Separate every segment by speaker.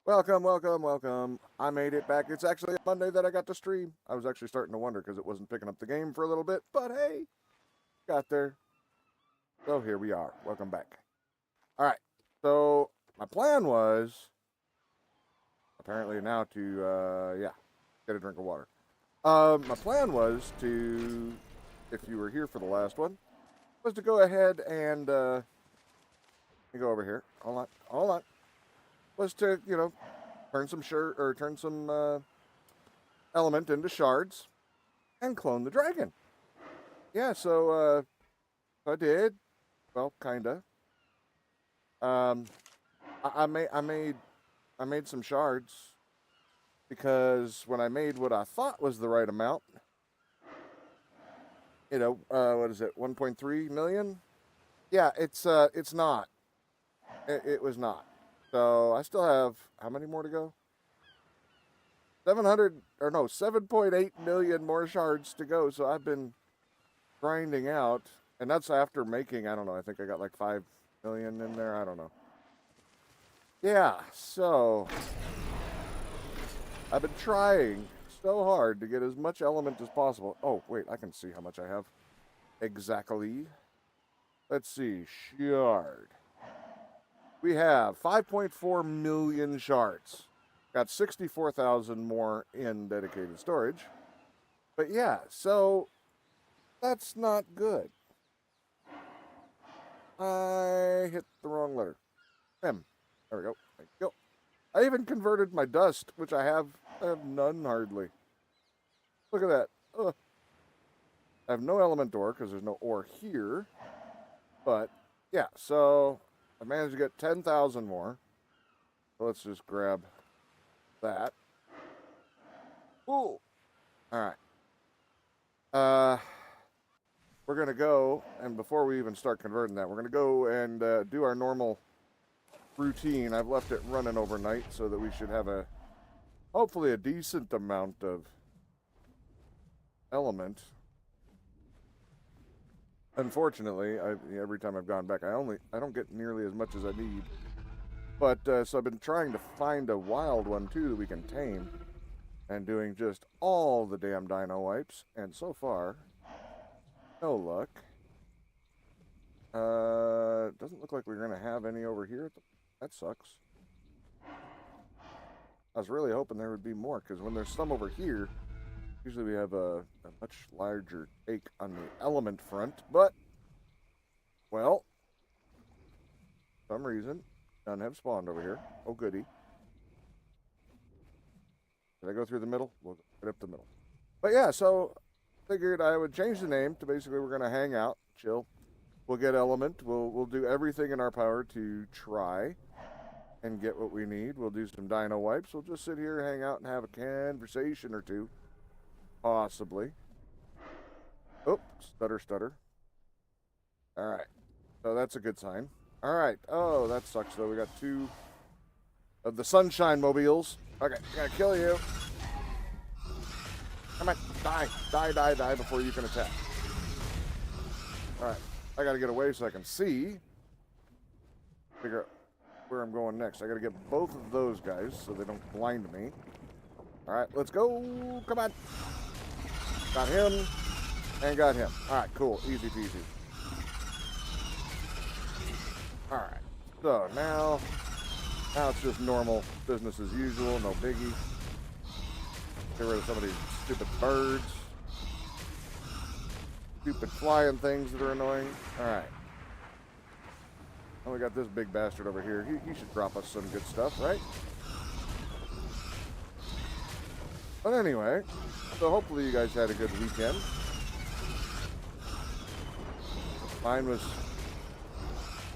Speaker 1: Welcome, welcome, welcome. I made it back. It's actually a Monday that I got to stream. I was actually starting to wonder because it wasn't picking up the game for a little bit, but hey, got there. So here we are. Welcome back. All right. So my plan was apparently now to get a drink of water. My plan was to, if you were here for the last one, was to go ahead and let me go over here. Hold on. Was to turn some element into shards and clone the dragon. Yeah, so I did. Well, kinda. Um, I made some shards because when I made what I thought was the right amount, what is it, 1.3 million? Yeah, it's not. It was not. So I still have how many more to go? 7.8 million more shards to go. So I've been grinding out, and that's after making, I don't know, I think I got like 5 million in there. I don't know. Yeah, so I've been trying so hard to get as much element as possible. Oh, wait, I can see how much I have. Exactly. Let's see, shard. We have 5.4 million shards. Got 64,000 more in dedicated storage. But yeah, so that's not good. I hit the wrong letter. M. There we go. Thank you. I even converted my dust, which I have none hardly. Look at that. Ugh. I have no element ore because there's no ore here. But yeah, so I managed to get 10,000 more. So let's just grab that. Ooh. All right. We're going to go, and before we even start converting that, we're going to go and do our normal routine. I've left it running overnight so that we should have hopefully a decent amount of element. Unfortunately, every time I've gone back, I don't get nearly as much as I need. But, so I've been trying to find a wild one, too, that we can tame. And doing just all the damn dino wipes. And so far, no luck. Doesn't look like we're going to have any over here. That sucks. I was really hoping there would be more, because when there's some over here, usually we have a much larger take on the element front. But, well, for some reason, none have spawned over here. Oh, goody. Did I go through the middle? We'll go right up the middle. But yeah, so figured I would change the name to basically we're going to hang out, chill. We'll get element. We'll do everything in our power to try and get what we need. We'll do some dino wipes. We'll just sit here, hang out, and have a conversation or two. Possibly. Oh, stutter. All right. So that's a good sign. All right. Oh, that sucks, though. We got 2 of the sunshine mobiles. Okay, gotta kill you. Come on, die before you can attack. All right, I gotta get away so I can see. Figure out where I'm going next. I gotta get both of those guys so they don't blind me. All right, let's go. Come on. Got him and got him. All right, cool, easy peasy. All right, so now it's just normal business as usual, no biggie. Get rid of some of these stupid birds. Stupid flying things that are annoying. Alright. Oh, we got this big bastard over here. He should drop us some good stuff, right? But anyway, so hopefully you guys had a good weekend. Mine was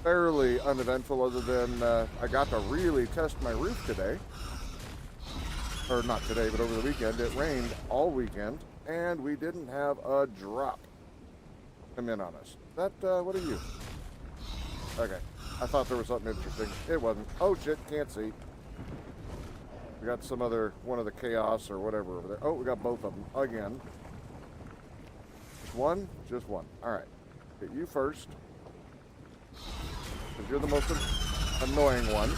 Speaker 1: fairly uneventful other than I got to really test my roof today. Or not today, but over the weekend. It rained all weekend, and we didn't have a drop come in on us. What are you? Okay, I thought there was something interesting. It wasn't. Oh shit, can't see. We got one of the chaos or whatever over there. Oh, we got both of them again. Just one? Just one. All right, get you first. Because you're the most annoying one.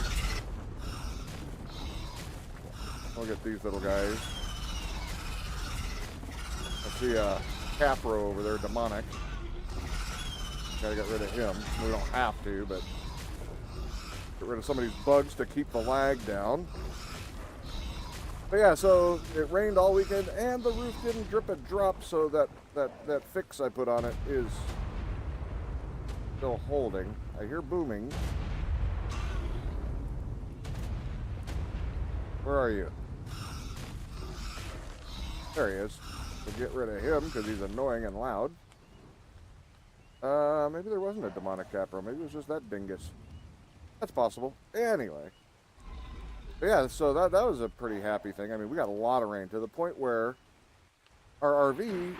Speaker 1: We'll get these little guys. I see a Capro over there, demonic. Gotta get rid of him. We don't have to, but get rid of some of these bugs to keep the lag down. But yeah, so it rained all weekend, and the roof didn't drip a drop, so that fix I put on it is still holding. I hear booming. Where are you? There he is. We'll get rid of him because he's annoying and loud. Maybe there wasn't a demonic Capro. Maybe it was just that dingus. That's possible. Anyway. But yeah, so that was a pretty happy thing. I mean, we got a lot of rain to the point where our RV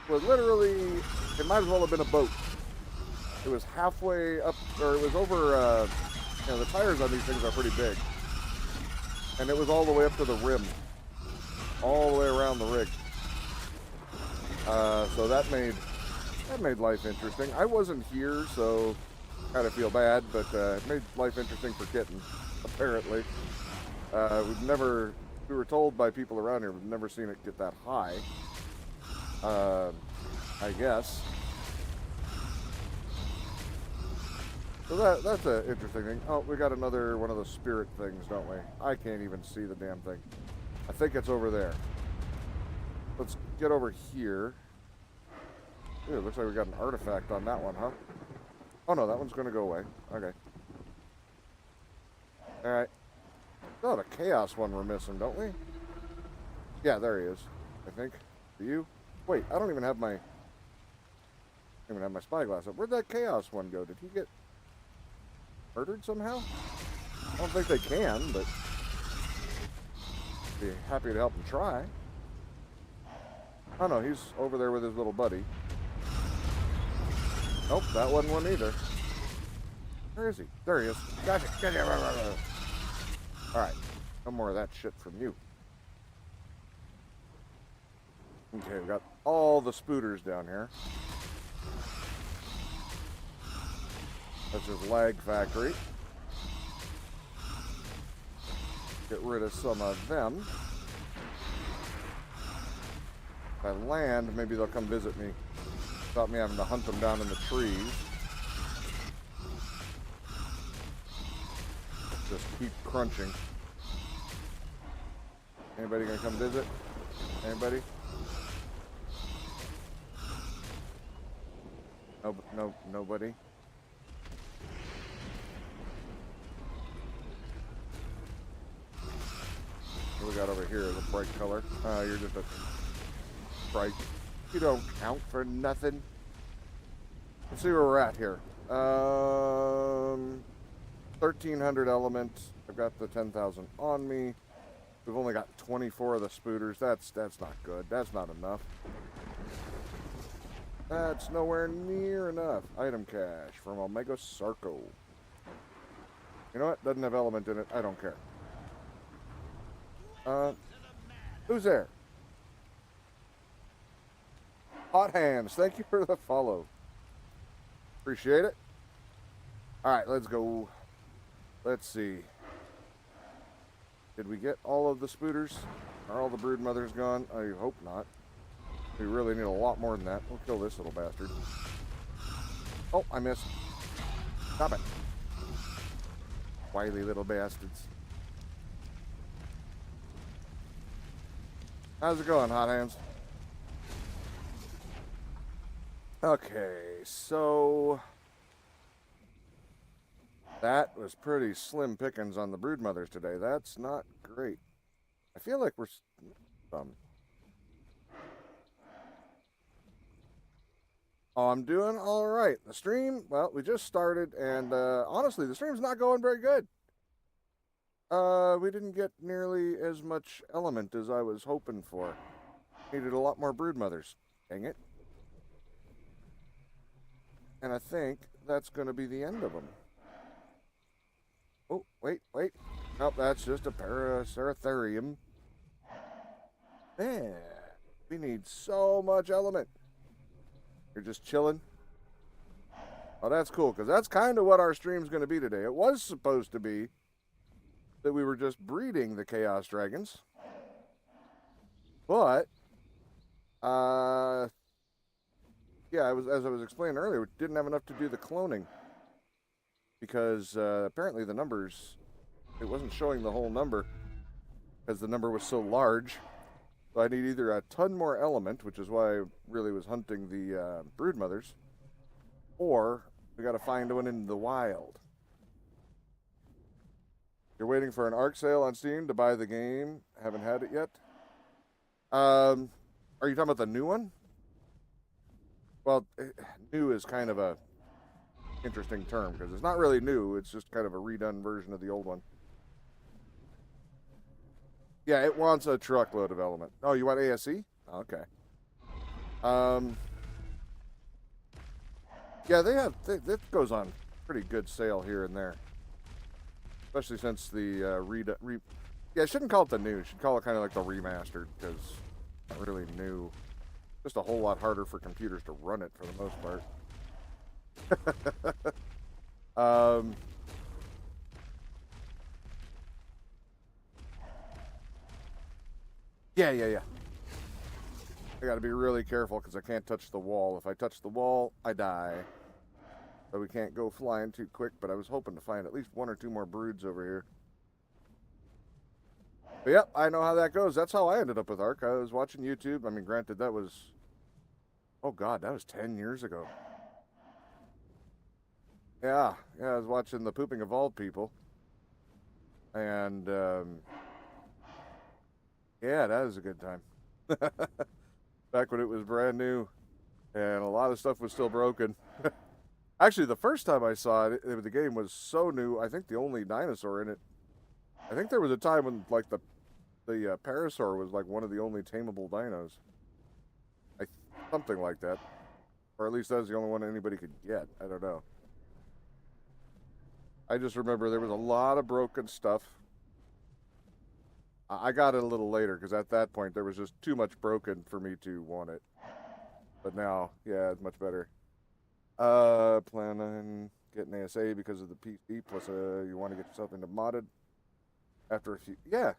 Speaker 1: was literally, it might as well have been a boat. It was halfway up, or it was over, you know, the tires on these things are pretty big. And it was all the way up to the rim. All the way around the rig. So that made life interesting. I wasn't here, so kind of feel bad, but it made life interesting for Kitten, apparently. We were told by people around here, we've never seen it get that high. I guess. So that's an interesting thing. Oh, we got another one of those spirit things, don't we? I can't even see the damn thing. I think it's over there. Let's get over here. Ew, it looks like we got an artifact on that one, huh? Oh no, that one's gonna go away. Okay. Alright. Oh, the chaos one we're missing, don't we? Yeah, there he is. I think. Do you? Wait, I don't even have my spyglass up. Where'd that chaos one go? Did he get murdered somehow? I don't think they can, but be happy to help him try. Oh no, he's over there with his little buddy. Nope, that wasn't one either. Where is he? There he is. Gotcha. Alright, no more of that shit from you. Okay, we got all the spooters down here. That's his lag factory. Get rid of some of them. If I land, maybe they'll come visit me. Without me having to hunt them down in the trees. Just keep crunching. Anybody gonna come visit? Anybody? No, nobody. What we got over here is a bright color. You're just a bright. You don't count for nothing. Let's see where we're at here. 1,300 elements. I've got the 10,000 on me. We've only got 24 of the spooters. That's not good. That's not enough. That's nowhere near enough. Item cache from Omega Sarko. You know what? Doesn't have element in it. I don't care. Who's there? Hot Hands. Thank you for the follow. Appreciate it. Alright, let's go. Let's see. Did we get all of the spooters? Are all the brood mothers gone? I hope not. We really need a lot more than that. We'll kill this little bastard. Oh, I missed. Stop it. Wily little bastards. How's it going, Hot Hands? Okay, so that was pretty slim pickings on the brood mothers today. That's not great. I feel like we're Oh, I'm doing all right. The stream, well, we just started, and honestly, the stream's not going very good. We didn't get nearly as much element as I was hoping for. Needed a lot more brood mothers. Dang it. And I think that's going to be the end of them. Oh, wait. Nope, that's just a Paraceratherium. Man, we need so much element. You're just chilling? Oh, that's cool, because that's kind of what our stream's going to be today. It was supposed to be that we were just breeding the Chaos Dragons. But, yeah, as I was explaining earlier, we didn't have enough to do the cloning. Because apparently the numbers, it wasn't showing the whole number because the number was so large. So I need either a ton more element, which is why I really was hunting the brood mothers, or we got to find one in the wild. You're waiting for an ARC sale on Steam to buy the game. Haven't had it yet. Are you talking about the new one? Well, new is kind of a interesting term because it's not really new. It's just kind of a redone version of the old one. Yeah, it wants a truckload of element. Oh, you want ASE? Okay. Yeah, that goes on pretty good sale here and there, especially since the yeah, I shouldn't call it the new. Should call it kind of like the remastered because it's not really new. Just a whole lot harder for computers to run it for the most part. Yeah. I gotta be really careful because I can't touch the wall. If I touch the wall, I die. So we can't go flying too quick, but I was hoping to find at least one or two more broods over here. But yep, I know how that goes. That's how I ended up with ARC. I was watching YouTube. I mean, granted, that was... Oh, God, that was 10 years ago. Yeah, I was watching the Pooping Evolved people. And, yeah, that was a good time. Back when it was brand new. And a lot of stuff was still broken. Actually, the first time I saw it, the game was so new. I think the only dinosaur in it. I think there was a time when, like, the Parasaur was, like, one of the only tameable dinos. Something like that. Or at least that was the only one anybody could get. I don't know. I just remember there was a lot of broken stuff. I got it a little later, because at that point, there was just too much broken for me to want it. But now, yeah, it's much better. Plan on getting ASA because of the PC, plus you want to get yourself into modded after a few... Yeah.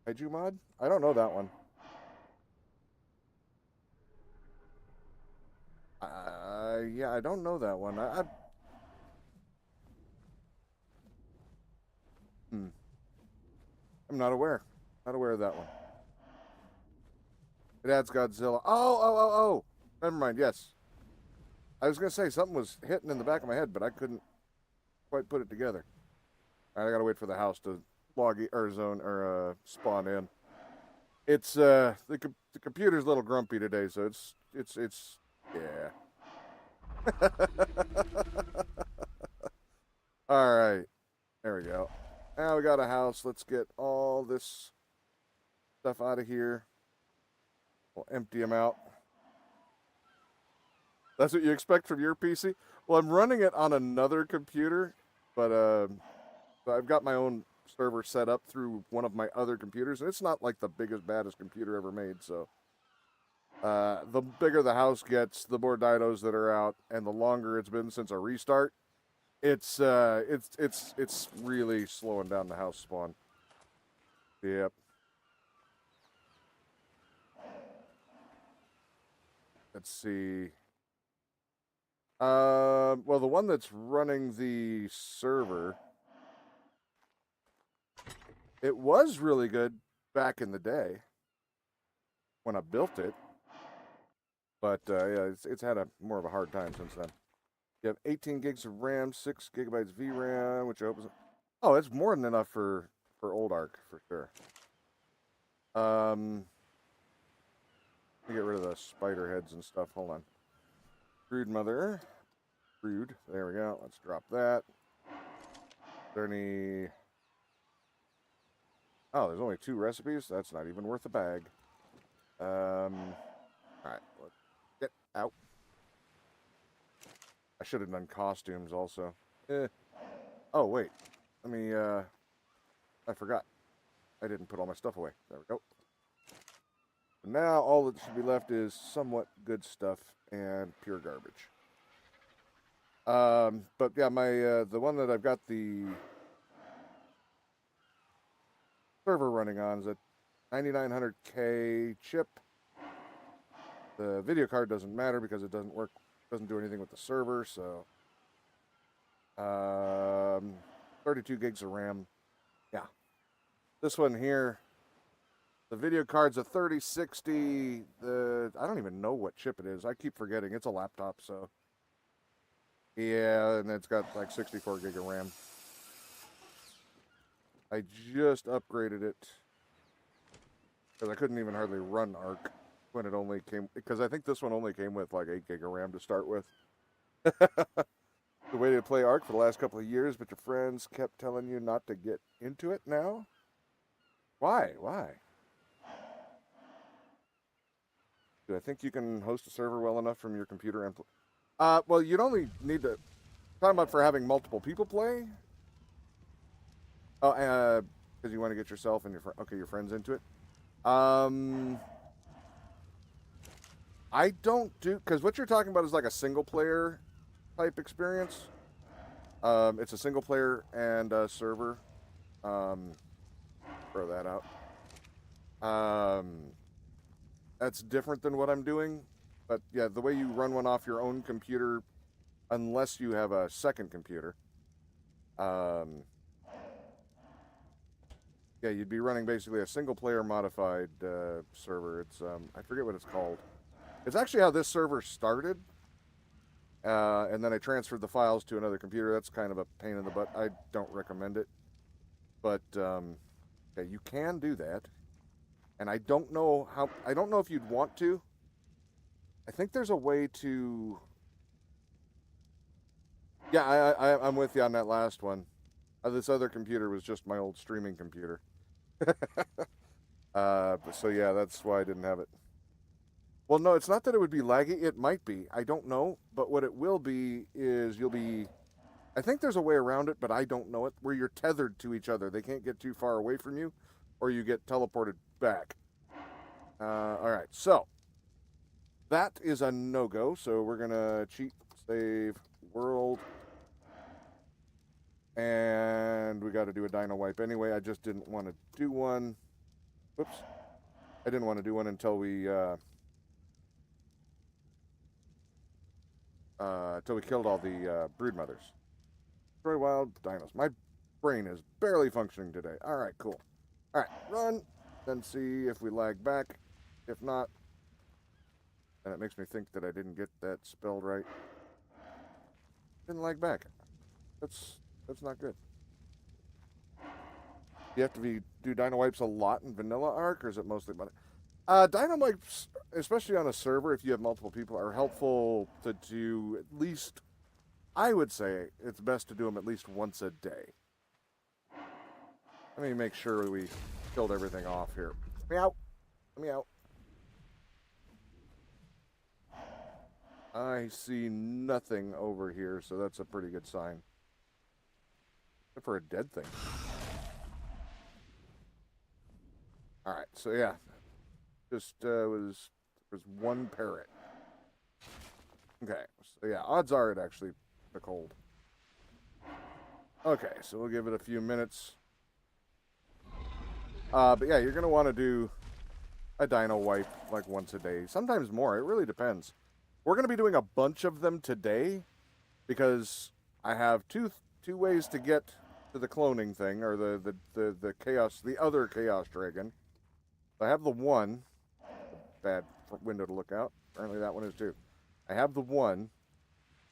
Speaker 1: Kaiju mod? I don't know that one. Yeah, I don't know that one. I'm not aware. Not aware of that one. It adds Godzilla. Oh. Never mind, yes. I was going to say, something was hitting in the back of my head, but I couldn't quite put it together. All right, I got to wait for the house to spawn in. It's, the computer's a little grumpy today, so it's yeah. All right. There we go. Now we got a house. Let's get all this stuff out of here. We'll empty them out. That's what you expect from your PC? Well, I'm running it on another computer, but I've got my own server set up through one of my other computers, and it's not like the biggest, baddest computer ever made, so the bigger the house gets, the more dinos that are out, and the longer it's been since a restart, it's really slowing down the house spawn. Yep. Let's see. Well, the one that's running the server, it was really good back in the day when I built it, but yeah, it's had a more of a hard time since then. You have 18 gigs of RAM, 6 gigabytes VRAM, which opens. Oh, it's more than enough for old ARC for sure. Let me get rid of the spider heads and stuff. Hold on. Brood mother. Brood. There we go. Let's drop that. Is there any... Oh, there's only 2 recipes? That's not even worth a bag. Alright. Let's get out. I should have done costumes also. Oh, wait. Let me, I forgot. I didn't put all my stuff away. There we go. Now all that should be left is somewhat good stuff and pure garbage. But yeah, my the one that I've got the server running on is a 9900K chip. The video card doesn't matter because it doesn't work, doesn't do anything with the server. So, 32 gigs of RAM. Yeah, this one here. The video card's a 3060. I don't even know what chip it is. I keep forgetting. It's a laptop, so. Yeah, and it's got like 64 gig of RAM. I just upgraded it because I couldn't even hardly run Arc when it only came, because I think this one only came with like 8 gig of RAM to start with. The way to play Arc for the last couple of years, but your friends kept telling you not to get into it now? Why? Why? Do I think you can host a server well enough from your computer and... well, you'd only need to... Talking about for having multiple people play? Oh, because you want to get yourself and your friends into it. I don't do... Because what you're talking about is like a single-player type experience. It's a single-player and a server. Throw that out. That's different than what I'm doing. But yeah, the way you run one off your own computer, unless you have a second computer, yeah, you'd be running basically a single-player modified server. It's I forget what it's called. It's actually how this server started, and then I transferred the files to another computer. That's kind of a pain in the butt. I don't recommend it, but yeah, you can do that. And I don't know how. I don't know if you'd want to. I think there's a way to. Yeah, I'm with you on that last one. This other computer was just my old streaming computer. So yeah, that's why I didn't have it. Well, no, it's not that it would be laggy. It might be. I don't know. But what it will be is you'll be... I think there's a way around it, but I don't know it, where you're tethered to each other. They can't get too far away from you, or you get teleported back. All right, so that is a no-go. So we're going to cheat, save, world. And we got to do a dino wipe anyway. I just didn't want to do one. Whoops. I didn't want to do one until we killed all the brood mothers. Destroy wild dinos. My brain is barely functioning today. All right, cool. All right, run. Then see if we lag back. If not, then it makes me think that I didn't get that spelled right. Didn't lag back. That's not good. You have to do dino wipes a lot in vanilla Arc, or is it mostly money? Dino wipes, especially on a server, if you have multiple people, are helpful to do at least. I would say it's best to do them at least once a day. Let me make sure we killed everything off here. Let me out. Let me out. I see nothing over here, so that's a pretty good sign. Except for a dead thing. Alright, so yeah. Just was one parrot. Okay, so yeah, odds are it actually took hold. Okay, so we'll give it a few minutes. But yeah, you're going to want to do a dino wipe like once a day. Sometimes more. It really depends. We're going to be doing a bunch of them today because I have two ways to get to the cloning thing, or the chaos, the other chaos dragon. I have the one. Bad window to look out. Apparently that one is too. I have the one,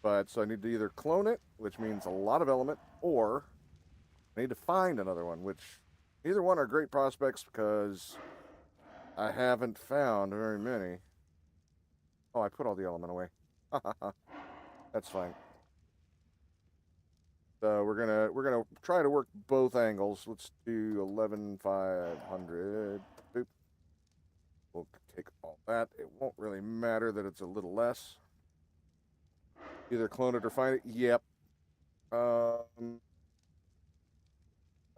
Speaker 1: but so I need to either clone it, which means a lot of element, or I need to find another one, which neither one are great prospects because I haven't found very many. Oh, I put all the element away. That's fine. So we're gonna try to work both angles. Let's do 11,500. Boop. We'll take all that. It won't really matter that it's a little less. Either clone it or find it. Yep. How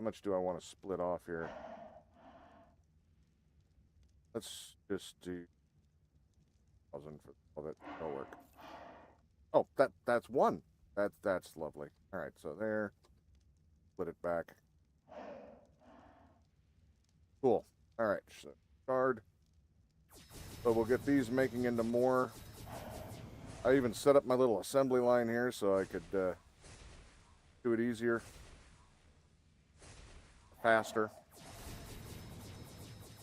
Speaker 1: much do I want to split off here? Let's just do 1,000 for all of it. That'll work. Oh, that's one. That's lovely. All right, so there. Split it back. Cool. All right. So card. So we'll get these making into more. I even set up my little assembly line here so I could do it easier, faster.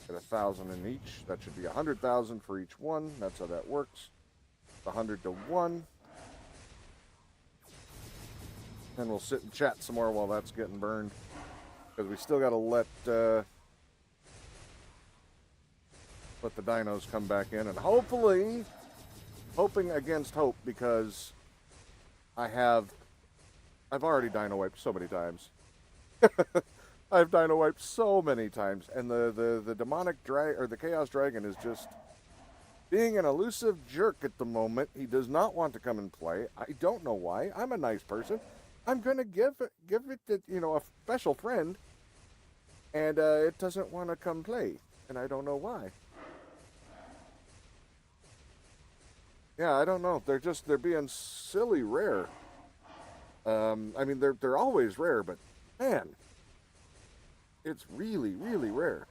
Speaker 1: Get 1,000 in each. That should be 100,000 for each one. That's how that works. 100 to 1. And we'll sit and chat some more while that's getting burned. Because we still got to let the dinos come back in. And hopefully, hoping against hope, because I've already dino wiped so many times. I've dino wiped so many times. And the demonic or the chaos dragon is just being an elusive jerk at the moment. He does not want to come and play. I don't know why. I'm a nice person. I'm gonna give it to, a special friend, and it doesn't want to come play, and I don't know why. Yeah, I don't know. They're being silly rare. I mean, they're always rare, but man, it's really, really rare.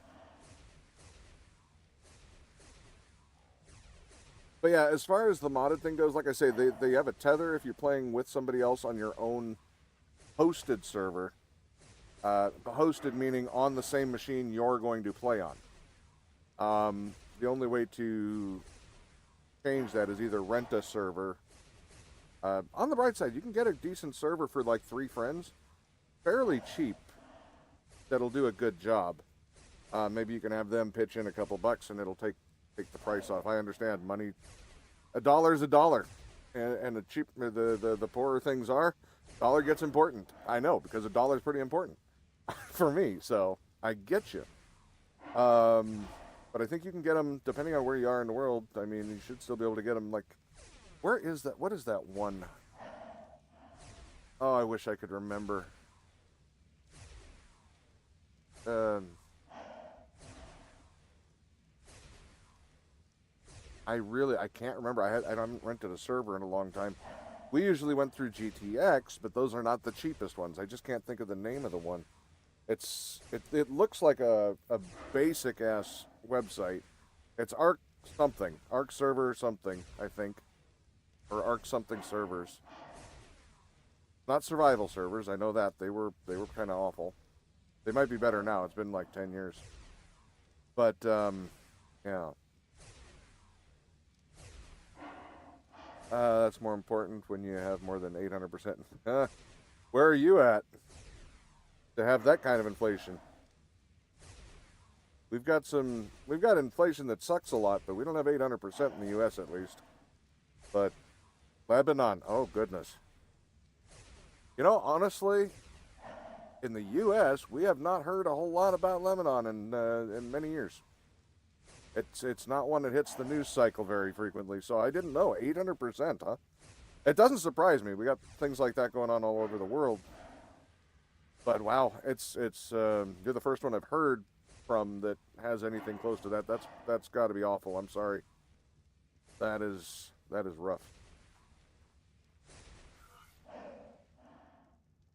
Speaker 1: But yeah, as far as the modded thing goes, like I say, they have a tether if you're playing with somebody else on your own hosted server. Hosted meaning on the same machine you're going to play on. The only way to change that is either rent a server. On the bright side, you can get a decent server for like 3 friends, fairly cheap. That'll do a good job. Maybe you can have them pitch in a couple bucks and it'll take the price off. I understand money. $1 is $1, and the poorer things are, dollar gets important. I know, because $1 is pretty important for me. So I get you. But I think you can get them depending on where you are in the world. I mean, you should still be able to get them. Like, where is that? What is that one? Oh, I wish I could remember. I can't remember. I haven't rented a server in a long time. We usually went through GTX, but those are not the cheapest ones. I just can't think of the name of the one. It looks like a basic ass website. It's Arc something, Arc server something, I think, or Arc something servers. Not survival servers. I know that they were kind of awful. They might be better now. It's been like 10 years. But yeah. That's more important when you have more than 800%. Where are you at to have that kind of inflation? We've got inflation that sucks a lot, but we don't have 800% in the U.S. at least. But Lebanon, oh goodness. Honestly, in the U.S., we have not heard a whole lot about Lebanon in many years. It's not one that hits the news cycle very frequently, so I didn't know. 800%, huh? It doesn't surprise me. We got things like that going on all over the world. But wow, you're the first one I've heard from that has anything close to that. That's got to be awful. I'm sorry. That is rough.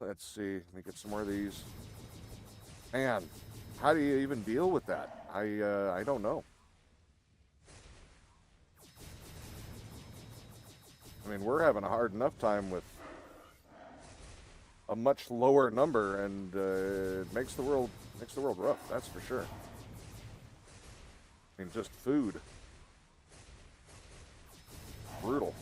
Speaker 1: Let's see. Let me get some more of these. Man, how do you even deal with that? I don't know. I mean, we're having a hard enough time with a much lower number, and it makes the world rough. That's for sure. I mean, just food, brutal.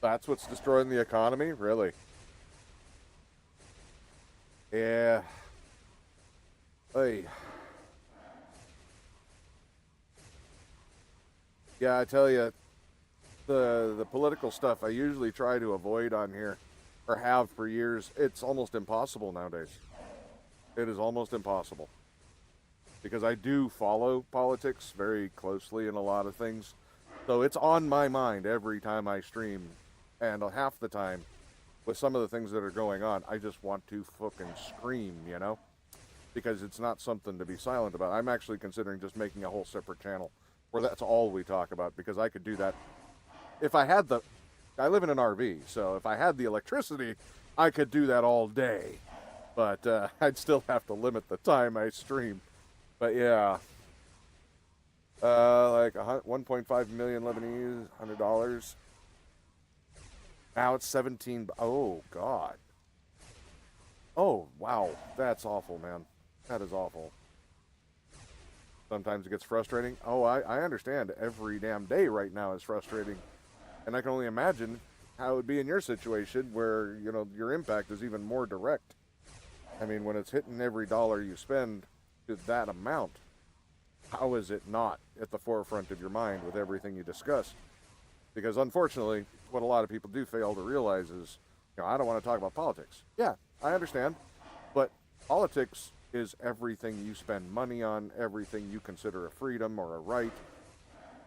Speaker 1: That's what's destroying the economy, really. Yeah. Hey. Yeah, I tell you, the political stuff I usually try to avoid on here, or have for years. It's almost impossible nowadays. It is almost impossible. Because I do follow politics very closely in a lot of things. So it's on my mind every time I stream. And half the time, with some of the things that are going on, I just want to fucking scream, Because it's not something to be silent about. I'm actually considering just making a whole separate channel where that's all we talk about, because I could do that if I had the I live in an RV, so if I had the electricity, I could do that all day. But I'd still have to limit the time I stream. But yeah, like 1.5 million Lebanese, $100. Now it's 17. Oh God. Oh wow, that's awful, man. That is awful. Sometimes it gets frustrating. Oh, I understand. Every damn day right now is frustrating. And I can only imagine how it would be in your situation where, you know, your impact is even more direct. I mean, when it's hitting every dollar you spend to that amount, how is it not at the forefront of your mind with everything you discuss? Because unfortunately, what a lot of people do fail to realize is, you know, I don't want to talk about politics. Yeah, I understand. But politics is everything you spend money on, everything you consider a freedom or a right,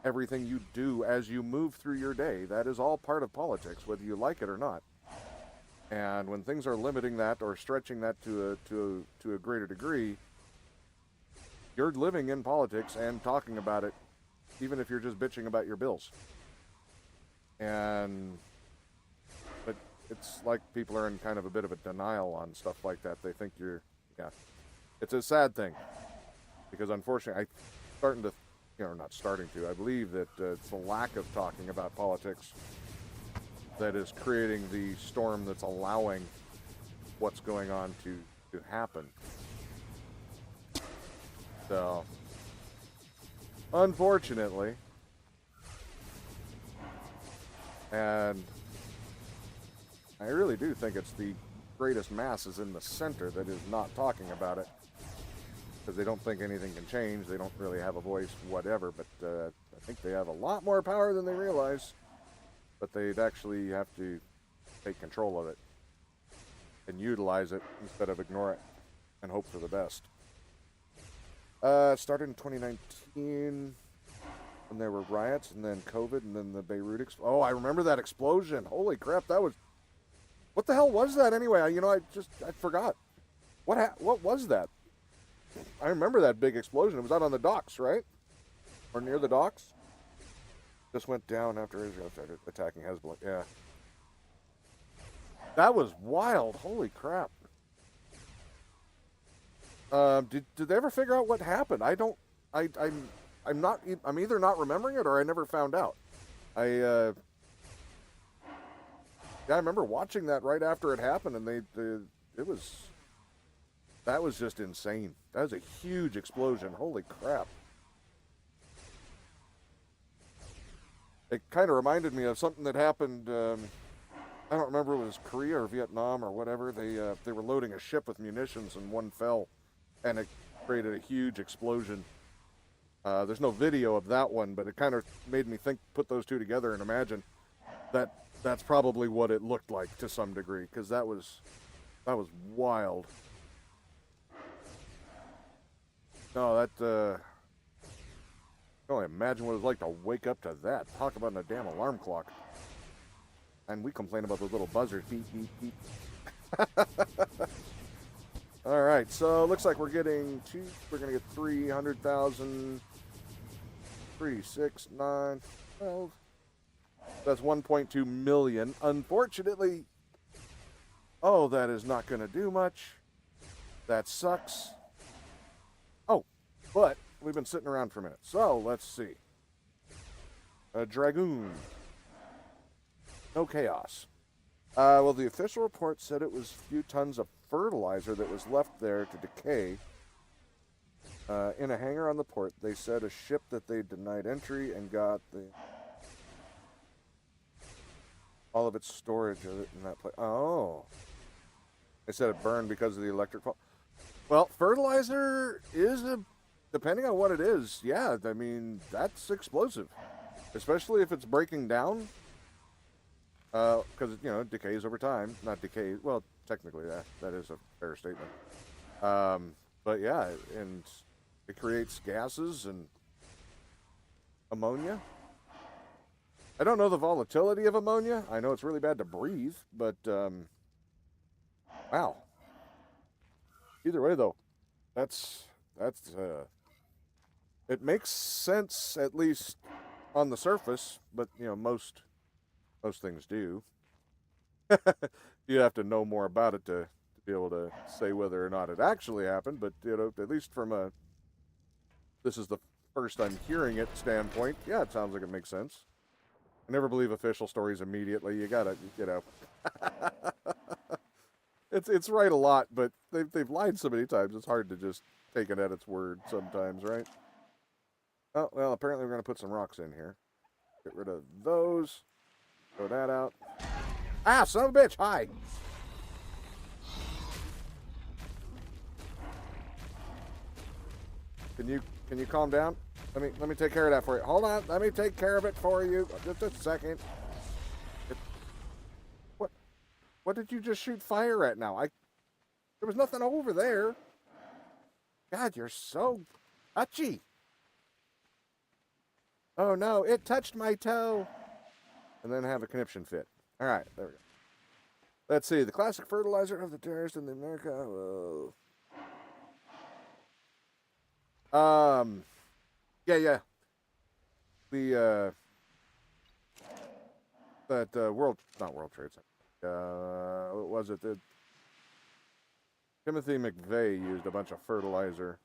Speaker 1: everything you do as you move through your day. That is all part of politics, whether you like it or not. And when things are limiting that or stretching that to a greater degree, you're living in politics and talking about it, even if you're just bitching about your bills. But it's like people are in kind of a bit of a denial on stuff like that. They think you're, yeah. It's a sad thing because unfortunately, I believe that it's the lack of talking about politics that is creating the storm that's allowing what's going on to happen. So, unfortunately, and I really do think it's the greatest masses in the center that is not talking about it because they don't think anything can change. They don't really have a voice, whatever, but I think they have a lot more power than they realize, but they'd actually have to take control of it and utilize it instead of ignore it and hope for the best. It started in 2019 when there were riots and then COVID and then the Beirut oh, I remember that explosion. Holy crap, that was... What the hell was that anyway? I forgot. What was that? I remember that big explosion. It was out on the docks, right? Or near the docks? Just went down after Israel started attacking Hezbollah. Yeah. That was wild. Holy crap. Did they ever figure out what happened? I'm either not remembering it or I never found out. Yeah, I remember watching that right after it happened, and that was just insane. That was a huge explosion. Holy crap. It kind of reminded me of something that happened, I don't remember if it was Korea or Vietnam or whatever. They were loading a ship with munitions and one fell, and it created a huge explosion. There's no video of that one, but it kind of made me put those two together and imagine that's probably what it looked like to some degree, because that was wild. No, I can only imagine what it was like to wake up to that. Talk about a damn alarm clock. And we complain about those little buzzers. Beep, beep, beep. All right, so it looks like we're going to get 300,000, 3, 6, 9, 12. That's 1.2 million. Unfortunately, oh, that is not going to do much. That sucks. Oh, but we've been sitting around for a minute. So let's see. A Dragoon. No chaos. Well, the official report said it was a few tons of fertilizer that was left there to decay in a hangar on the port. They said a ship that they denied entry and got all of its storage of it in that place. Oh. They said it burned because of the electric fault. Well, fertilizer is depending on what it is, yeah, I mean, that's explosive. Especially if it's breaking down. Because, it decays over time. Not decays, well, technically that is a fair statement. But yeah, and it creates gases and ammonia. I don't know the volatility of ammonia. I know it's really bad to breathe, but, wow. Either way, though, it makes sense, at least on the surface, but, most Most things do. You have to know more about it to be able to say whether or not it actually happened. But at least from a this is the first I'm hearing it standpoint, yeah, it sounds like it makes sense. I never believe official stories immediately. You gotta, it's right a lot, but they've lied so many times. It's hard to just take it at its word sometimes, right? Oh well, apparently we're gonna put some rocks in here. Get rid of those. Throw that out. Ah, son of a bitch! Hi. Can you calm down? Let me take care of that for you. Hold on. Let me take care of it for you. Just a second. What? What did you just shoot fire at now? There was nothing over there. God, you're so touchy. Oh no, it touched my toe. And then have a conniption fit. All right, there we go. Let's see. The classic fertilizer of the terrorists in America. Whoa. Yeah. The that not World Trade Center. What was it? Timothy McVeigh used a bunch of fertilizer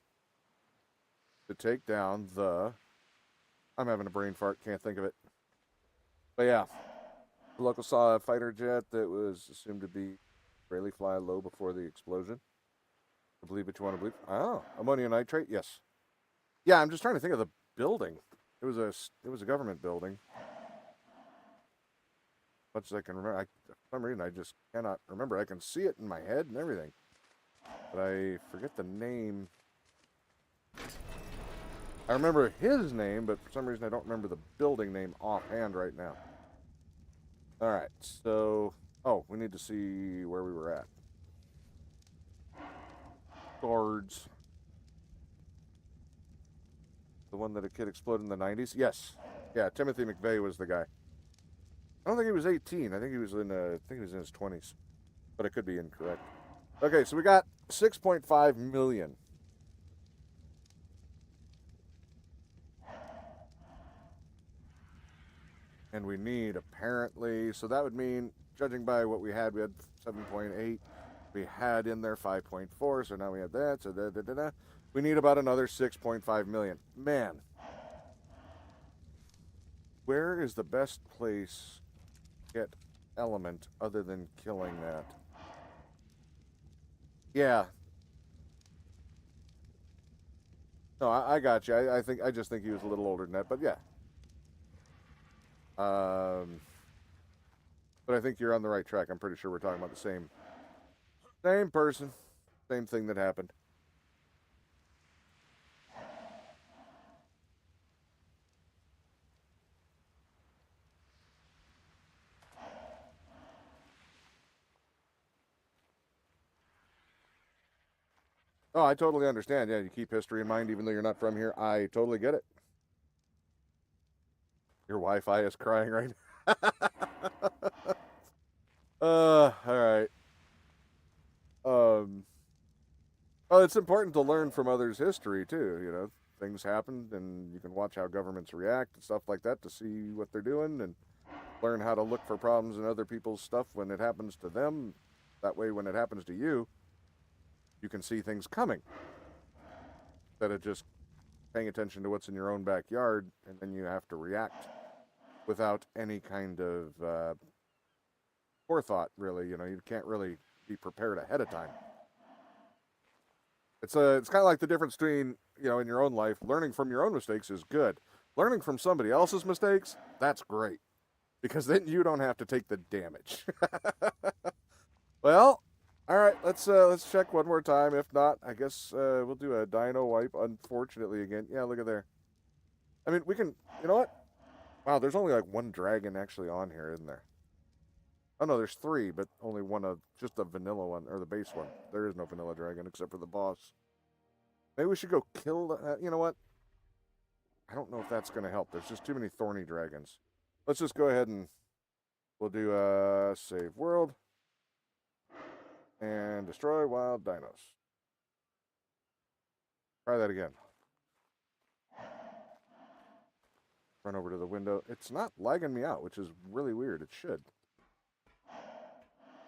Speaker 1: to take down the. I'm having a brain fart. Can't think of it. But yeah, the local saw a fighter jet that was assumed to be Israeli fly low before the explosion. I believe what you want to believe. Oh, ammonium nitrate. Yes. Yeah, I'm just trying to think of the building. It was a government building. Much as I can remember, for some reason I just cannot remember. I can see it in my head and everything, but I forget the name. I remember his name, but for some reason I don't remember the building name offhand right now. All right, so we need to see where we were at. Guards. The one that a kid exploded in the 90s? Yes. Yeah, Timothy McVeigh was the guy. I don't think he was 18. I think he was in his 20s. But I could be incorrect. Okay, so we got 6.5 million. And we need apparently, so that would mean, judging by what we had 7.8. We had in there 5.4, so now we have that. So we need about another 6.5 million. Man, where is the best place to get element other than killing that? Yeah. No, I got you. I just think he was a little older than that, but yeah. But I think you're on the right track. I'm pretty sure we're talking about the same person, same thing that happened. Oh, I totally understand. Yeah, you keep history in mind, even though you're not from here. I totally get it. Your Wi-Fi is crying right now. All right. Oh, it's important to learn from others' history too. Things happen, and you can watch how governments react and stuff like that to see what they're doing and learn how to look for problems in other people's stuff when it happens to them. That way, when it happens to you, you can see things coming. Instead of just paying attention to what's in your own backyard, and then you have to react without any kind of forethought. Really, you can't really be prepared ahead of time. It's kind of like the difference between in your own life, learning from your own mistakes is good. Learning from somebody else's mistakes, that's great, because then you don't have to take the damage. Well, all right, let's check one more time. If not, I guess we'll do a dino wipe. Unfortunately, again, yeah, look at there. I mean, we can. You know what? Wow, there's only like one dragon actually on here, isn't there? Oh no, there's three, but only one of just the vanilla one or the base one. There is no vanilla dragon except for the boss. Maybe we should go kill the. You know what? I don't know if that's going to help. There's just too many thorny dragons. Let's just go ahead and we'll do save world and destroy wild dinos. Try that again. Run over to the window. It's not lagging me out, which is really weird. It should.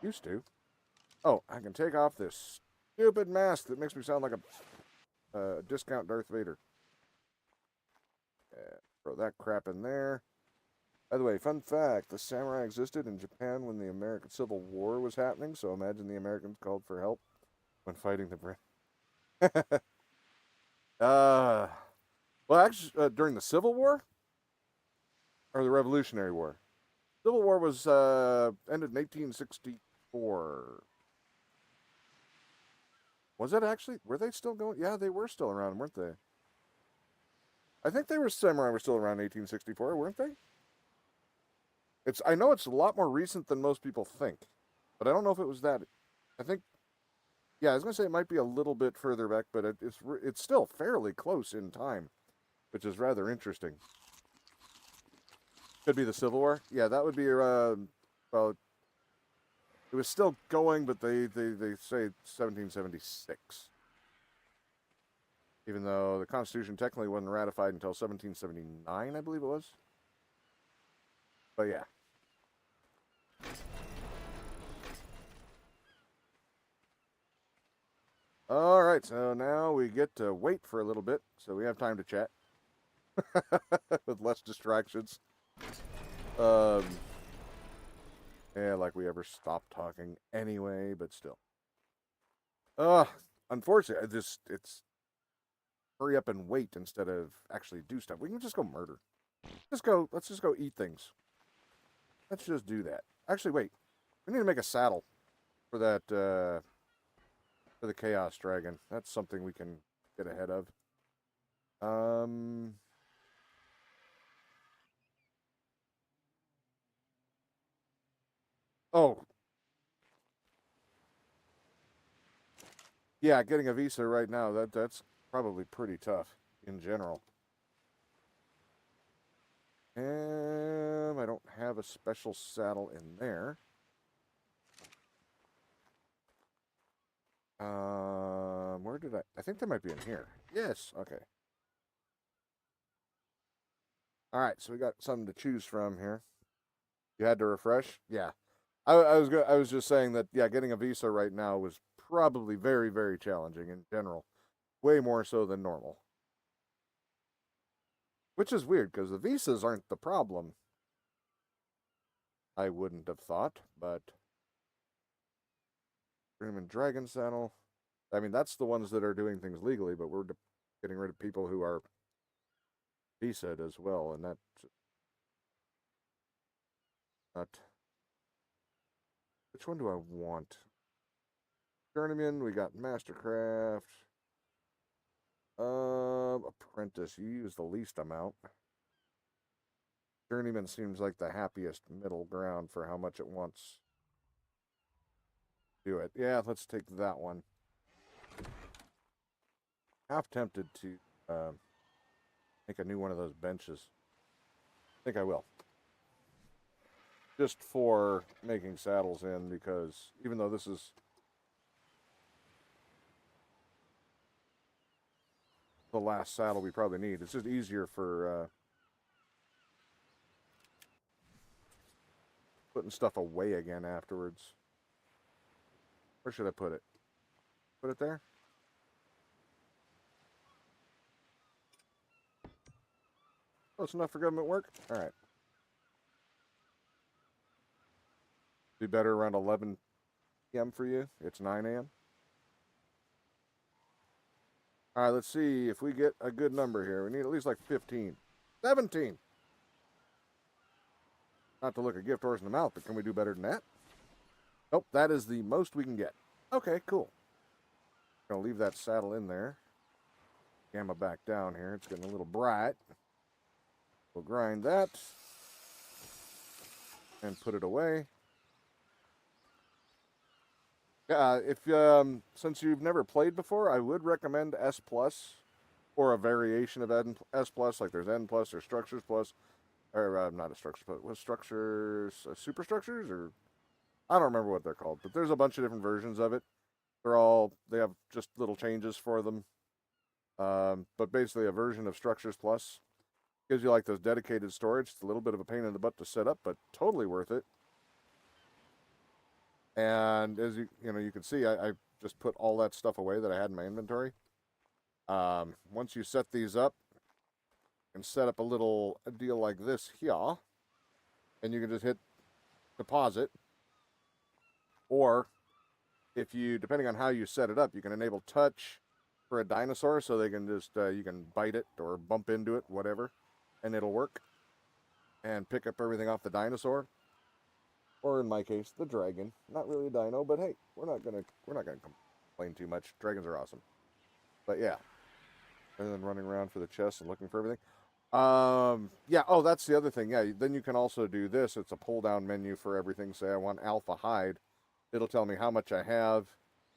Speaker 1: Used to. Oh, I can take off this stupid mask that makes me sound like a discount Darth Vader. Throw that crap in there. By the way, fun fact, the samurai existed in Japan when the American Civil War was happening, so imagine the Americans called for help when fighting the British. Well, actually, during the Civil War or the Revolutionary War? Civil War was ended in 1864. Was it actually? Were they still going? Yeah, they were still around, weren't they? I think samurai were still around 1864, weren't they? I know it's a lot more recent than most people think, but I don't know if it was that. I think, yeah, I was gonna say it might be a little bit further back, but it's still fairly close in time, which is rather interesting. Could be the Civil War. Yeah, that would be well, it was still going, but they say 1776. Even though the Constitution technically wasn't ratified until 1779, I believe it was. But yeah. All right, so now we get to wait for a little bit, so we have time to chat with less distractions. Yeah, like we ever stop talking anyway, but still. Unfortunately, it's hurry up and wait instead of actually do stuff. We can just go murder. Let's just go eat things. Let's just do that. Actually, wait. We need to make a saddle for that, for the Chaos Dragon. That's something we can get ahead of. Oh. Yeah, getting a visa right now, that's probably pretty tough in general. And I don't have a special saddle in there. Where did I think there might be in here. Yes, okay. All right, so we got something to choose from here. You had to refresh? Yeah. I was just saying that, yeah, getting a visa right now was probably very, very challenging in general. Way more so than normal. Which is weird, because the visas aren't the problem. I wouldn't have thought, but Primal Dragon Saddle. I mean, that's the ones that are doing things legally, but we're getting rid of people who are visaed as well, and that's not. Which one do I want? Journeyman, we got Mastercraft. Apprentice, you use the least amount. Journeyman seems like the happiest middle ground for how much it wants. Do it. Yeah, let's take that one. Half tempted to make a new one of those benches. I think I will. Just for making saddles in, because even though this is the last saddle we probably need, it's just easier for putting stuff away again afterwards. Where should I put it? Put it there? Close enough for government work? Alright. Be better around 11 p.m. for you? It's 9 a.m.? Alright, let's see if we get a good number here. We need at least like 15. 17! Not to look a gift horse in the mouth, but can we do better than that? Nope, that is the most we can get. Okay, cool. Gonna leave that saddle in there. Gamma back down here. It's getting a little bright. We'll grind that. And put it away. Since you've never played before, I would recommend S Plus or a variation of S Plus. Like there's N Plus or Structures Plus, or not a Structures Plus. What Structures? Super Structures, or I don't remember what they're called. But there's a bunch of different versions of it. They have just little changes for them. But basically a version of Structures Plus Gives you like those dedicated storage. It's a little bit of a pain in the butt to set up, but totally worth it. And as you can see, I just put all that stuff away that I had in my inventory. Once you set these up, you can set up a little deal like this here, and you can just hit deposit. Or if you, depending on how you set it up, you can enable touch for a dinosaur, so they can just you can bite it or bump into it, whatever, and it'll work and pick up everything off the dinosaur. Or in my case, the dragon. Not really a dino, but hey, we're not gonna complain too much. Dragons are awesome. But yeah, and then running around for the chest and looking for everything. Yeah. Oh, that's the other thing. Yeah. Then you can also do this. It's a pull-down menu for everything. Say I want alpha hide. It'll tell me how much I have,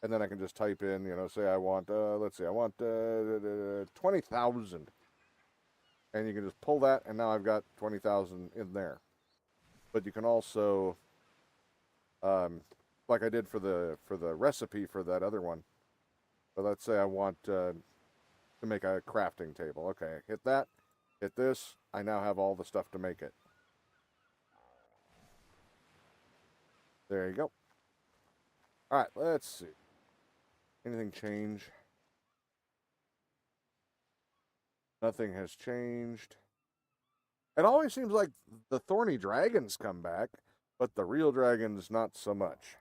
Speaker 1: and then I can just type in. Say I want. Let's see. I want 20,000, and you can just pull that, and now I've got 20,000 in there. But you can also, like I did for the recipe for that other one. But let's say I want to make a crafting table. Okay, hit that, hit this. I now have all the stuff to make it. There you go. All right, let's see. Anything change? Nothing has changed. It always seems like the thorny dragons come back, but the real dragons not so much.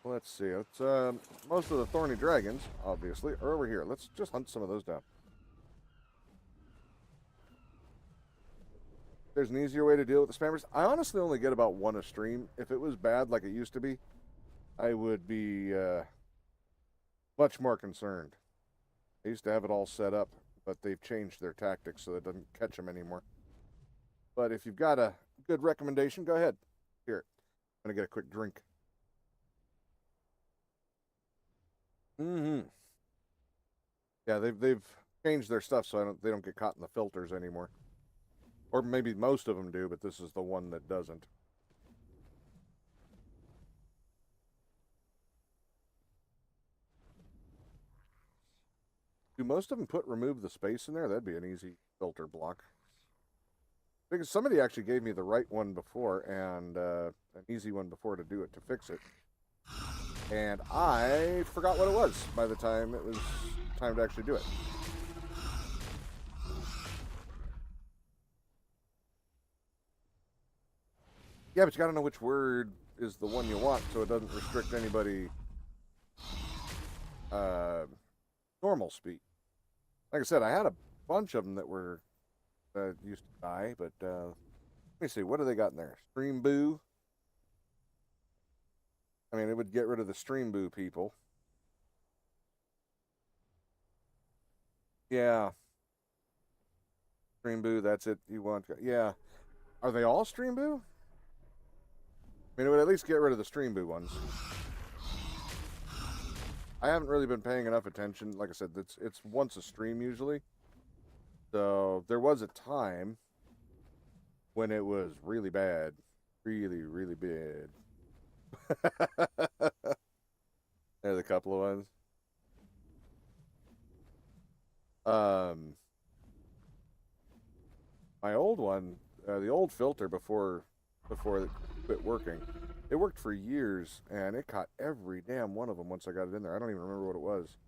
Speaker 1: Let's see. It's most of the thorny dragons, obviously, are over here. Let's just hunt some of those down. There's an easier way to deal with the spammers. I honestly only get about one a stream. If it was bad like it used to be, I would be much more concerned. I used to have it all set up, but they've changed their tactics so it doesn't catch them anymore. But if you've got a good recommendation, go ahead. Here, I'm gonna get a quick drink. Mm-hmm. Yeah, they've changed their stuff so they don't get caught in the filters anymore. Or maybe most of them do, but this is the one that doesn't. Do most of them remove the space in there? That'd be an easy filter block. Because somebody actually gave me the right one before and an easy one before to do it, to fix it. And I forgot what it was by the time it was time to actually do it. Yeah, but you gotta know which word is the one you want so it doesn't restrict anybody normal speed. Like I said, I had a bunch of them that were used to die, but let me see, what do they got in there? Stream boo. I mean, it would get rid of the stream boo people. Yeah. Stream boo, that's it. You want, yeah. Are they all stream boo? I mean, it would at least get rid of the stream boo ones. I haven't really been paying enough attention. Like I said, it's once a stream usually. So there was a time when it was really bad. Really, really bad. There's a couple of ones. My old one, the old filter before it quit working, it worked for years, and it caught every damn one of them once I got it in there. I don't even remember what it was,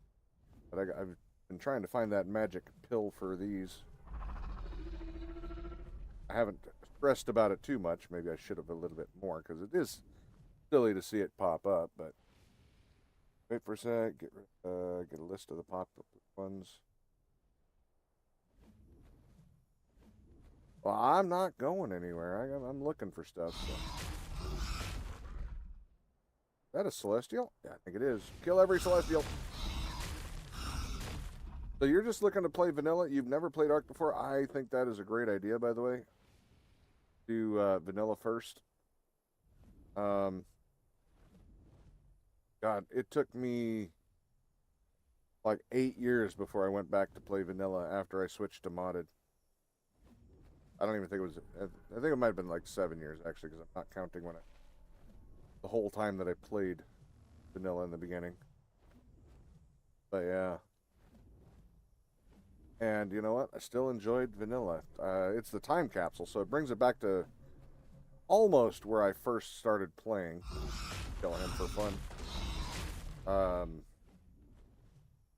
Speaker 1: but I've been trying to find that magic pill for these. I haven't stressed about it too much. Maybe I should have a little bit more, because it is silly to see it pop up. But wait for a sec. Get a list of the pop up ones. Well, I'm not going anywhere. I'm looking for stuff. So. Is that a celestial? Yeah, I think it is. Kill every celestial. So you're just looking to play vanilla? You've never played Ark before? I think that is a great idea, by the way. Do vanilla first. God, it took me like 8 years before I went back to play vanilla after I switched to modded. I don't even think it was. I think it might have been like 7 years actually, because I'm not counting the whole time that I played vanilla in the beginning. But yeah, and you know what? I still enjoyed vanilla. It's the time capsule, so it brings it back to almost where I first started playing. Killing him for fun.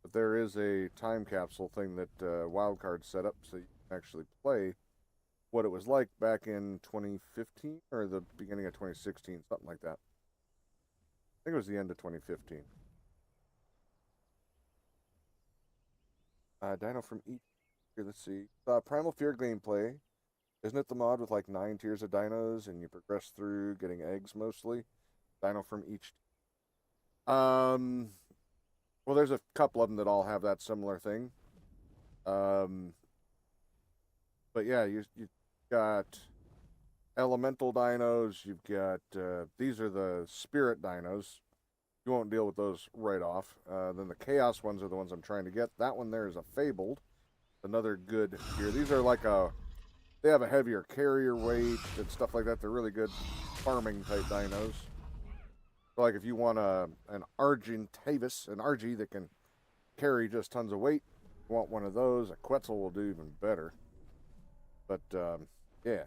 Speaker 1: But there is a time capsule thing that Wildcard set up, so you can actually play what it was like back in 2015 or the beginning of 2016, something like that. I think it was the end of 2015. Dino from each. Here, let's see. Primal Fear gameplay. Isn't it the mod with like 9 tiers of dinos and you progress through getting eggs mostly? Dino from each. Well, there's a couple of them that all have that similar thing. Um, but yeah, you got elemental dinos. You've got these are the spirit dinos. You won't deal with those right off. Then the chaos ones are the ones I'm trying to get. That one there is a fabled. Another good here. These are like they have a heavier carrier weight and stuff like that. They're really good farming type dinos. So like if you want an Argentavis, an Argy that can carry just tons of weight, you want one of those. A Quetzal will do even better. But yeah.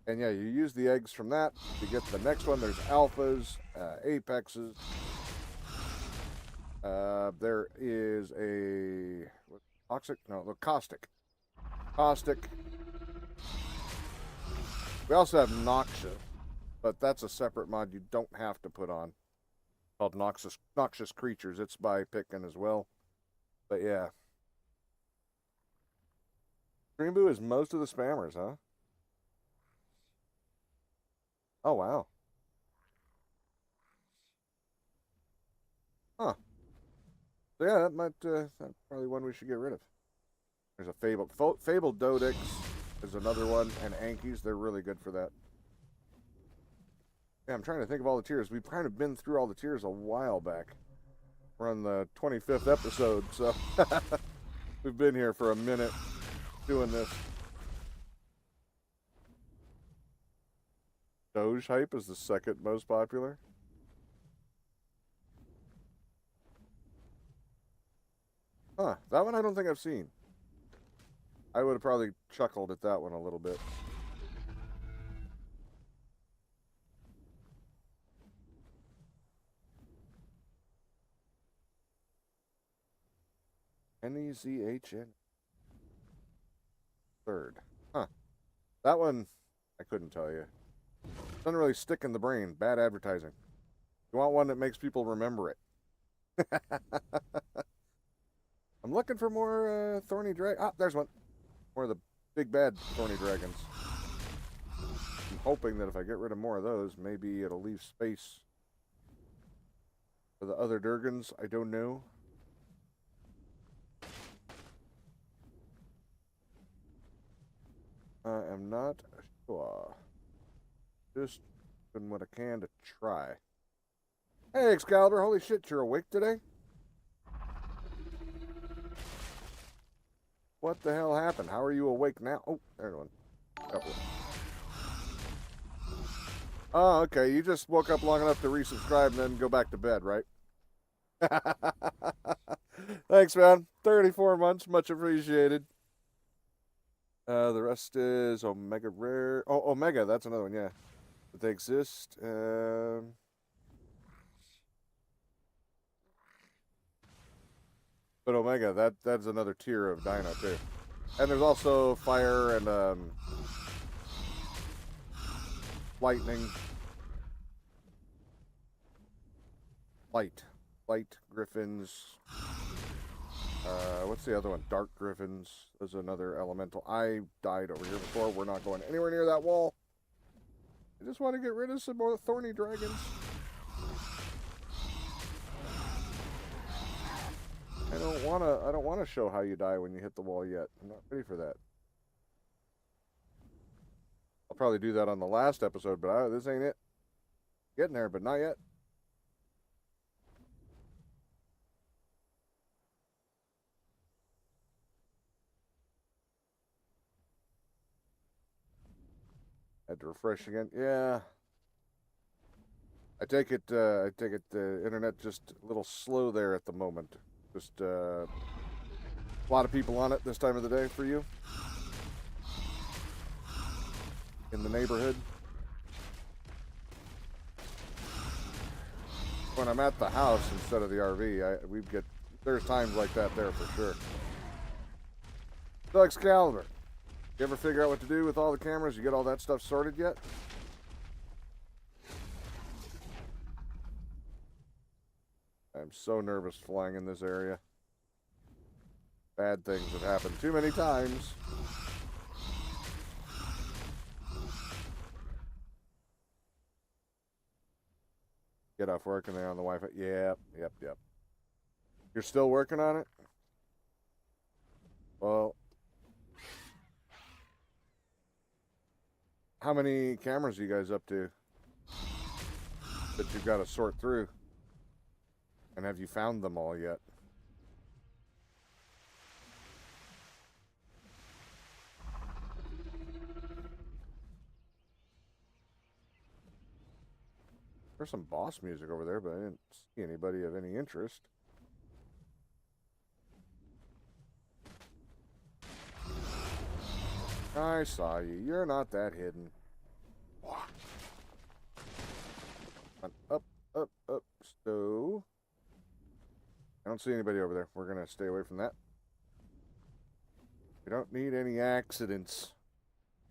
Speaker 1: And yeah, you use the eggs from that to get the next one. There's alphas, apexes. There is a toxic, no, the caustic. Caustic. We also have noxious, but that's a separate mod you don't have to put on. Called noxious creatures. It's by Pickin as well. But yeah, Dreamboo is most of the spammers, huh? Oh wow. Huh. So yeah, that's probably one we should get rid of. There's a fabled Dodix is another one, and Ankies. They're really good for that. Yeah, I'm trying to think of all the tiers. We've kind of been through all the tiers a while back. We're on the 25th episode, so we've been here for a minute doing this. Doge hype is the second most popular. Huh, that one I don't think I've seen. I would have probably chuckled at that one a little bit. Nezhn. Third. Huh. That one, I couldn't tell you. Doesn't really stick in the brain. Bad advertising. You want one that makes people remember it. I'm looking for more thorny drag. Ah, there's one. More of the big bad thorny dragons. I'm hoping that if I get rid of more of those, maybe it'll leave space for the other Durgans. I don't know. I am not sure. Just doing what I can to try. Hey, Excalibur, holy shit, you're awake today? What the hell happened? How are you awake now? Oh, there's one. Couple. Oh, okay. You just woke up long enough to resubscribe and then go back to bed, right? Thanks, man. 34 months. Much appreciated. The rest is Omega Rare. Oh, Omega. That's another one, yeah. But they exist. But Omega, that's another tier of Dino, too. And there's also Fire and Lightning. Light Griffins. What's the other one? Dark Griffins. There's another elemental. I died over here before. We're not going anywhere near that wall. I just want to get rid of some more thorny dragons. I don't wanna show how you die when you hit the wall yet. I'm not ready for that. I'll probably do that on the last episode, but this ain't it. Getting there, but not yet. Had to refresh again. Yeah. I take it the internet just a little slow there at the moment. Just a lot of people on it this time of the day for you in the neighborhood. When I'm at the house instead of the RV, there's times like that there for sure. So Excalibur, you ever figure out what to do with all the cameras? You get all that stuff sorted yet? I'm so nervous flying in this area. Bad things have happened too many times. Get off work and they're on the Wi-Fi. Yep. You're still working on it? Well, how many cameras are you guys up to that you've got to sort through? And have you found them all yet? There's some boss music over there, but I didn't see anybody of any interest. I saw you. You're not that hidden. Up. So, I don't see anybody over there. We're going to stay away from that. We don't need any accidents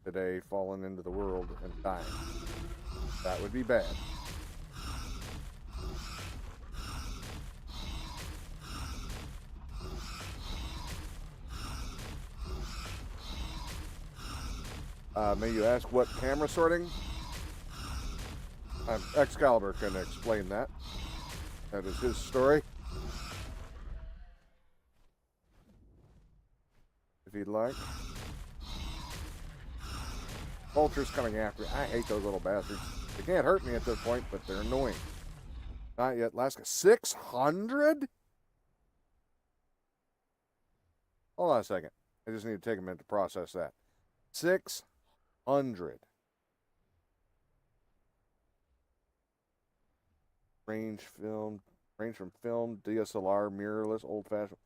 Speaker 1: today falling into the world and dying. That would be bad. May you ask what camera sorting? Excalibur can explain that. That is his story. If he'd like. Vulture's coming after me. I hate those little bastards. They can't hurt me at this point, but they're annoying. Not yet. Last guy. 600? Hold on a second. I just need to take a minute to process that. 600. Range from film, DSLR, mirrorless, old-fashioned.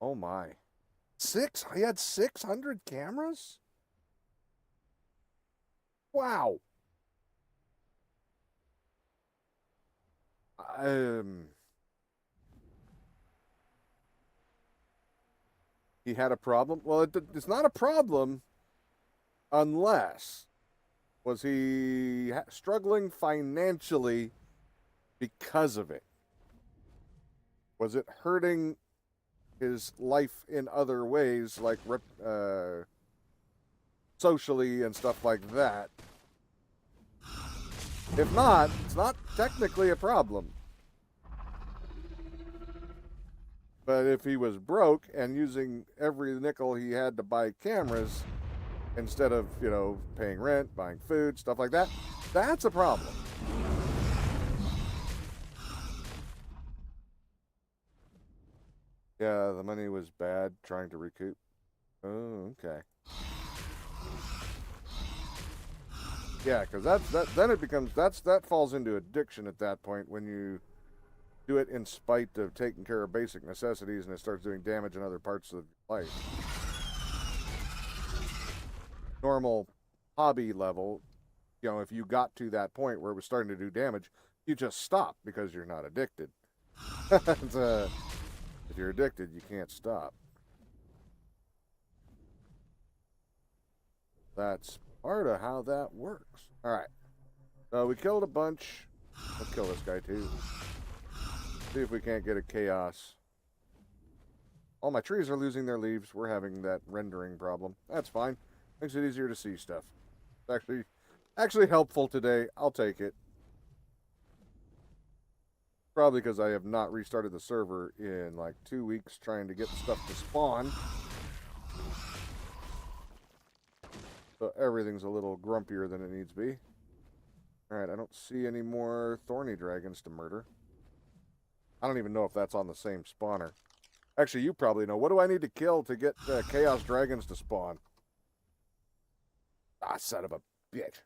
Speaker 1: Oh my. He had 600 cameras? Wow. He had a problem? Well, it's not a problem unless was he struggling financially because of it? Was it hurting his life in other ways, like socially and stuff like that? If not, it's not technically a problem. But if he was broke and using every nickel he had to buy cameras instead of, paying rent, buying food, stuff like that, that's a problem. Yeah, the money was bad trying to recoup. Oh, okay. Yeah, because that falls into addiction at that point when you do it in spite of taking care of basic necessities and it starts doing damage in other parts of life. Normal hobby level, if you got to that point where it was starting to do damage, you just stop because you're not addicted. If you're addicted, you can't stop. That's part of how that works. All right. So we killed a bunch. Let's kill this guy too. See if we can't get a chaos. All my trees are losing their leaves. We're having that rendering problem. That's fine. Makes it easier to see stuff. It's actually helpful today. I'll take it. Probably because I have not restarted the server in like 2 weeks trying to get stuff to spawn. So everything's a little grumpier than it needs to be. Alright, I don't see any more thorny dragons to murder. I don't even know if that's on the same spawner. Actually, you probably know. What do I need to kill to get chaos dragons to spawn? Ah, son of a bitch.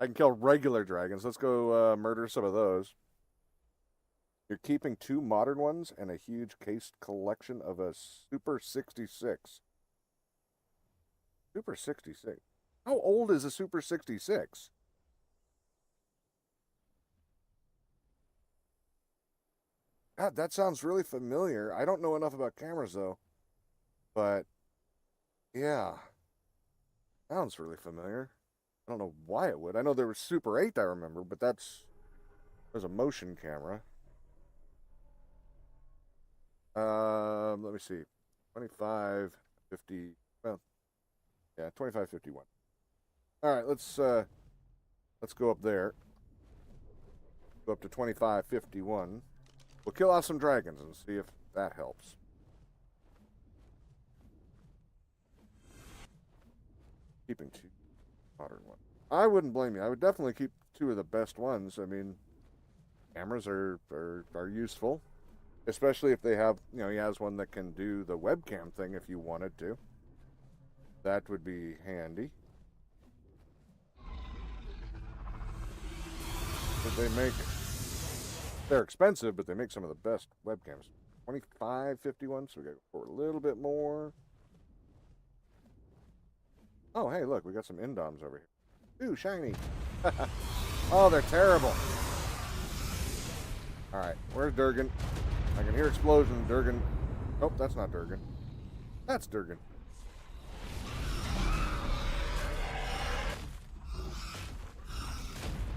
Speaker 1: I can kill regular dragons. Let's go murder some of those. You're keeping 2 modern ones and a huge cased collection of a Super 66. Super 66. How old is a Super 66? God, that sounds really familiar. I don't know enough about cameras though, but yeah, sounds really familiar. I don't know why it would. I know there was Super 8 I remember, but there's a motion camera. Let me see. 2550. Well, yeah, 2551. All right, let's go up there. Go up to 2551. We'll kill off some dragons and see if that helps. Keeping 2 modern ones. I wouldn't blame you. I would definitely keep 2 of the best ones. I mean, cameras are useful, especially if they have, he has one that can do the webcam thing if you wanted to. That would be handy. But they're expensive, but they make some of the best webcams. 2551, so we got to go for a little bit more. Oh, hey, look, we got some Indoms over here. Ooh, shiny. Oh, they're terrible. All right, where's Durgan? I can hear explosions. Durgan. Nope, that's not Durgan. That's Durgan.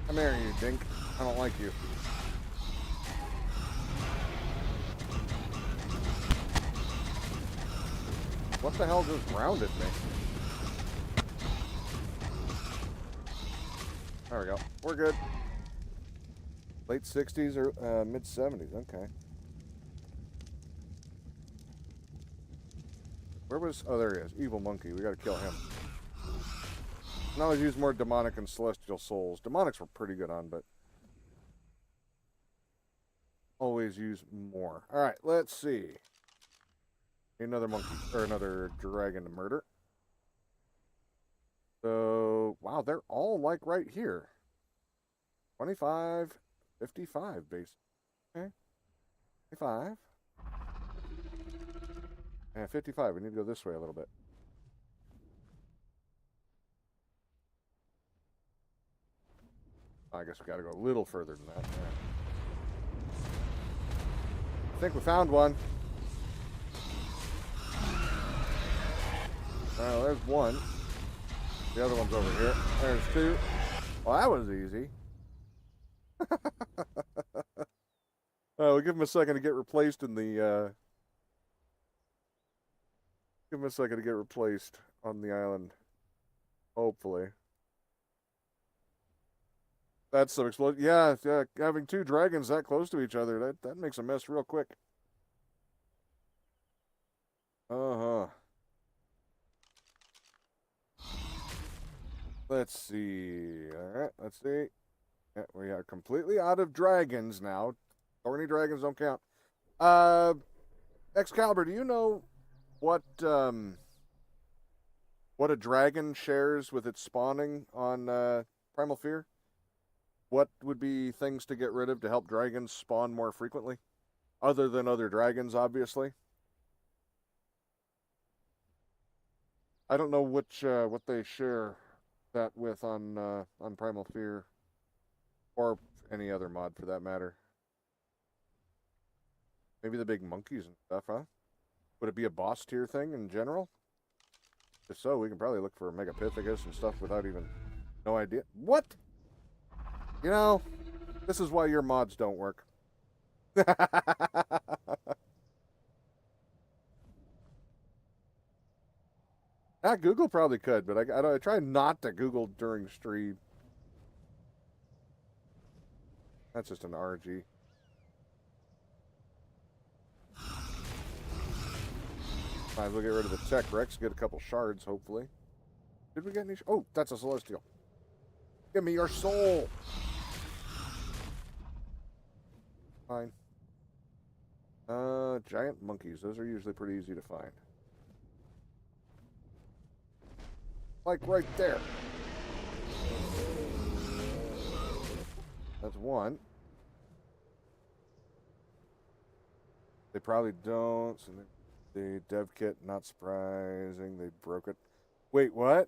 Speaker 1: Come here, you dink. I don't like you. What the hell just grounded me? There we go. We're good. Late 60s or mid 70s. Okay. Where was... Oh, there he is. Evil monkey. We gotta kill him. And I always use more demonic and celestial souls. Demonics were pretty good on, but... always use more. Alright, let's see. Another monkey. Or another dragon to murder. So... wow, they're all like right here. 25, 55 base. Okay. 55. And 55. We need to go this way a little bit. I guess we got to go a little further than that. Yeah. I think we found one. Well, there's one. The other one's over here. There's 2. Well, that was easy. We'll give him a second to get replaced in the... give him a second to get replaced on the island. Hopefully. That's some explosion. Yeah, having 2 dragons that close to each other, that makes a mess real quick. Uh-huh. Let's see. All right, let's see. Yeah, we are completely out of dragons now. Thorny dragons don't count. Excalibur, do you know what a dragon shares with its spawning on Primal Fear? What would be things to get rid of to help dragons spawn more frequently? Other than other dragons, obviously. I don't know what they share that with on Primal Fear. Or any other mod for that matter. Maybe the big monkeys and stuff, huh? Would it be a boss tier thing in general? If so, we can probably look for Megapithecus and stuff without even... no idea. What? You know, this is why your mods don't work. Google probably could, but I try not to Google during stream. That's just an RG. Might as well get rid of the Tech Rex, get a couple shards, hopefully. Did we get any... oh, that's a Celestial. Give me your soul! Fine. Giant monkeys. Those are usually pretty easy to find. Like right there. want. They probably don't. So the dev kit, not surprising. They broke it. Wait, what?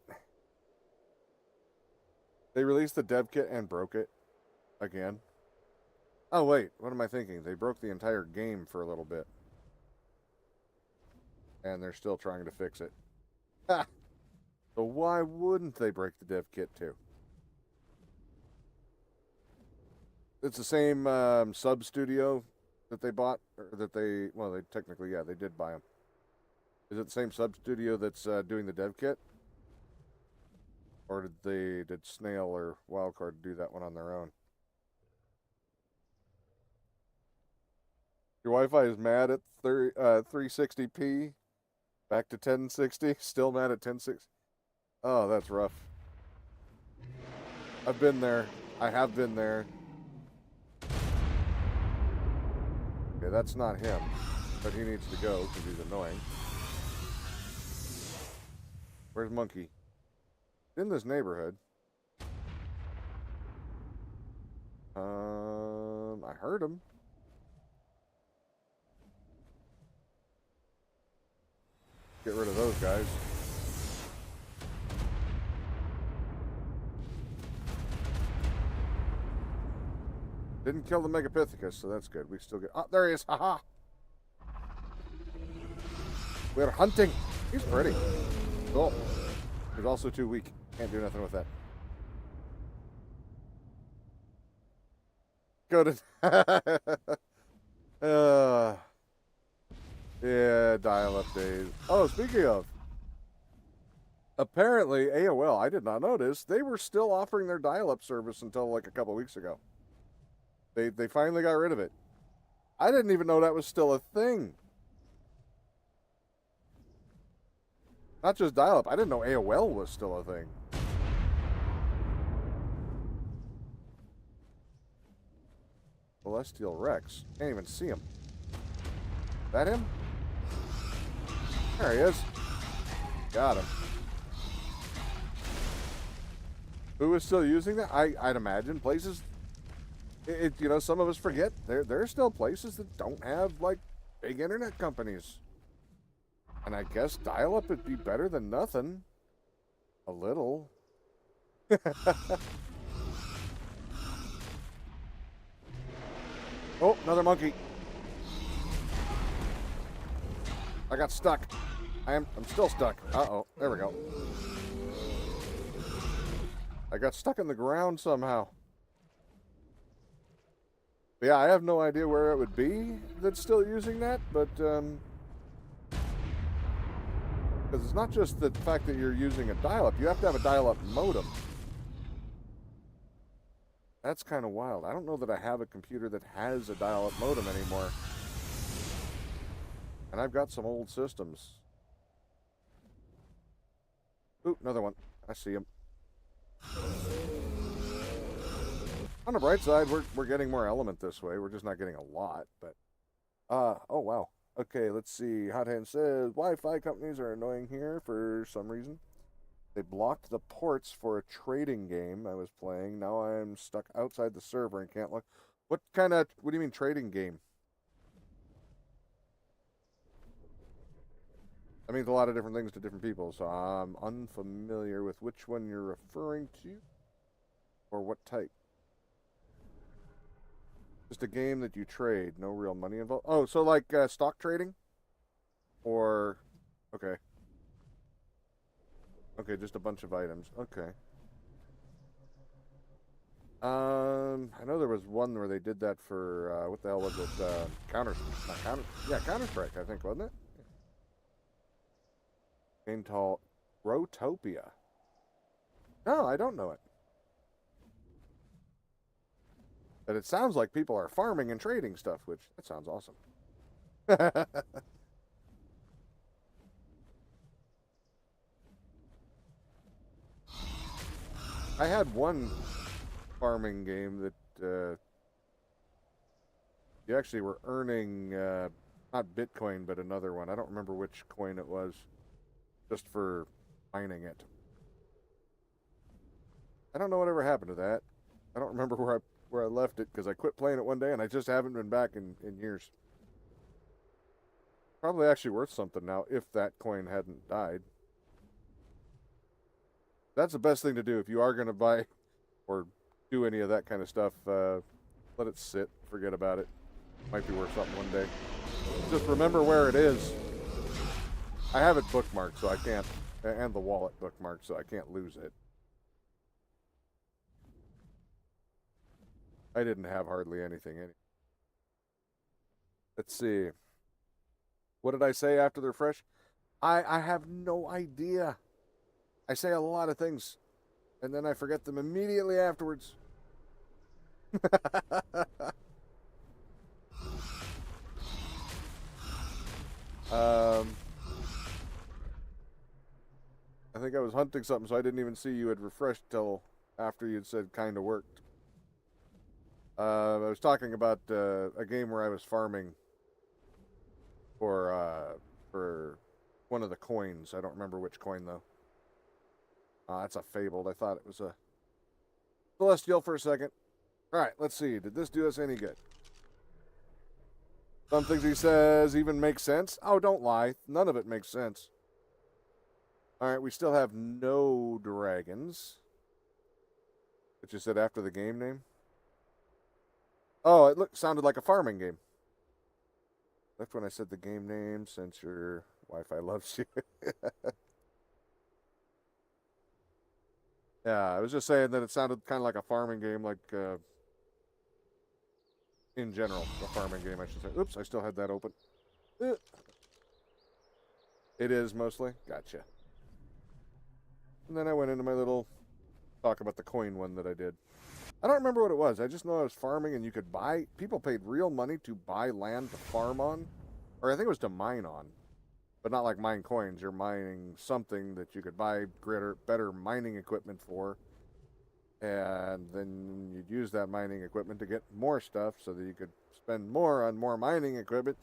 Speaker 1: They released the dev kit and broke it again? Oh, wait. What am I thinking? They broke the entire game for a little bit. And they're still trying to fix it. Ha! So why wouldn't they break the dev kit too? It's the same sub studio that they bought, or that they, well, they technically, yeah, they did buy them. Is it the same sub studio that's doing the dev kit? Or did Snail or Wildcard do that one on their own? Your Wi-Fi is mad at 360p, back to 1060, still mad at 1060. Oh, that's rough. I've been there. I have been there. Okay, that's not him, but he needs to go because he's annoying. Where's Monkey? In this neighborhood. I heard him. Get rid of those guys. Didn't kill the Megapithecus, so that's good. We still get... Oh, there he is. Haha. We're hunting. He's pretty. Cool. He's also too weak. Can't do nothing with that. Go to... yeah, dial-up days. Oh, speaking of... Apparently, AOL, I did not notice, they were still offering their dial-up service until like a couple weeks ago. They finally got rid of it. I didn't even know that was still a thing. Not just dial-up. I didn't know AOL was still a thing. Celestial Rex. Can't even see him. Is that him? There he is. Got him. Who is still using that? I'd imagine places... you know, some of us forget. There are still places that don't have, like, big internet companies. And I guess dial-up would be better than nothing. A little. Oh, another monkey. I got stuck. I'm still stuck. Uh-oh. There we go. I got stuck in the ground somehow. But yeah, I have no idea where it would be that's still using that, but because it's not just the fact that you're using a dial-up, you have to have a dial-up modem. That's kind of wild. I don't know that I have a computer that has a dial-up modem anymore. And I've got some old systems. Ooh, another one. I see him. On the bright side, we're getting more element this way. We're just not getting a lot, but... oh, wow. Okay, let's see. Hot Hand says, Wi-Fi companies are annoying here for some reason. They blocked the ports for a trading game I was playing. Now I'm stuck outside the server and can't look. What do you mean trading game? That means a lot of different things to different people, so I'm unfamiliar with which one you're referring to or what type. Just a game that you trade, no real money involved. Oh, so like stock trading? Or, okay. Okay, just a bunch of items. Okay. I know there was one where they did that for, what the hell was it? Counter-Strike, I think, wasn't it? Game called Rotopia. No, I don't know it. But it sounds like people are farming and trading stuff, which, that sounds awesome. I had one farming game that you actually were earning, not Bitcoin, but another one. I don't remember which coin it was, just for mining it. I don't know whatever happened to that. I don't remember where I left it because I quit playing it one day and I just haven't been back in years. Probably actually worth something now if that coin hadn't died. That's the best thing to do if you are going to buy or do any of that kind of stuff. Let it sit. Forget about it. Might be worth something one day. Just remember where it is. I have it bookmarked, so I can't, and the wallet bookmarked, so I can't lose it. I didn't have hardly anything. Let's see. What did I say after they're fresh? I have no idea. I say a lot of things, and then I forget them immediately afterwards. I think I was hunting something, so I didn't even see you had refreshed till after you'd said kind of worked. I was talking about a game where I was farming for one of the coins. I don't remember which coin though. That's a fabled. I thought it was a celestial for a second. All right, let's see. Did this do us any good? Some things he says even make sense. Oh, don't lie. None of it makes sense. All right, we still have no dragons. It you said after the game name. Oh, it sounded like a farming game. That's when I said the game name, since your Wi-Fi loves you. Yeah, I was just saying that it sounded kind of like a farming game, like in general, a farming game, I should say. Oops, I still had that open. It is mostly. Gotcha. And then I went into my little talk about the coin one that I did. I don't remember what it was. I just know I was farming and you could buy, people paid real money to buy land to farm on. Or I think it was to mine on. But not like mine coins. You're mining something that you could buy greater, better mining equipment for. And then you'd use that mining equipment to get more stuff so that you could spend more on more mining equipment.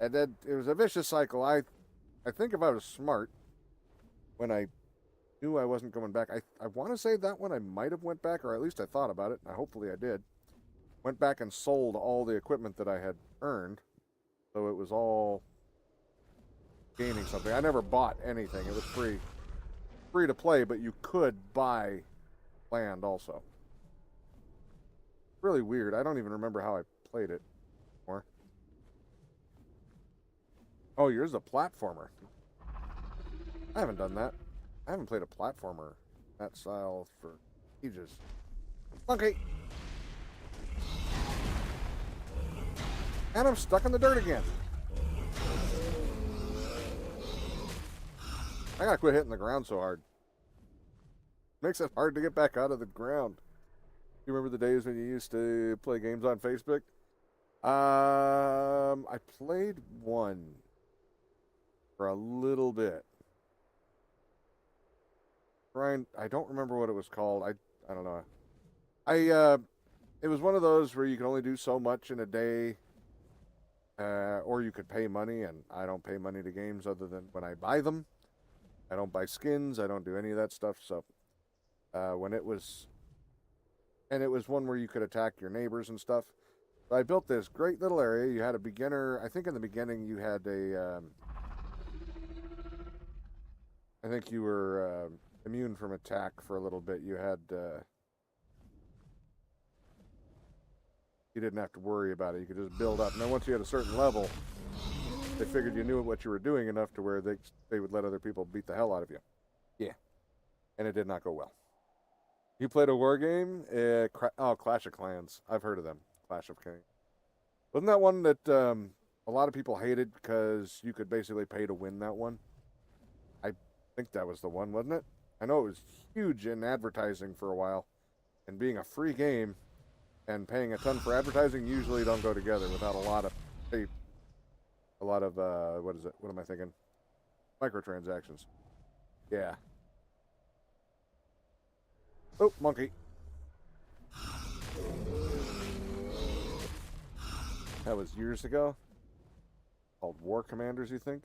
Speaker 1: And then it was a vicious cycle. I think if I was smart, when I knew I wasn't going back, I want to say that one I might have went back, or at least I thought about it. And hopefully I did. Went back and sold all the equipment that I had earned. So it was all gaining something. I never bought anything. It was free. Free to play, but you could buy land also. Really weird. I don't even remember how I played it anymore. Oh, yours is a platformer. I haven't done that. I haven't played a platformer that style for ages. Okay. And I'm stuck in the dirt again. I gotta quit hitting the ground so hard. Makes it hard to get back out of the ground. You remember the days when you used to play games on Facebook? I played one for a little bit. Brian, I don't remember what it was called. I don't know. It was one of those where you can only do so much in a day, or you could pay money, and I don't pay money to games other than when I buy them. I don't buy skins. I don't do any of that stuff. So when it was, and it was one where you could attack your neighbors and stuff. So I built this great little area. You had a beginner. I think in the beginning you had a. I think you were immune from attack for a little bit. You had. You didn't have to worry about it. You could just build up. And then once you had a certain level, they figured you knew what you were doing enough to where they would let other people beat the hell out of you. Yeah. And it did not go well. You played a war game? Clash of Clans. I've heard of them. Clash of Clans. Wasn't that one that a lot of people hated because you could basically pay to win that one? I think that was the one, wasn't it? I know it was huge in advertising for a while. And being a free game and paying a ton for advertising usually don't go together without a lot of what is it? What am I thinking? Microtransactions. Yeah. Oh, monkey. That was years ago. Called War Commanders, you think?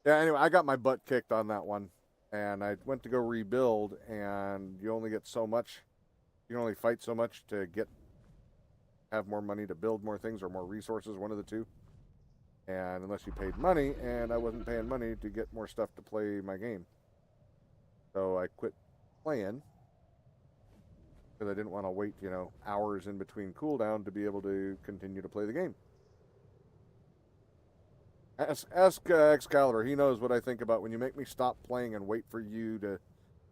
Speaker 1: Yeah, anyway, I got my butt kicked on that one. And I went to go rebuild, and you only get so much. You can only fight so much to get have more money to build more things or more resources, one of the two. And unless you paid money, and I wasn't paying money to get more stuff to play my game. So I quit playing because I didn't want to wait, hours in between cooldown to be able to continue to play the game. Ask Excalibur. He knows what I think about when you make me stop playing and wait for you to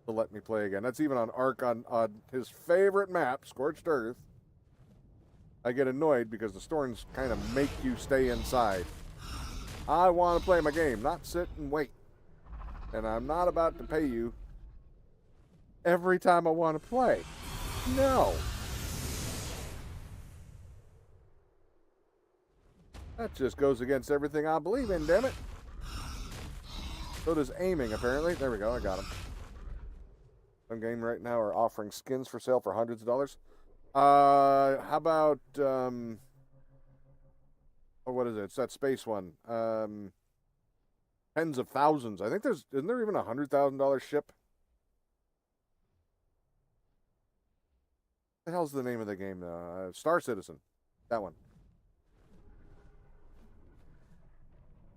Speaker 1: let me play again. That's even on Ark on his favorite map, Scorched Earth. I get annoyed because the storms kind of make you stay inside. I want to play my game, not sit and wait. And I'm not about to pay you every time I want to play. No. That just goes against everything I believe in, damn it. So does aiming, apparently. There we go, I got him. Some games right now are offering skins for sale for hundreds of dollars. How about, what is it? It's that space one. Tens of thousands. I think isn't there even $100,000 ship? What the hell's the name of the game? Star Citizen. That one.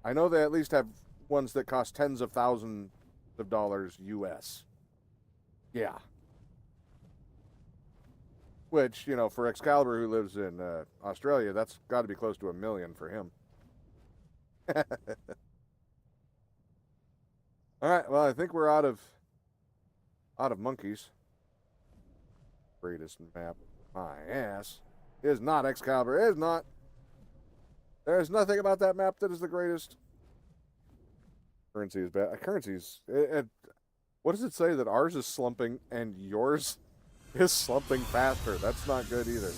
Speaker 1: I know they at least have ones that cost tens of thousands of dollars US. Yeah. Which, for Excalibur, who lives in Australia, that's got to be close to $1 million for him. All right, well, I think we're out of monkeys. Greatest map. My ass. It is not Excalibur. It is not. There's nothing about that map that is the greatest. Currency is bad. Currency's... what does it say? That ours is slumping and yours is slumping faster. That's not good either.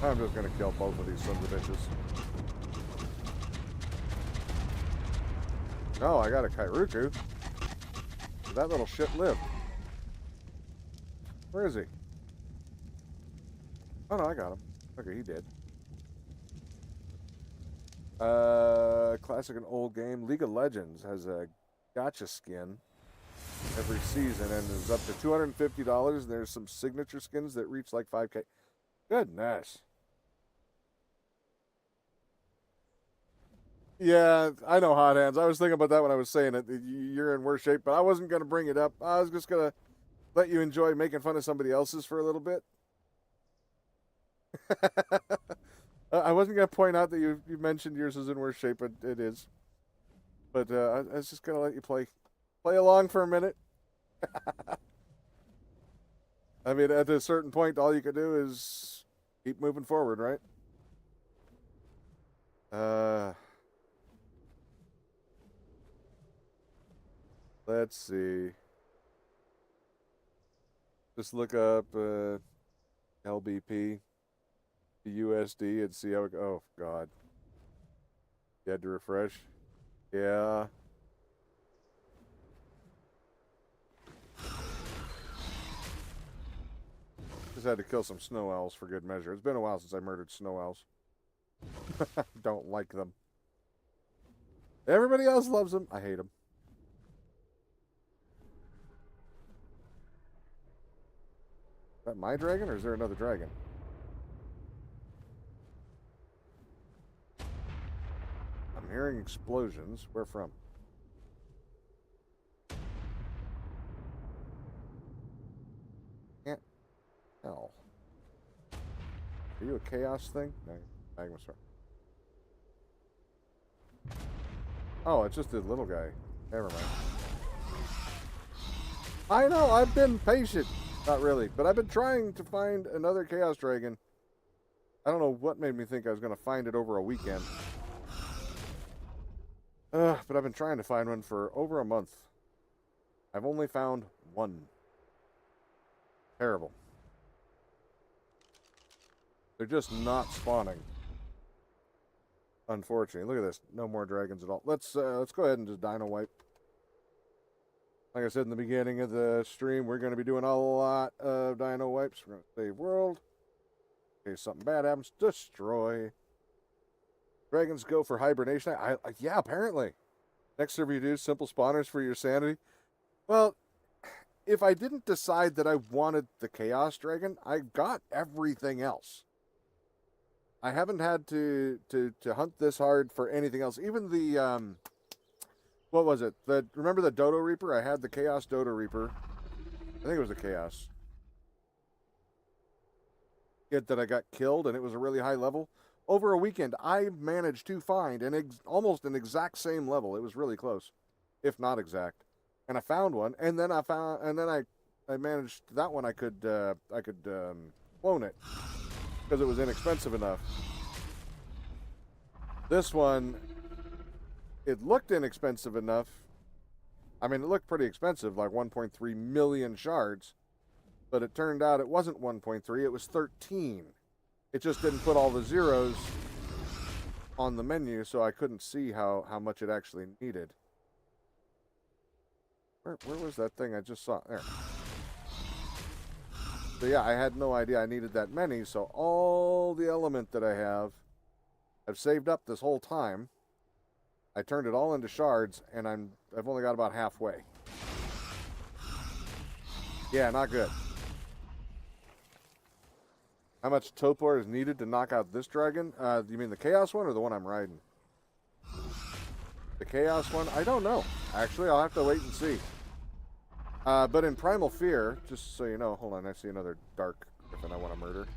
Speaker 1: I'm just going to kill both of these sons of bitches. Oh, I got a Kairuku. That little shit lived. Where is he? Oh, no, I got him. Okay, he did. Classic and old game. League of Legends has a gacha skin every season and is up to $250. There's some signature skins that reach like 5K. Goodness. Yeah, I know, Hot Hands. I was thinking about that when I was saying it. You're in worse shape, but I wasn't going to bring it up. I was just going to let you enjoy making fun of somebody else's for a little bit. I wasn't going to point out that you mentioned yours is in worse shape, but it is. But I was just going to let you play along for a minute. I mean, at a certain point, all you can do is keep moving forward, right? Let's see. Just look up LBP, the USD, and see how it goes. Oh, God. You had to refresh? Yeah. Just had to kill some snow owls for good measure. It's been a while since I murdered snow owls. Don't like them. Everybody else loves them. I hate them. Is that my dragon, or is there another dragon? I'm hearing explosions. Where from? Can't tell. Are you a chaos thing? No, Magma Star. Oh, it's just a little guy. Never mind. I know, I've been patient. Not really, but I've been trying to find another Chaos Dragon. I don't know what made me think I was going to find it over a weekend. But I've been trying to find one for over a month. I've only found one. Terrible. They're just not spawning. Unfortunately. Look at this. No more dragons at all. Let's go ahead and just dino wipe. Like I said in the beginning of the stream, we're going to be doing a lot of dino wipes. We're going to save world. In case something bad happens, destroy. Dragons go for hibernation. Yeah, apparently. Next server you do, simple spawners for your sanity. Well, if I didn't decide that I wanted the Chaos Dragon, I got everything else. I haven't had to hunt this hard for anything else. Even the what was it? Remember the Dodo Reaper? I had the Chaos Dodo Reaper. I think it was the Chaos. It that I got killed, and it was a really high level. Over a weekend, I managed to find almost an exact same level. It was really close, if not exact. And I found one, and then I managed that one. I could clone it because it was inexpensive enough. This one, it looked inexpensive enough. I mean, it looked pretty expensive, like 1.3 million shards. But it turned out it wasn't 1.3, it was 13. It just didn't put all the zeros on the menu, so I couldn't see how much it actually needed. Where was that thing I just saw? There. So yeah, I had no idea I needed that many, so all the element that I have, I've saved up this whole time. I turned it all into shards, and I've only got about halfway. Yeah, not good. How much Topor is needed to knock out this dragon? You mean the Chaos one or the one I'm riding? The Chaos one? I don't know. Actually, I'll have to wait and see. But in Primal Fear, just so you know, hold on, I see another Dark Griffin I want to murder.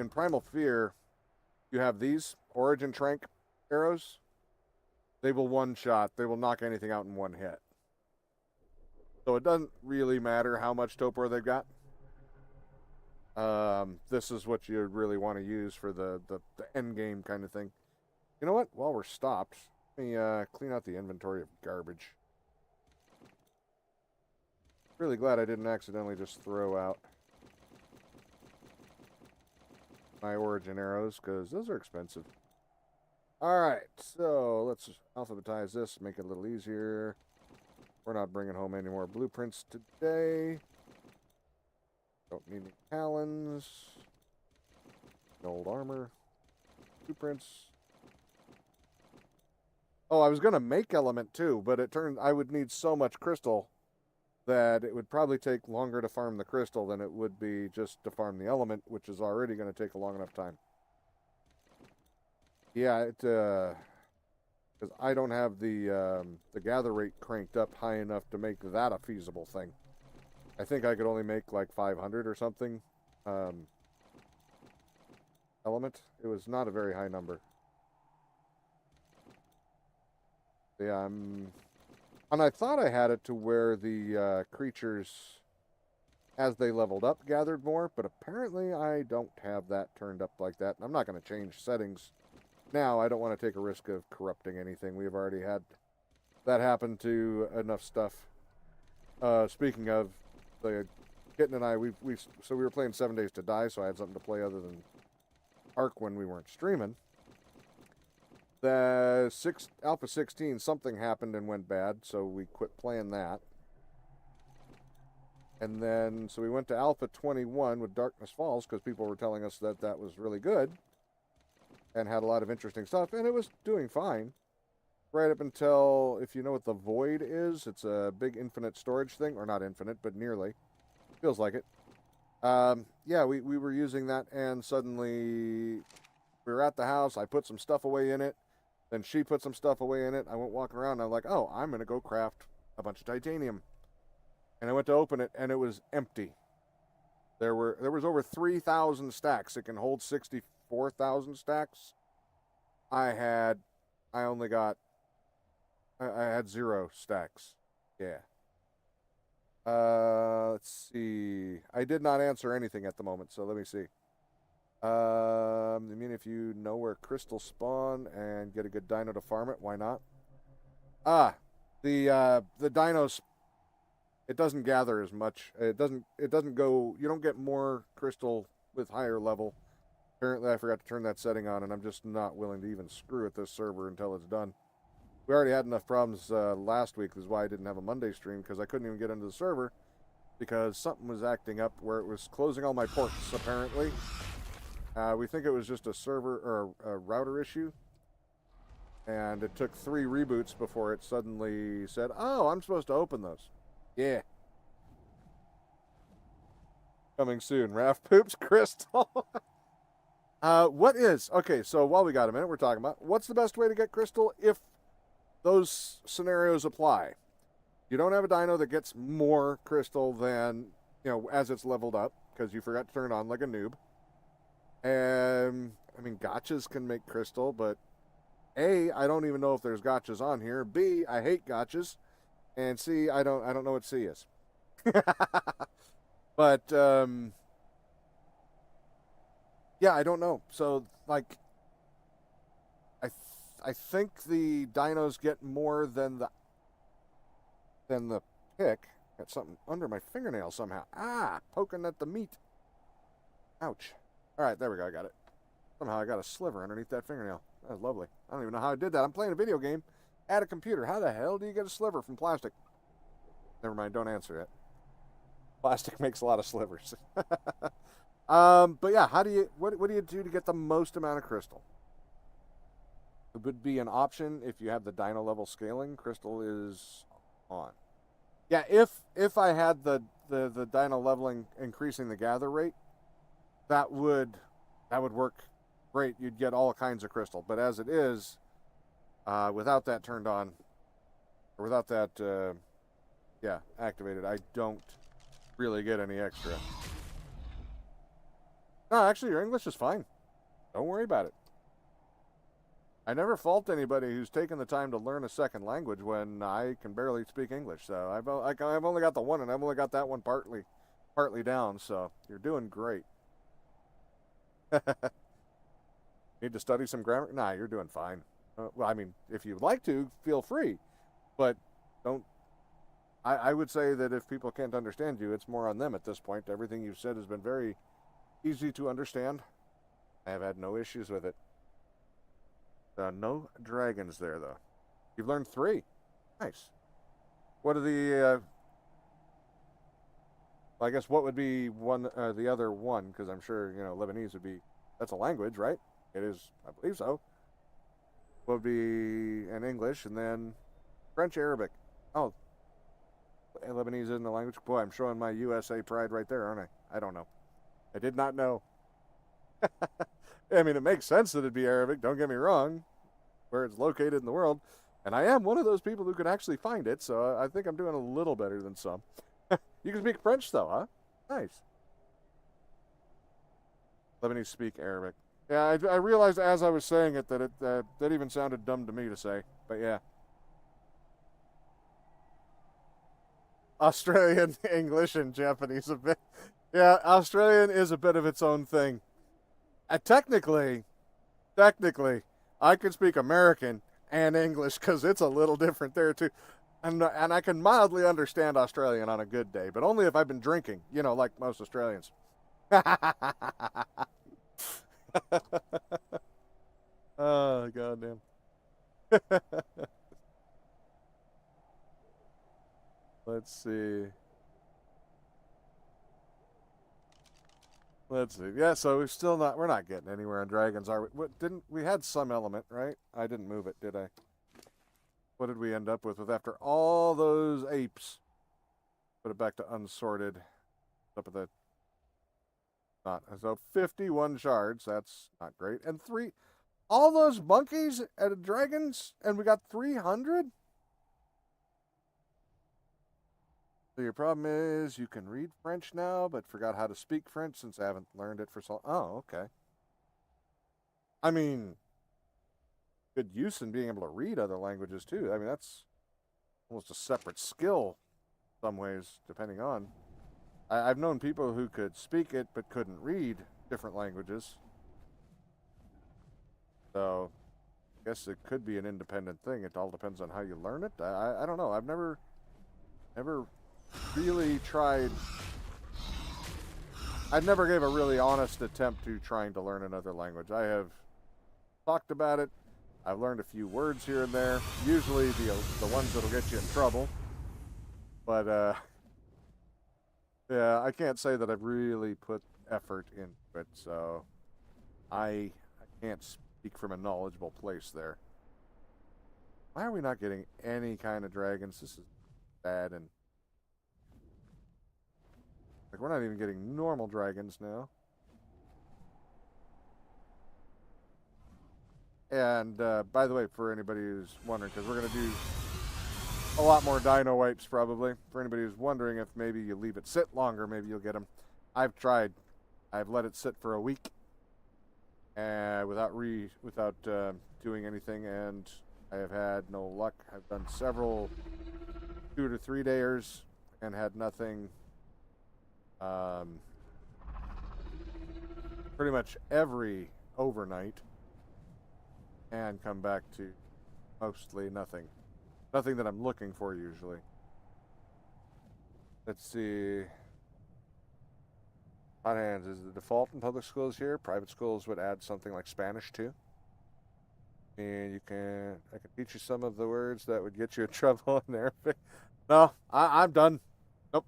Speaker 1: In Primal Fear, you have these Origin Trank arrows. They will one-shot. They will knock anything out in one hit. So it doesn't really matter how much Topor they've got. This is what you really want to use for the end game kind of thing. You know what? While we're stopped, let me clean out the inventory of garbage. Really glad I didn't accidentally just throw out my Origin arrows, because those are expensive. Alright, so let's alphabetize this, make it a little easier. We're not bringing home any more blueprints today. Don't need any talons. Gold armor. Blueprints. Oh, I was going to make element too, but it turned I would need so much crystal that it would probably take longer to farm the crystal than it would be just to farm the element, which is already going to take a long enough time. Yeah, because I don't have the gather rate cranked up high enough to make that a feasible thing. I think I could only make like 500 or something element. It was not a very high number. Yeah, and I thought I had it to where the creatures, as they leveled up, gathered more, but apparently I don't have that turned up like that. I'm not going to change settings now. I don't want to take a risk of corrupting anything. We've already had that happen to enough stuff. Speaking of, the Kitten and I, we were playing 7 Days to Die, so I had something to play other than Ark when we weren't streaming. The Alpha 16, something happened and went bad, so we quit playing that. And then, so we went to Alpha 21 with Darkness Falls, because people were telling us that that was really good and had a lot of interesting stuff, and it was doing fine. Right up until, if you know what the Void is, it's a big infinite storage thing, or not infinite, but nearly. Feels like it. Yeah, we were using that, and suddenly we were at the house. I put some stuff away in it. Then she put some stuff away in it. I went walking around, and I'm like, oh, I'm going to go craft a bunch of titanium. And I went to open it, and it was empty. There was over 3,000 stacks. It can hold 64,000 stacks. I had 0 stacks. Yeah. Let's see. I did not answer anything at the moment, so let me see. I mean, if you know where crystals spawn and get a good dino to farm it, why not? The dinos, it doesn't gather as much. It doesn't go, you don't get more crystal with higher level. Apparently I forgot to turn that setting on, and I'm just not willing to even screw with this server until it's done. We already had enough problems last week. This is why I didn't have a Monday stream, because I couldn't even get into the server because something was acting up where it was closing all my ports, apparently. We think it was just a server or a router issue. And it took 3 reboots before it suddenly said, oh, I'm supposed to open those. Yeah. Coming soon. Raph poops crystal. Okay, so while we got a minute, we're talking about what's the best way to get crystal if those scenarios apply. You don't have a dino that gets more crystal than, as it's leveled up because you forgot to turn it on like a noob. And, I mean, gotchas can make crystal, but A, I don't even know if there's gotchas on here. B, I hate gotchas. And C, I don't know what C is. But, yeah, I don't know. So, like, I think the dinos get more than the pick. Got something under my fingernail somehow. Poking at the meat. Ouch. All right, there we go. I got it. Somehow I got a sliver underneath that fingernail. That was lovely. I don't even know how I did that. I'm playing a video game at a computer. How the hell do you get a sliver from plastic? Never mind. Don't answer it. Plastic makes a lot of slivers. But yeah, what do you do to get the most amount of crystal? It would be an option if you have the dino level scaling. Crystal is on. Yeah, if I had the dino leveling increasing the gather rate, that would work great. You'd get all kinds of crystal. But as it is, without that turned on, or without that, activated, I don't really get any extra. No, actually, your English is fine. Don't worry about it. I never fault anybody who's taken the time to learn a second language when I can barely speak English. So I've only got the one, and I've only got that one partly down. So you're doing great. Need to study some grammar? Nah, you're doing fine. Well, I mean, if you'd like to, feel free, but don't. I would say that if people can't understand you, it's more on them at this point. Everything you've said has been very easy to understand. I have had no issues with it. No dragons there, though. You've learned 3. Nice. What are the... I guess what would be the other one? Because I'm sure, Lebanese would be... That's a language, right? It is, I believe so. What would be in English, and then French, Arabic. Oh, Lebanese isn't a language? Boy, I'm showing my USA pride right there, aren't I? I don't know. I did not know. I mean, it makes sense that it'd be Arabic, don't get me wrong, where it's located in the world. And I am one of those people who can actually find it, so I think I'm doing a little better than some. You can speak French, though, huh? Nice. Lebanese speak Arabic. Yeah, I realized as I was saying it that that even sounded dumb to me to say, but yeah. Australian, English, and Japanese a bit. Yeah, Australian is a bit of its own thing. Technically, I can speak American and English because it's a little different there too. And I can mildly understand Australian on a good day, but only if I've been drinking, like most Australians. Oh, goddamn. Let's see. Yeah, so we're not getting anywhere on dragons, are we? We had some element, right? I didn't move it, did I? What did we end up with after all those apes? Put it back to unsorted. Up at the not so 51 shards, that's not great. And all those monkeys and dragons, and we got 300? So your problem is you can read French now, but forgot how to speak French since I haven't learned it for so long. Oh, okay. I mean, good use in being able to read other languages, too. I mean, that's almost a separate skill in some ways, depending on. I've known people who could speak it but couldn't read different languages. So, I guess it could be an independent thing. It all depends on how you learn it. I don't know. I've never really tried. I never gave a really honest attempt to trying to learn another language. I have talked about it. I've learned a few words here and there. Usually the ones that'll get you in trouble. But yeah, I can't say that I've really put effort into it. So I can't speak from a knowledgeable place there. Why are we not getting any kind of dragons? This is bad, and like we're not even getting normal dragons now. And by the way, for anybody who's wondering, because we're going to do a lot more dino wipes probably. For anybody who's wondering if maybe you leave it sit longer, maybe you'll get them. I've tried. I've let it sit for a week without doing anything, and I have had no luck. I've done several 2 to 3 dayers and had nothing. Pretty much every overnight, and come back to mostly nothing. Nothing that I'm looking for usually. Let's see. Hot hands is the default in public schools here. Private schools would add something like Spanish too. And I can teach you some of the words that would get you in trouble in Arabic. No, I'm done. Nope.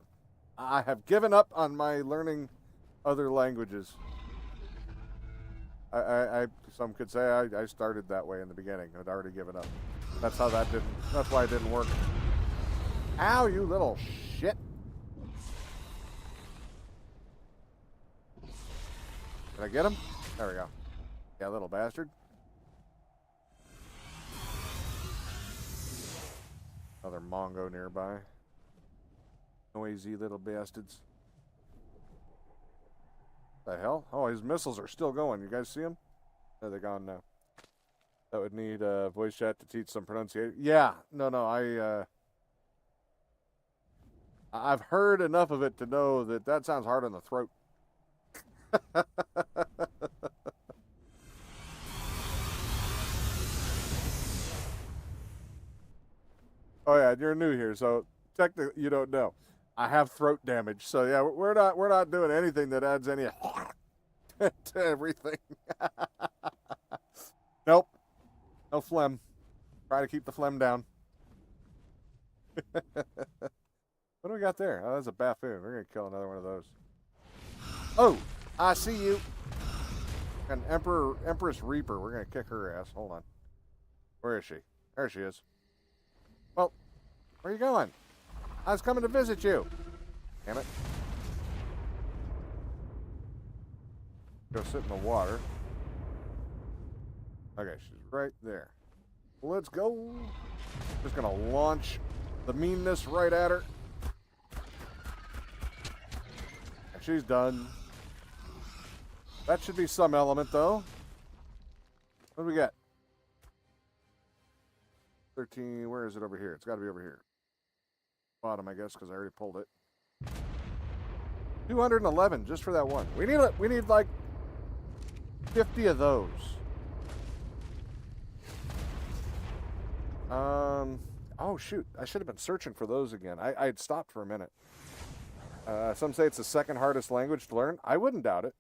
Speaker 1: I have given up on my learning other languages. Some could say I started that way in the beginning. I'd already given up. That's why it didn't work. Ow, you little shit. Did I get him? There we go. Yeah, little bastard. Another Mongo nearby. Noisy little bastards. The hell? Oh, his missiles are still going. You guys see them? No, they're gone now. That would need voice chat to teach some pronunciation. Yeah, no, I've heard enough of it to know that sounds hard on the throat. Oh yeah, you're new here, so technically you don't know. I have throat damage, so yeah, we're not doing anything that adds any to everything. Nope, no phlegm. Try to keep the phlegm down. What do we got there? Oh, that's a buffoon. We're gonna kill another one of those. Oh, I see you. An Empress Reaper. We're gonna kick her ass. Hold on. Where is she? There she is. Well, where are you going? I was coming to visit you. Damn it. Go sit in the water. Okay, she's right there. Let's go. Just gonna launch the meanness right at her. And she's done. That should be some element, though. What do we got? 13, where is it over here? It's got to be over here. Bottom, I guess, because I already pulled it. 211 just for that one. We need like 50 of those. Oh shoot, I should have been searching for those again. I had stopped for a minute. Some say it's the second hardest language to learn. I wouldn't doubt it.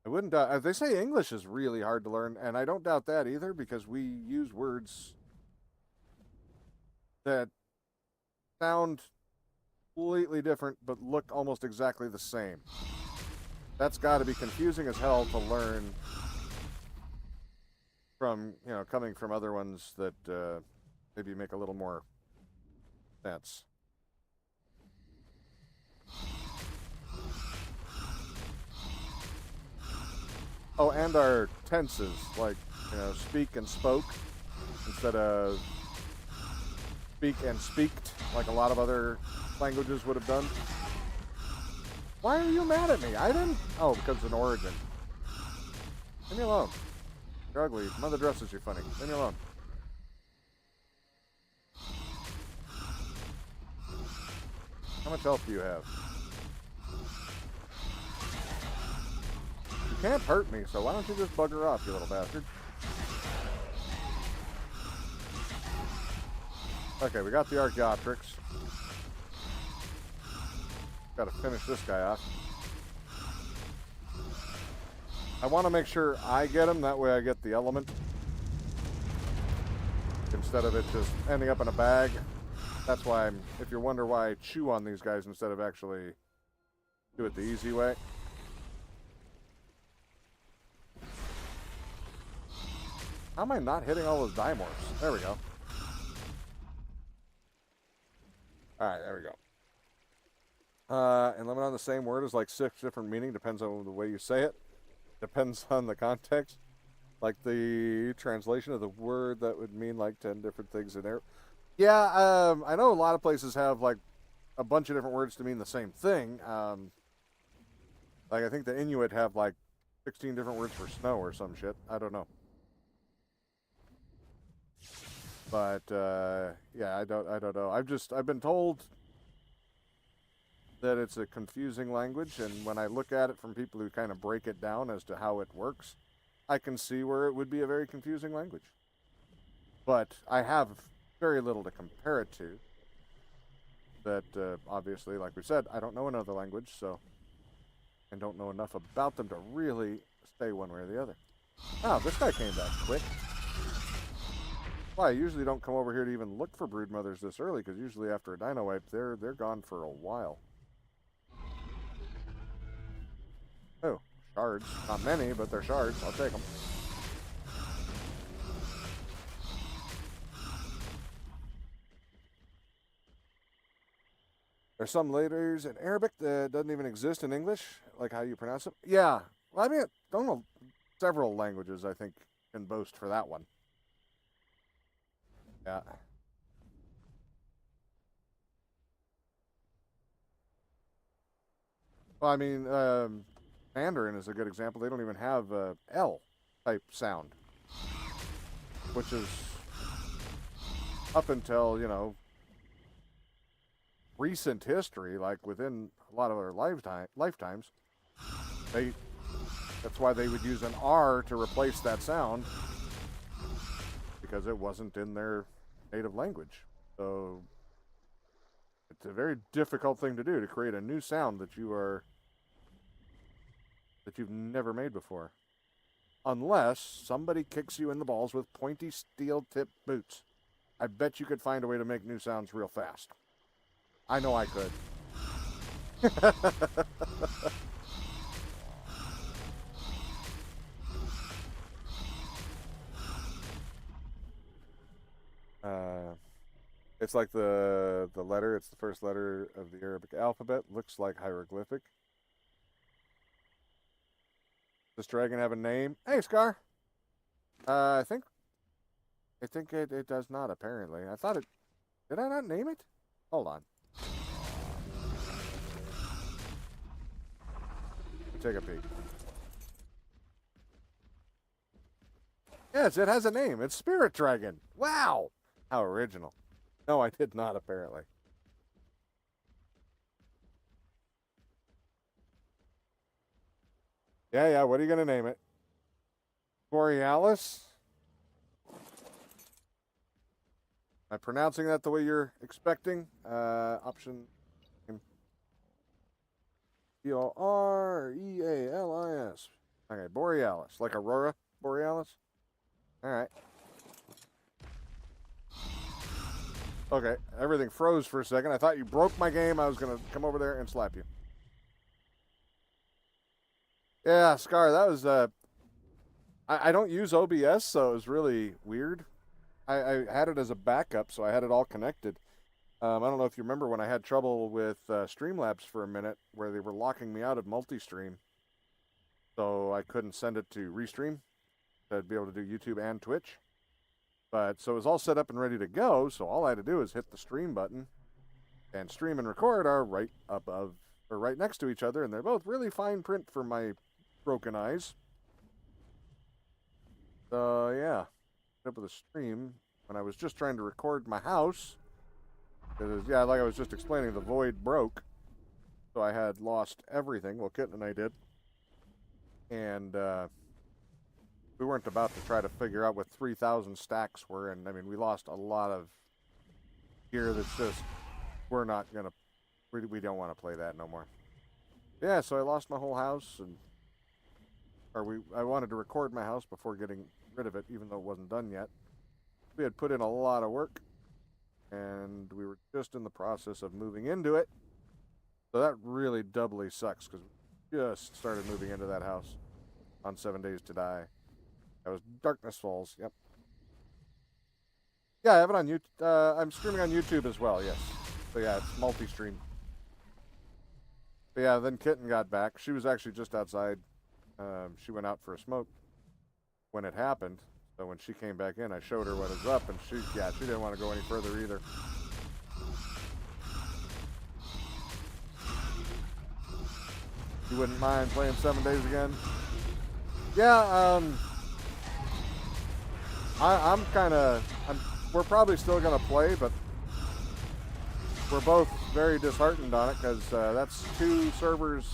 Speaker 1: I wouldn't doubt. They say English is really hard to learn, and I don't doubt that either because we use words that sound completely different but look almost exactly the same. That's got to be confusing as hell to learn from, coming from other ones that maybe make a little more sense. Oh, and our tenses, like, speak and spoke, instead of speak and speaked, like a lot of other languages would have done. Why are you mad at me? I didn't... Oh, because it's an origin. Leave me alone. You're ugly. Mother dresses you funny. Leave me alone. How much health do you have? You can't hurt me, so why don't you just bugger off, you little bastard? Okay, we got the Archaeopteryx. Gotta finish this guy off. I want to make sure I get him, that way I get the element. Instead of it just ending up in a bag. That's why if you wonder why I chew on these guys instead of actually do it the easy way. How am I not hitting all those dimorphs? There we go. Alright, there we go. And limit on the same word is like 6 different meaning. Depends on the way you say it. Depends on the context. Like the translation of the word, that would mean like 10 different things in there. Yeah, I know a lot of places have like a bunch of different words to mean the same thing. Like I think the Inuit have like 16 different words for snow or some shit. I don't know. But yeah, I don't know. I've been told that it's a confusing language, and when I look at it from people who kind of break it down as to how it works, I can see where it would be a very confusing language. But I have very little to compare it to. That obviously, like we said, I don't know another language, so I don't know enough about them to really say one way or the other. Oh, this guy came back quick. Well, I usually don't come over here to even look for brood mothers this early, because usually after a dino wipe, they're gone for a while. Oh, shards. Not many, but they're shards. I'll take them. There's some letters in Arabic that doesn't even exist in English, like how you pronounce them. Yeah. Well, I mean, don't know. Several languages, I think, can boast for that one. Yeah. Well, I mean, Mandarin is a good example. They don't even have a L type sound, which is up until, recent history, like within a lot of our lifetimes, that's why they would use an R to replace that sound, because it wasn't in their native language. So it's a very difficult thing to do, to create a new sound that you've never made before. Unless somebody kicks you in the balls with pointy steel-tipped boots. I bet you could find a way to make new sounds real fast. I know I could. It's like the letter. It's the first letter of the Arabic alphabet. Looks like hieroglyphic. Does dragon have a name? Hey, Scar. I think it does not, apparently. I thought it... Did I not name it? Hold on. Take a peek. Yes, it has a name. It's Spirit Dragon. Wow. How original. No, I did not, apparently. Yeah, what are you going to name it? Borealis? Am I pronouncing that the way you're expecting? Option... Borealis. Okay, Borealis. Like Aurora Borealis? Alright. Okay, everything froze for a second. I thought you broke my game. I was going to come over there and slap you. Yeah, Scar, that was... I don't use OBS, so it was really weird. I had it as a backup, so I had it all connected. I don't know if you remember when I had trouble with Streamlabs for a minute, where they were locking me out of multi-stream. So I couldn't send it to Restream to be able to do YouTube and Twitch. But so it was all set up and ready to go, so all I had to do is hit the stream button. And stream and record are right above, or right next to each other, and they're both really fine print for my broken eyes. So yeah, up with a stream when I was just trying to record my house. Because, yeah, like I was just explaining, the void broke. So I had lost everything. Well, Kitten and I did. And we weren't about to try to figure out what 3,000 stacks were. And, I mean, we lost a lot of gear that's just, we're not going to, we don't want to play that no more. Yeah, so I lost my whole house. I wanted to record my house before getting rid of it, even though it wasn't done yet. We had put in a lot of work. And we were just in the process of moving into it. So that really doubly sucks, because we just started moving into that house on 7 Days to Die. That was Darkness Falls, yep. Yeah, I have it on YouTube. I'm streaming on YouTube as well, yes. So yeah, it's multi-stream. But yeah, then Kitten got back. She was actually just outside. She went out for a smoke when it happened. So when she came back in, I showed her what was up, and she didn't want to go any further either. You wouldn't mind playing 7 days again? Yeah, I'm kind of, we're probably still going to play, but we're both very disheartened on it because that's 2 servers.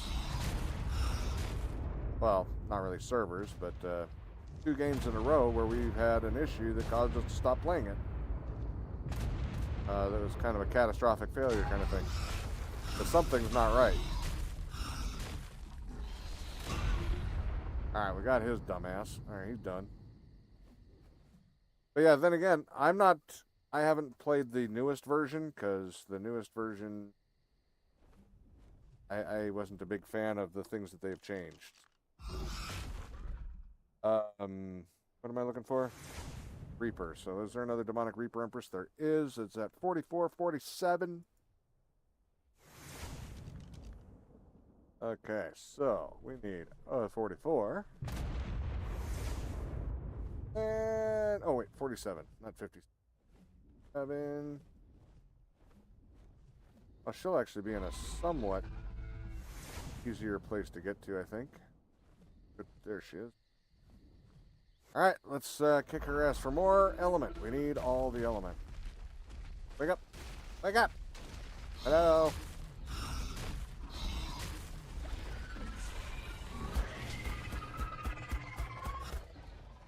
Speaker 1: Well, not really servers, but 2 games in a row where we've had an issue that caused us to stop playing it. That was kind of a catastrophic failure kind of thing. But something's not right. Alright, we got his dumbass. Alright, he's done. But yeah, then again, I haven't played the newest version, because the newest version, I wasn't a big fan of the things that they've changed. What am I looking for? Reaper. So is there another demonic Reaper Empress? There is. It's at 44, 47. Okay, so we need 44. And, oh wait, 47, not 57. Oh, she'll actually be in a somewhat easier place to get to, I think. But there she is. Alright, let's kick her ass for more element. We need all the element. Wake up! Wake up! Hello!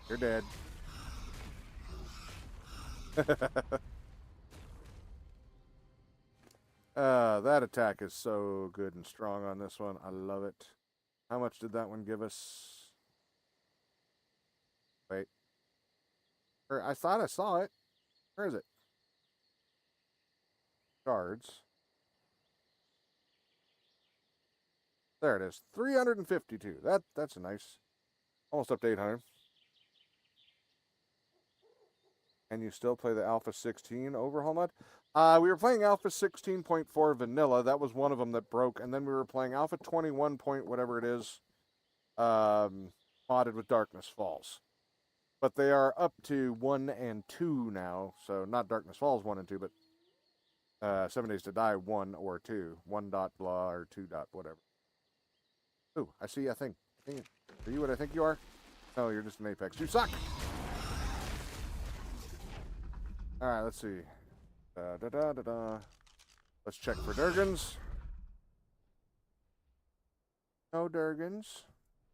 Speaker 1: You're dead. That attack is so good and strong on this one. I love it. How much did that one give us? Wait. I thought I saw it. Where is it? Cards. There it is. 352. That's a nice. Almost up to 800. And you still play the Alpha 16 overhaul mod? We were playing Alpha 16.4 vanilla. That was one of them that broke. And then we were playing Alpha 21 point whatever it is, modded with Darkness Falls. But they are up to 1 and 2 now. So not Darkness Falls 1 and 2, but 7 Days to Die 1 or 2. 1 dot blah or 2 dot whatever. Ooh, I see a thing. Are you what I think you are? No, you're just an Apex. You suck! Alright, let's see. Let's check for Durgans. No Durgans.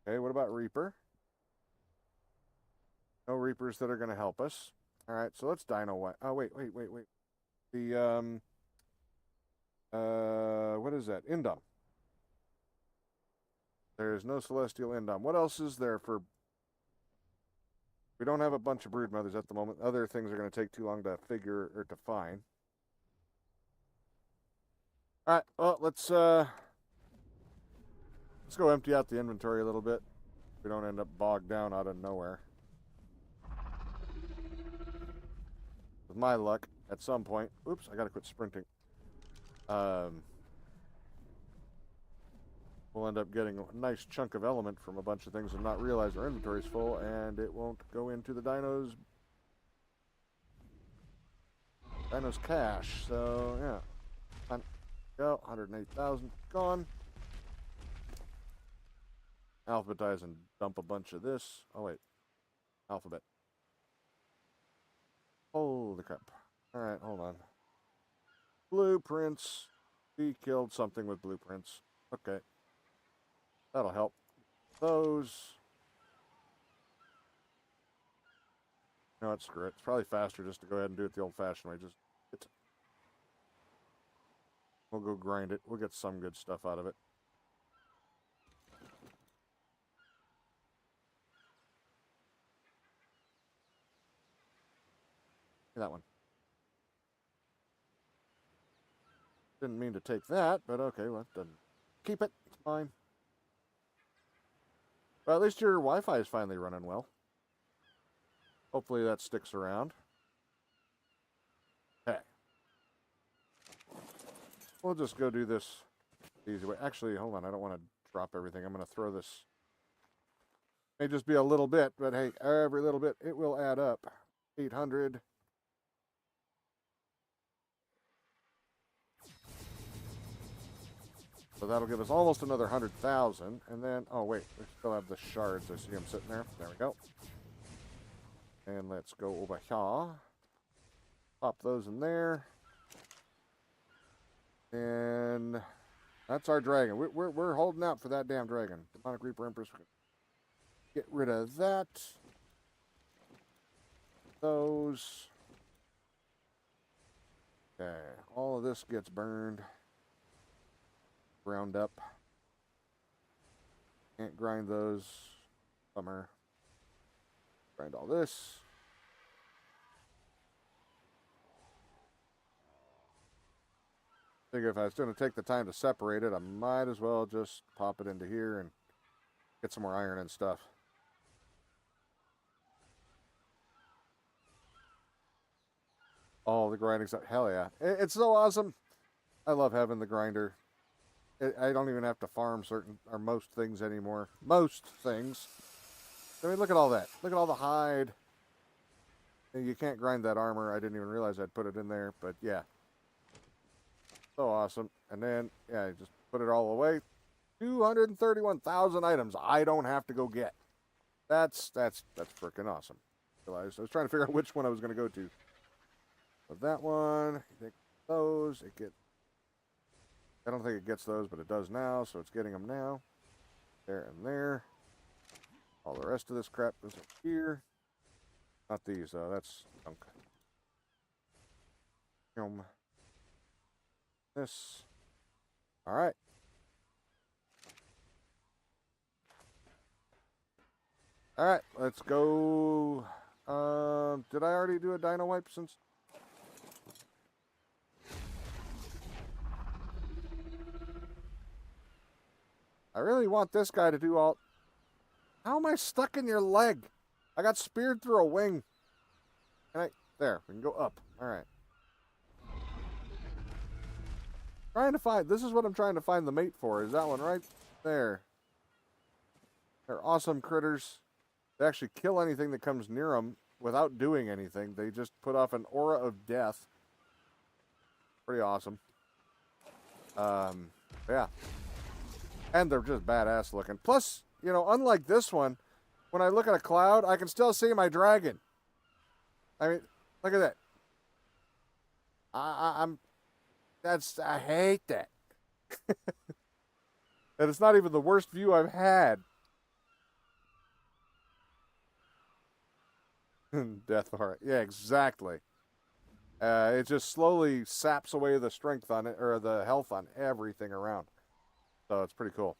Speaker 1: Okay, what about Reaper? No Reapers that are going to help us. Alright, so let's Dino White. Oh, wait. The, what is that? Indom. There's no Celestial Indom. What else is there for... We don't have a bunch of brood mothers at the moment. Other things are going to take too long to figure or to find. All right, well, let's go empty out the inventory a little bit. We don't end up bogged down out of nowhere. With my luck, at some point, oops, I got to quit sprinting. We'll end up getting a nice chunk of element from a bunch of things and not realize our inventory's full, and it won't go into the dino's cache. So yeah, go 108,000 gone. Alphabetize and dump a bunch of this. Oh wait, alphabet. Holy crap! All right, hold on. Blueprints. We killed something with blueprints. Okay. That'll help. Those. You know what? Screw it. It's probably faster just to go ahead and do it the old-fashioned way. We'll go grind it. We'll get some good stuff out of it. That one. Didn't mean to take that, but okay. Well, it doesn't. Keep it. It's fine. Well, at least your Wi-Fi is finally running well. Hopefully that sticks around. We'll just go do this the easy way. Actually, hold on. I don't want to drop everything. I'm going to throw this. May just be a little bit, but hey, every little bit, it will add up. 800. So that'll give us almost another 100,000. And then, oh wait, we still have the shards. I see them sitting there. There we go. And let's go over here. Pop those in there. And that's our dragon. We're holding out for that damn dragon. Demonic Reaper Empress. Get rid of that. Those. Okay. All of this gets burned. Ground up. Can't grind those. Bummer. Grind all this. I think if I was going to take the time to separate it, I might as well just pop it into here and get some more iron and stuff. Oh, the grinding stuff. Hell yeah. It's so awesome. I love having the grinder. I don't even have to farm certain or most things anymore. Most things. I mean, look at all that. Look at all the hide. You can't grind that armor. I didn't even realize I'd put it in there, but yeah. So awesome. And then, yeah, just put it all away. 231,000 items I don't have to go get. That's freaking awesome. I was trying to figure out which one I was going to go to. But that one, take those. I don't think it gets those, but it does now, so it's getting them now. There and there. All the rest of this crap goes up here. Not these, though. That's junk. This. All right. All right, let's go. Did I already do a dino wipe since? I really want this guy to do all... How am I stuck in your leg? I got speared through a wing. There, we can go up. All right. Trying to find... This is what I'm trying to find the mate for. Is that one right there? They're awesome critters. They actually kill anything that comes near them without doing anything. They just put off an aura of death. Pretty awesome. Yeah. And they're just badass looking. Plus, you know, unlike this one, when I look at a cloud, I can still see my dragon. I mean, look at that. I hate that. And it's not even the worst view I've had. Death heart. Yeah, exactly. It just slowly saps away the strength on it, or the health on everything around. So it's pretty cool.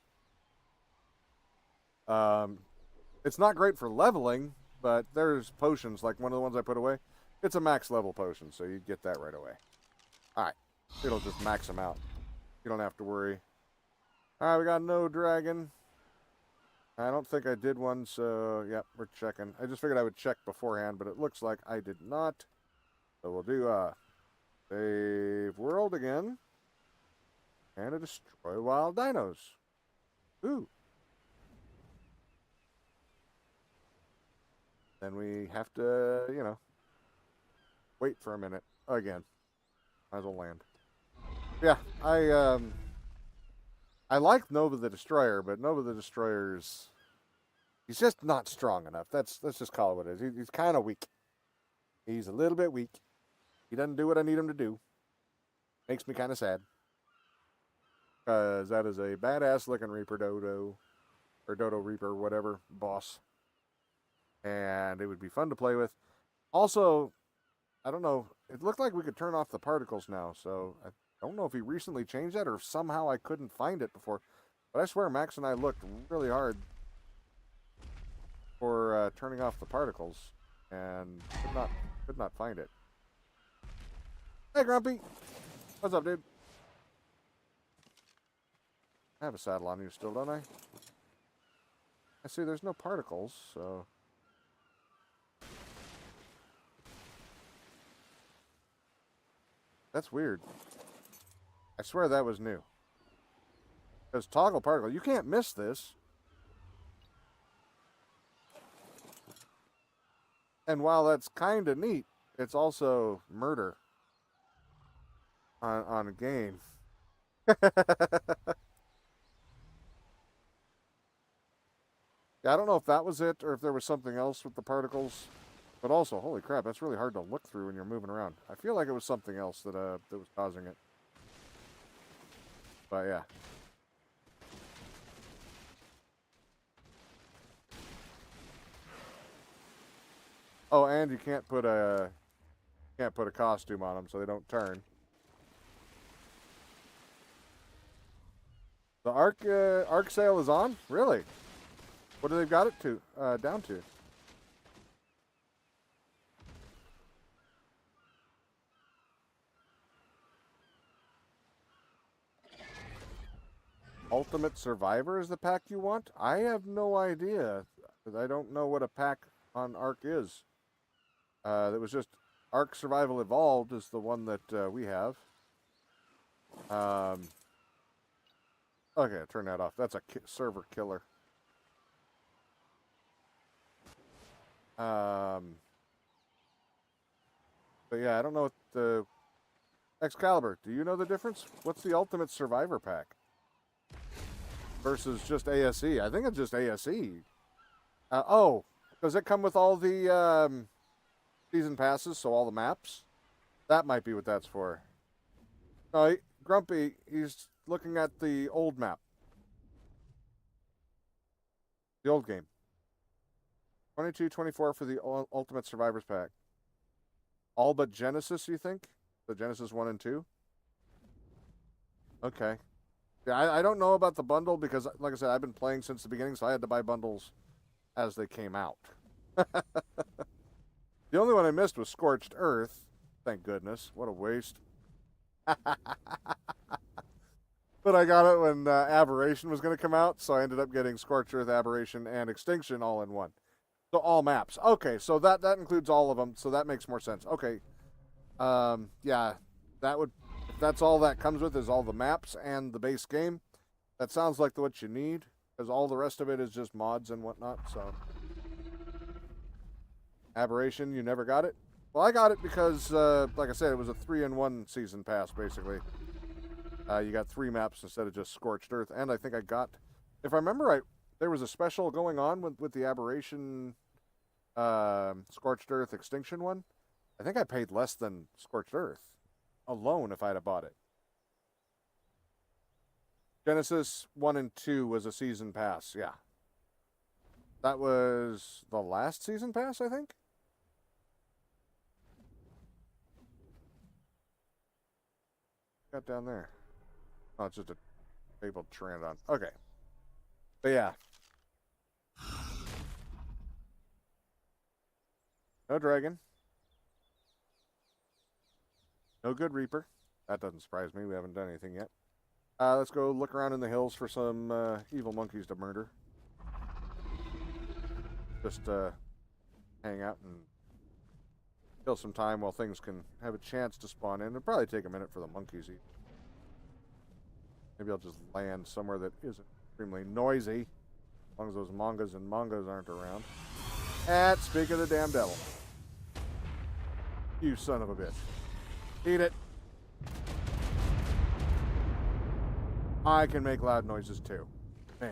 Speaker 1: It's not great for leveling, but there's potions, like one of the ones I put away. It's a max level potion, so you get that right away. Alright. It'll just max them out. You don't have to worry. Alright, we got no dragon. I don't think I did one, so yeah, we're checking. I just figured I would check beforehand, but it looks like I did not. So we'll do save world again. And a destroy wild dinos. Ooh. Then we have to, you know, wait for a minute. Again. Might as well land. Yeah, I like Nova the Destroyer, but Nova the Destroyer's... He's just not strong enough. Let's just call it what it is. He's kind of weak. He's a little bit weak. He doesn't do what I need him to do. Makes me kind of sad. Because that is a badass looking Reaper Dodo. Or Dodo Reaper, whatever, boss. And it would be fun to play with. Also, I don't know. It looked like we could turn off the particles now. So I don't know if he recently changed that or if somehow I couldn't find it before. But I swear Max and I looked really hard for turning off the particles. And could not find it. Hey, Grumpy. What's up, dude? I have a saddle on you still, don't I? I see there's no particles, so... That's weird. I swear that was new. Because toggle particle, you can't miss this. And while that's kind of neat, it's also murder on a game. Yeah, I don't know if that was it or if there was something else with the particles. But also, holy crap, that's really hard to look through when you're moving around. I feel like it was something else that was causing it. But yeah. Oh, and you can't put a costume on them so they don't turn. The arc sale is on? Really? What do they got it to down to? Ultimate Survivor is the pack you want? I have no idea. I don't know what a pack on Arc is. It was just Arc Survival Evolved is the one that we have. Okay, turn that off. That's a server killer. But yeah, I don't know what the Excalibur. Do you know the difference? What's the Ultimate Survivor pack versus just ASE? I think it's just ASE. Oh, does it come with all the season passes? So all the maps? That might be what that's for. No, Grumpy. He's looking at the old map, the old game. 22, 24 for the Ultimate Survivors pack. All but Genesis, you think? The Genesis 1 and 2? Okay. Yeah, I don't know about the bundle because, like I said, I've been playing since the beginning, so I had to buy bundles as they came out. The only one I missed was Scorched Earth. Thank goodness. What a waste. But I got it when Aberration was going to come out, so I ended up getting Scorched Earth, Aberration, and Extinction all in one. So all maps. Okay, so that includes all of them, so that makes more sense. Okay. Yeah, that would, if that's all that comes with is all the maps and the base game, that sounds like what you need, because all the rest of it is just mods and whatnot, so. Aberration, you never got it? Well, I got it because, like I said, it was a 3-in-1 season pass, basically. You got 3 maps instead of just Scorched Earth, and I think I got, if I remember right, there was a special going on with the Aberration Scorched Earth Extinction one. I think I paid less than Scorched Earth alone if I'd have bought it. Genesis 1 and 2 was a season pass, yeah. That was the last season pass, I think? Got down there. Oh, it's just a fabled Pteranodon. Okay. But yeah. No dragon. No good Reaper. That doesn't surprise me. We haven't done anything yet. Let's go look around in the hills for some evil monkeys to murder. Just hang out and kill some time while things can have a chance to spawn in. It'll probably take a minute for the monkeys. Maybe I'll just land somewhere that isn't extremely noisy, as long as those mangas and mangas aren't around. And speak of the damn devil. You son of a bitch. Eat it. I can make loud noises too. Man.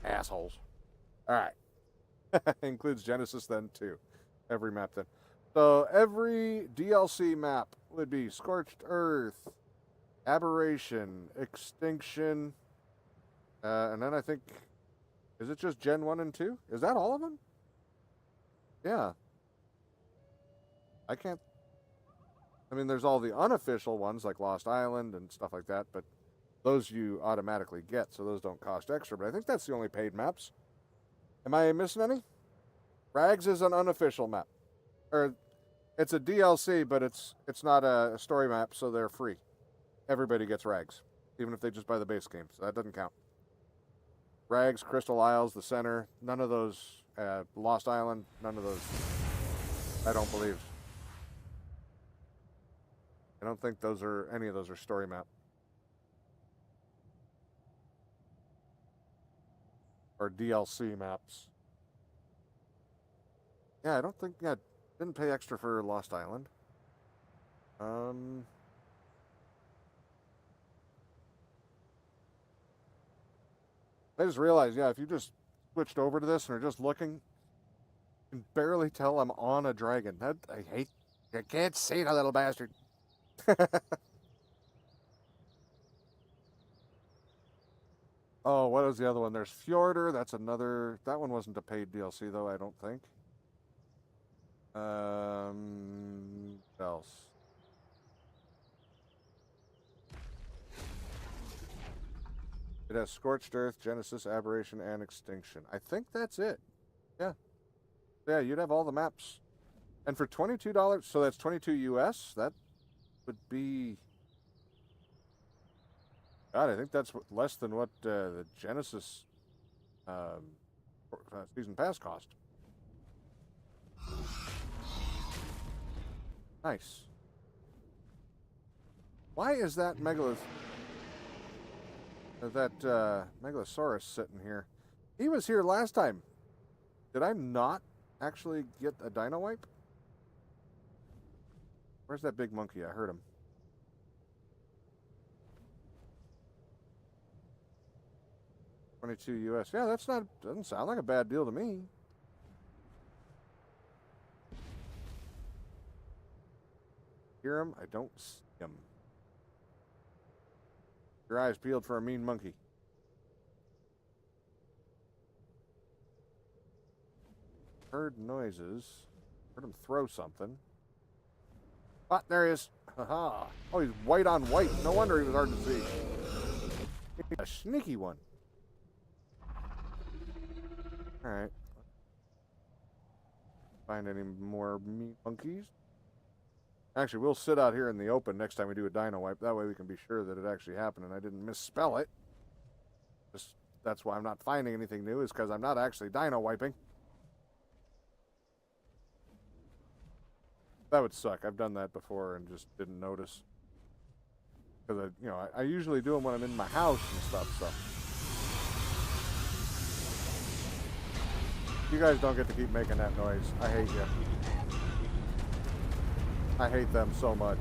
Speaker 1: Assholes. Alright. Includes Genesis then too. Every map then. So every DLC map would be Scorched Earth, Aberration, Extinction, and then I think, is it just Gen 1 and 2? Is that all of them? Yeah. I mean, there's all the unofficial ones like Lost Island and stuff like that, but those you automatically get, so those don't cost extra. But I think that's the only paid maps. Am I missing any? Rags is an unofficial map. Or it's a DLC, but it's not a story map, so they're free. Everybody gets Rags, even if they just buy the base game, so that doesn't count. Rags, Crystal Isles, the Center, none of those. Lost Island, none of those. I don't believe. I don't think any of those are story map. Or DLC maps. Yeah, I don't think, yeah, didn't pay extra for Lost Island. I just realized, yeah, if you just switched over to this and are just looking, you can barely tell I'm on a dragon. That, I hate, you can't see the little bastard. Oh, what was the other one? There's Fjorder. That's another. That one wasn't a paid DLC though. I don't think. What else? It has Scorched Earth, Genesis, Aberration, and Extinction. I think that's it. Yeah, yeah. You'd have all the maps, and for $22, so that's 22 US. That would be. God, I think that's less than what the Genesis season pass cost. Nice. Why is that Megalosaurus sitting here? He was here last time. Did I not actually get a dino wipe? Where's that big monkey? I heard him. 22 US. Yeah, doesn't sound like a bad deal to me. Hear him? I don't see him. Your eyes peeled for a mean monkey. Heard noises. Heard him throw something. Ah, there he is. Haha. Oh, he's white on white. No wonder he was hard to see. He's a sneaky one. Alright. Find any more meat monkeys? Actually, we'll sit out here in the open next time we do a dino wipe. That way we can be sure that it actually happened and I didn't misspell it. That's why I'm not finding anything new, is because I'm not actually dino wiping. That would suck. I've done that before and just didn't notice. Because, I usually do them when I'm in my house and stuff, so. You guys don't get to keep making that noise. I hate you. I hate them so much.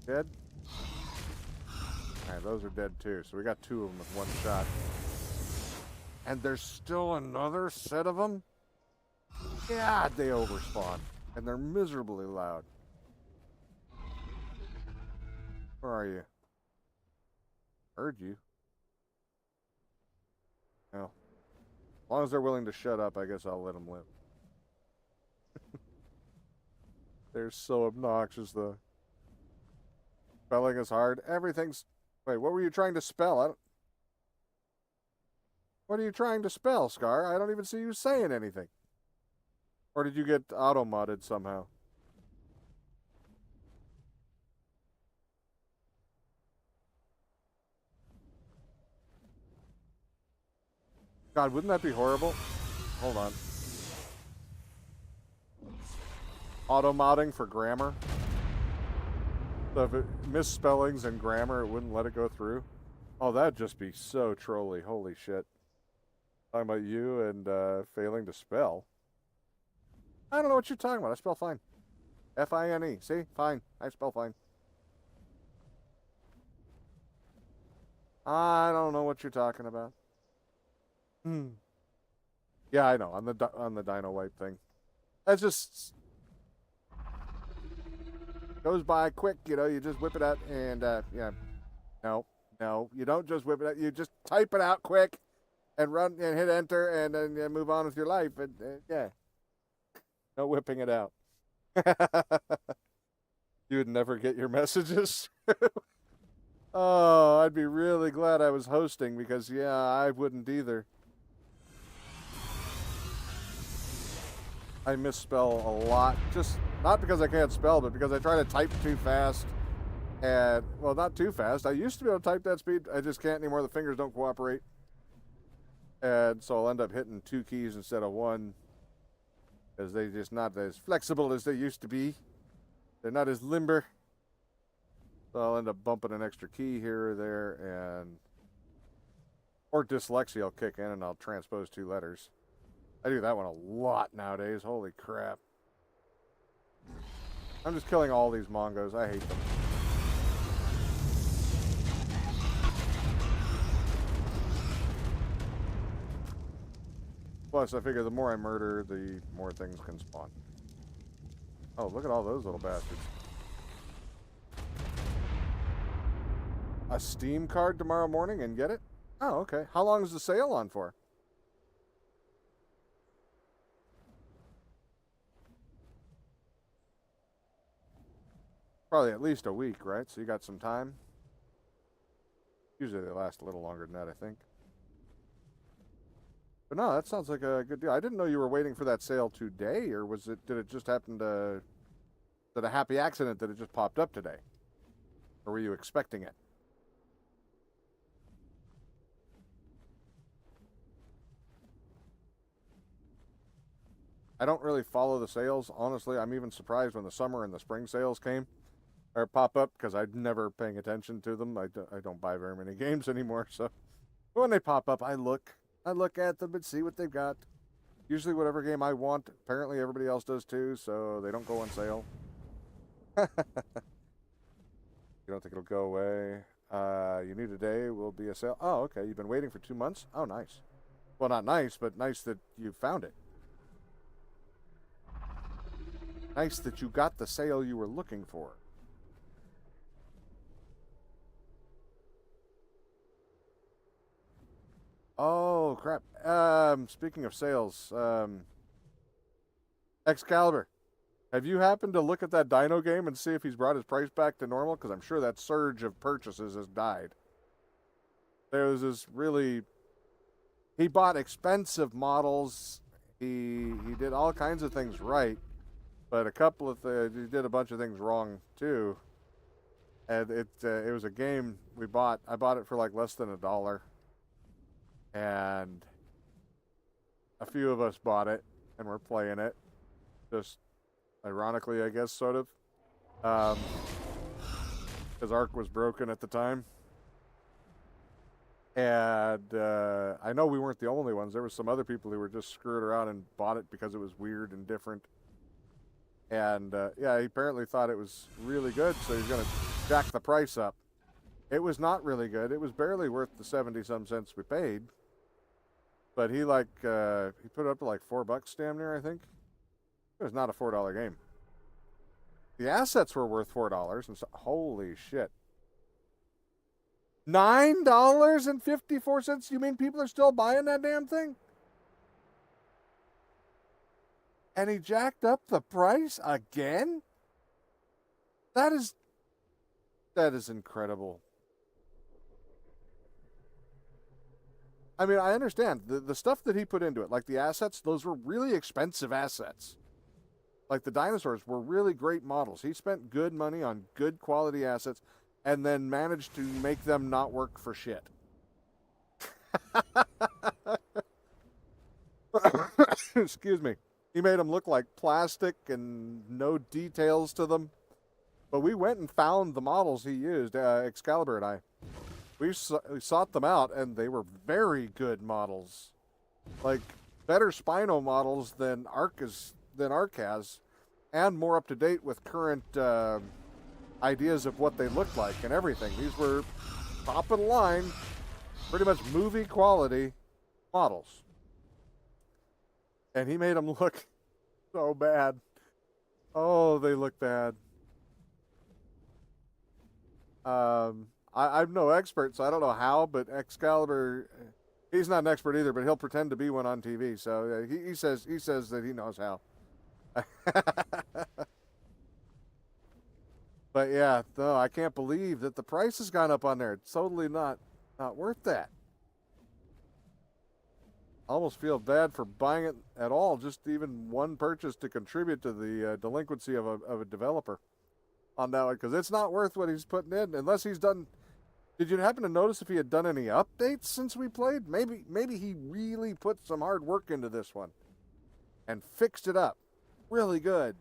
Speaker 1: Dead? Alright, those are dead too. So we got 2 of them with 1 shot. And there's still another set of them? God, they overspawn. And they're miserably loud. Where are you? Heard you. Well, as long as they're willing to shut up, I guess I'll let them live. They're so obnoxious, though. Spelling is hard. Everything's... Wait, what were you trying to spell? What are you trying to spell, Scar? I don't even see you saying anything. Or did you get auto-modded somehow? God, wouldn't that be horrible? Hold on. Auto-modding for grammar. So if it misspellings and grammar, it wouldn't let it go through. Oh, that'd just be so trolly. Holy shit. Talking about you and failing to spell. I don't know what you're talking about. I spell fine. F-I-N-E. See? Fine. I spell fine. I don't know what you're talking about. Yeah, I know. On the dino wipe thing. That's just... goes by quick, you just whip it out and, yeah. No, you don't just whip it out. You just type it out quick and run and hit enter and then move on with your life. And yeah. No whipping it out. You would never get your messages. Oh, I'd be really glad I was hosting because, yeah, I wouldn't either. I misspell a lot. Just not because I can't spell, but because I try to type too fast. And, well, not too fast. I used to be able to type that speed. I just can't anymore. The fingers don't cooperate. And so I'll end up hitting 2 keys instead of 1. Because they're just not as flexible as they used to be. They're not as limber. So I'll end up bumping an extra key here or there, and or dyslexia will kick in and I'll transpose 2 letters. I do that one a lot nowadays. Holy crap. I'm just killing all these Mongos. I hate them. Plus, I figure the more I murder, the more things can spawn. Oh, look at all those little bastards. A Steam card tomorrow morning and get it? Oh, okay. How long is the sale on for? Probably at least a week, right? So you got some time. Usually they last a little longer than that, I think. But no, that sounds like a good deal. I didn't know you were waiting for that sale today, or did it just happen to, is it a happy accident that it just popped up today? Or were you expecting it? I don't really follow the sales, honestly. I'm even surprised when the summer and the spring sales came or pop up because I'm never paying attention to them. I don't buy very many games anymore, so when they pop up, I look at them and see what they've got. Usually whatever game I want, apparently everybody else does too, so they don't go on sale. You don't think it'll go away? You knew today will be a sale. Oh, okay. You've been waiting for 2 months? Oh, nice. Well, not nice, but nice that you found it. Nice that you got the sale you were looking for. Oh, crap. Speaking of sales, Excalibur, have you happened to look at that Dino game and see if he's brought his price back to normal? Because I'm sure that surge of purchases has died. There was this really... He bought expensive models. He did all kinds of things right. But a couple of he did a bunch of things wrong too. And it was a game we bought. I bought it for like less than $1, and a few of us bought it and we're playing it. Just ironically, I guess, sort of, because Ark was broken at the time. And I know we weren't the only ones. There were some other people who were just screwing around and bought it because it was weird and different. And, yeah, he apparently thought it was really good, so he's going to jack the price up. It was not really good. It was barely worth the 70-some cents we paid. But he, like, he put it up to, like, $4 damn near, I think. It was not a $4 game. The assets were worth $4, and so, holy shit. $9.54? You mean people are still buying that damn thing? And he jacked up the price again? That is incredible. I mean, I understand the stuff that he put into it, like the assets, those were really expensive assets. Like the dinosaurs were really great models. He spent good money on good quality assets and then managed to make them not work for shit. Excuse me. He made them look like plastic and no details to them. But we went and found the models he used, Excalibur and I. We sought them out, and they were very good models. Like, better Spino models than Ark has, and more up-to-date with current ideas of what they looked like and everything. These were top of the line, pretty much movie quality models. And he made them look so bad. Oh, they look bad. I'm no expert, so I don't know how, but Excalibur, he's not an expert either, but he'll pretend to be one on TV. So he says that he knows how. But yeah, no, I can't believe that the price has gone up on there. It's totally not worth that. I almost feel bad for buying it at all, just even one purchase to contribute to the delinquency of a developer on that one, because it's not worth what he's putting in unless he's done. Did you happen to notice if he had done any updates since we played? Maybe he really put some hard work into this one and fixed it up. really good.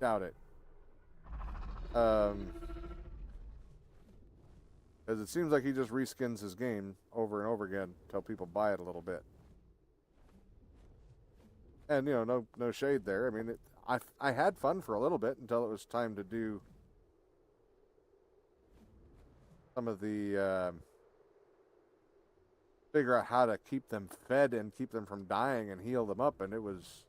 Speaker 1: Doubt it. Because it seems like he just reskins his game over and over again until people buy it a little bit. And no shade there. I mean, I had fun for a little bit until it was time to do some of the figure out how to keep them fed and keep them from dying and heal them up, and it was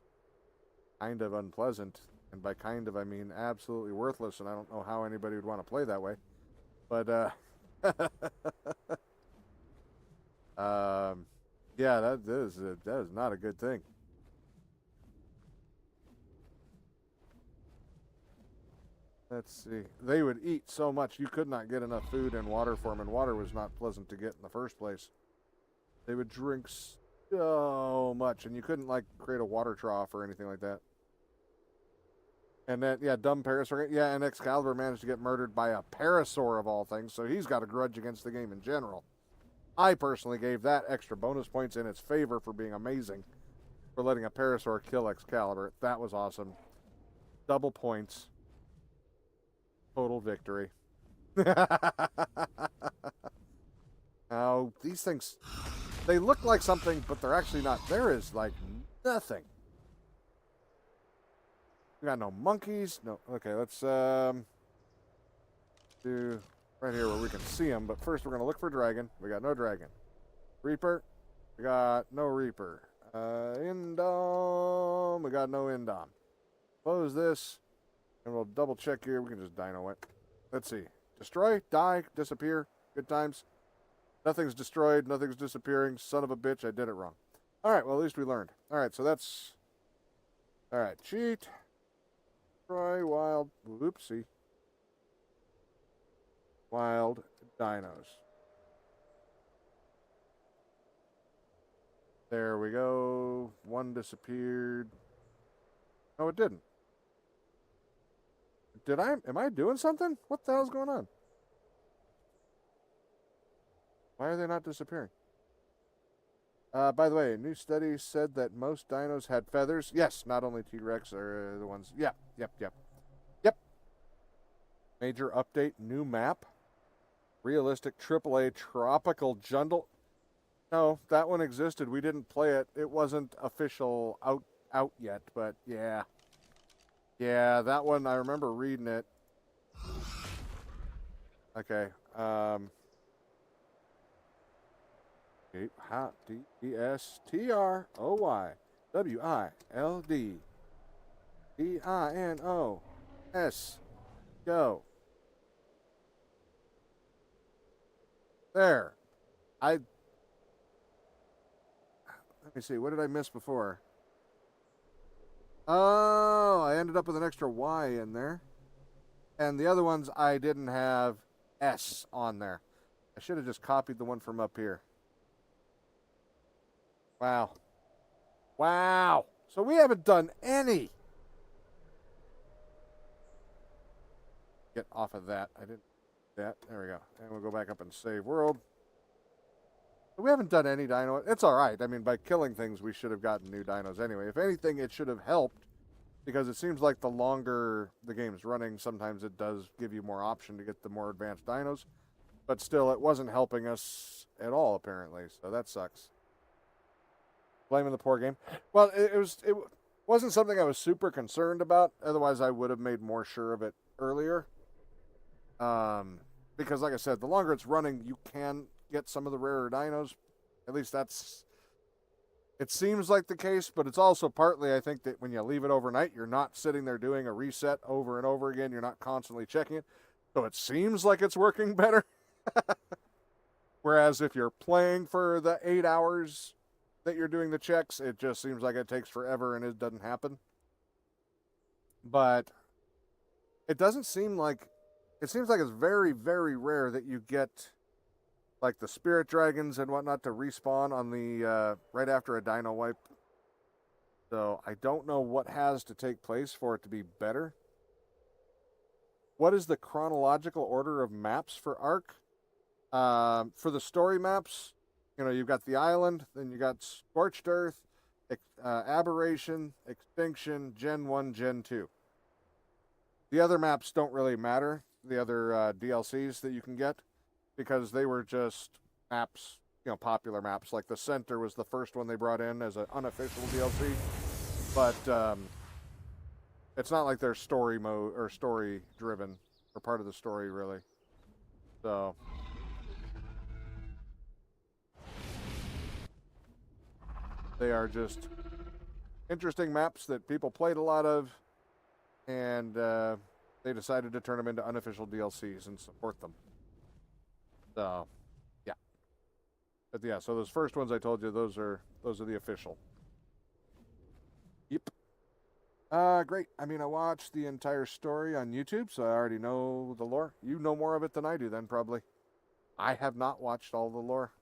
Speaker 1: kind of unpleasant. And by kind of, I mean absolutely worthless, and I don't know how anybody would want to play that way. But, yeah, that is not a good thing. Let's see. They would eat so much, you could not get enough food and water for them, and water was not pleasant to get in the first place. They would drink so much, and you couldn't, like, create a water trough or anything like that. And then, yeah, dumb Parasaur. Yeah, and Excalibur managed to get murdered by a Parasaur of all things, so he's got a grudge against the game in general. I personally gave that extra bonus points in its favor for being amazing, for letting a Parasaur kill Excalibur. That was awesome. Double points. Total victory. Now, these things, they look like something, but they're actually not. There is, like, nothing. We got no monkeys. No. Okay, let's do right here where we can see them. But first, we're going to look for dragon. We got no dragon. Reaper. We got no Reaper. Indom. We got no Indom. Close this. And we'll double check here. We can just dino it. Let's see. Destroy, die, disappear. Good times. Nothing's destroyed. Nothing's disappearing. Son of a bitch. I did it wrong. All right. Well, at least we learned. All right. So that's... All right. Cheat. Destroy wild. Whoopsie. Wild dinos. There we go. One disappeared. No, it didn't. Am I doing something? What the hell's going on? Why are they not disappearing? By the way, a new study said that most dinos had feathers. Yes, not only T-Rex are the ones. Yep. Major update, new map. Realistic AAA tropical jungle. No, that one existed. We didn't play it. It wasn't official out yet, but yeah. Yeah, that one, I remember reading it. Okay. DESTROYWILD Go. There. Let me see. What did I miss before? Oh, I ended up with an extra Y in there. And the other ones, I didn't have S on there. I should have just copied the one from up here. Wow. Wow. So we haven't done any. Get off of that. I didn't do that. There we go. And we'll go back up and save world. We haven't done any dino. It's all right. I mean, by killing things, we should have gotten new dinos anyway. If anything, it should have helped, because it seems like the longer the game's running, sometimes it does give you more option to get the more advanced dinos. But still, it wasn't helping us at all, apparently. So that sucks. Blaming the poor game. Well, it wasn't something I was super concerned about. Otherwise, I would have made more sure of it earlier. Because, like I said, the longer it's running, you can get some of the rarer dinos. At least it seems like the case, but it's also partly, I think, that when you leave it overnight, you're not sitting there doing a reset over and over again. You're not constantly checking it. So it seems like it's working better. Whereas if you're playing for the 8 hours that you're doing the checks, it just seems like it takes forever and it doesn't happen. But it doesn't seem like... It seems like it's very, very rare that you get, like, the spirit dragons and whatnot to respawn on the right after a dino wipe. So I don't know what has to take place for it to be better. What is the chronological order of maps for Ark? For the story maps, you've got the island, then you got Scorched Earth, Aberration, Extinction, Gen 1, Gen 2. The other maps don't really matter, the other DLCs that you can get, because they were just maps, popular maps. Like the Center was the first one they brought in as an unofficial DLC, but it's not like they're story mode or story driven or part of the story really. So they are just interesting maps that people played a lot of, and they decided to turn them into unofficial DLCs and support them. So, yeah. But yeah, so those first ones I told you, those are the official. Yep. Great. I mean, I watched the entire story on YouTube, so I already know the lore. You know more of it than I do, then, probably. I have not watched all the lore.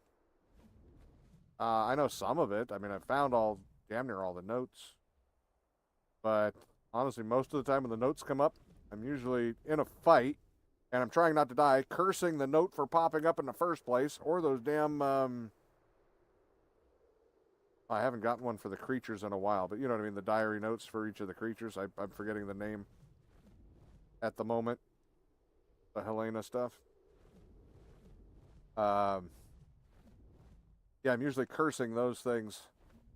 Speaker 1: I know some of it. I mean, I found damn near all the notes. But honestly, most of the time when the notes come up, I'm usually in a fight, and I'm trying not to die, cursing the note for popping up in the first place, or those damn, I haven't gotten one for the creatures in a while, but you know what I mean, the diary notes for each of the creatures. I'm forgetting the name at the moment. The Helena stuff. Yeah, I'm usually cursing those things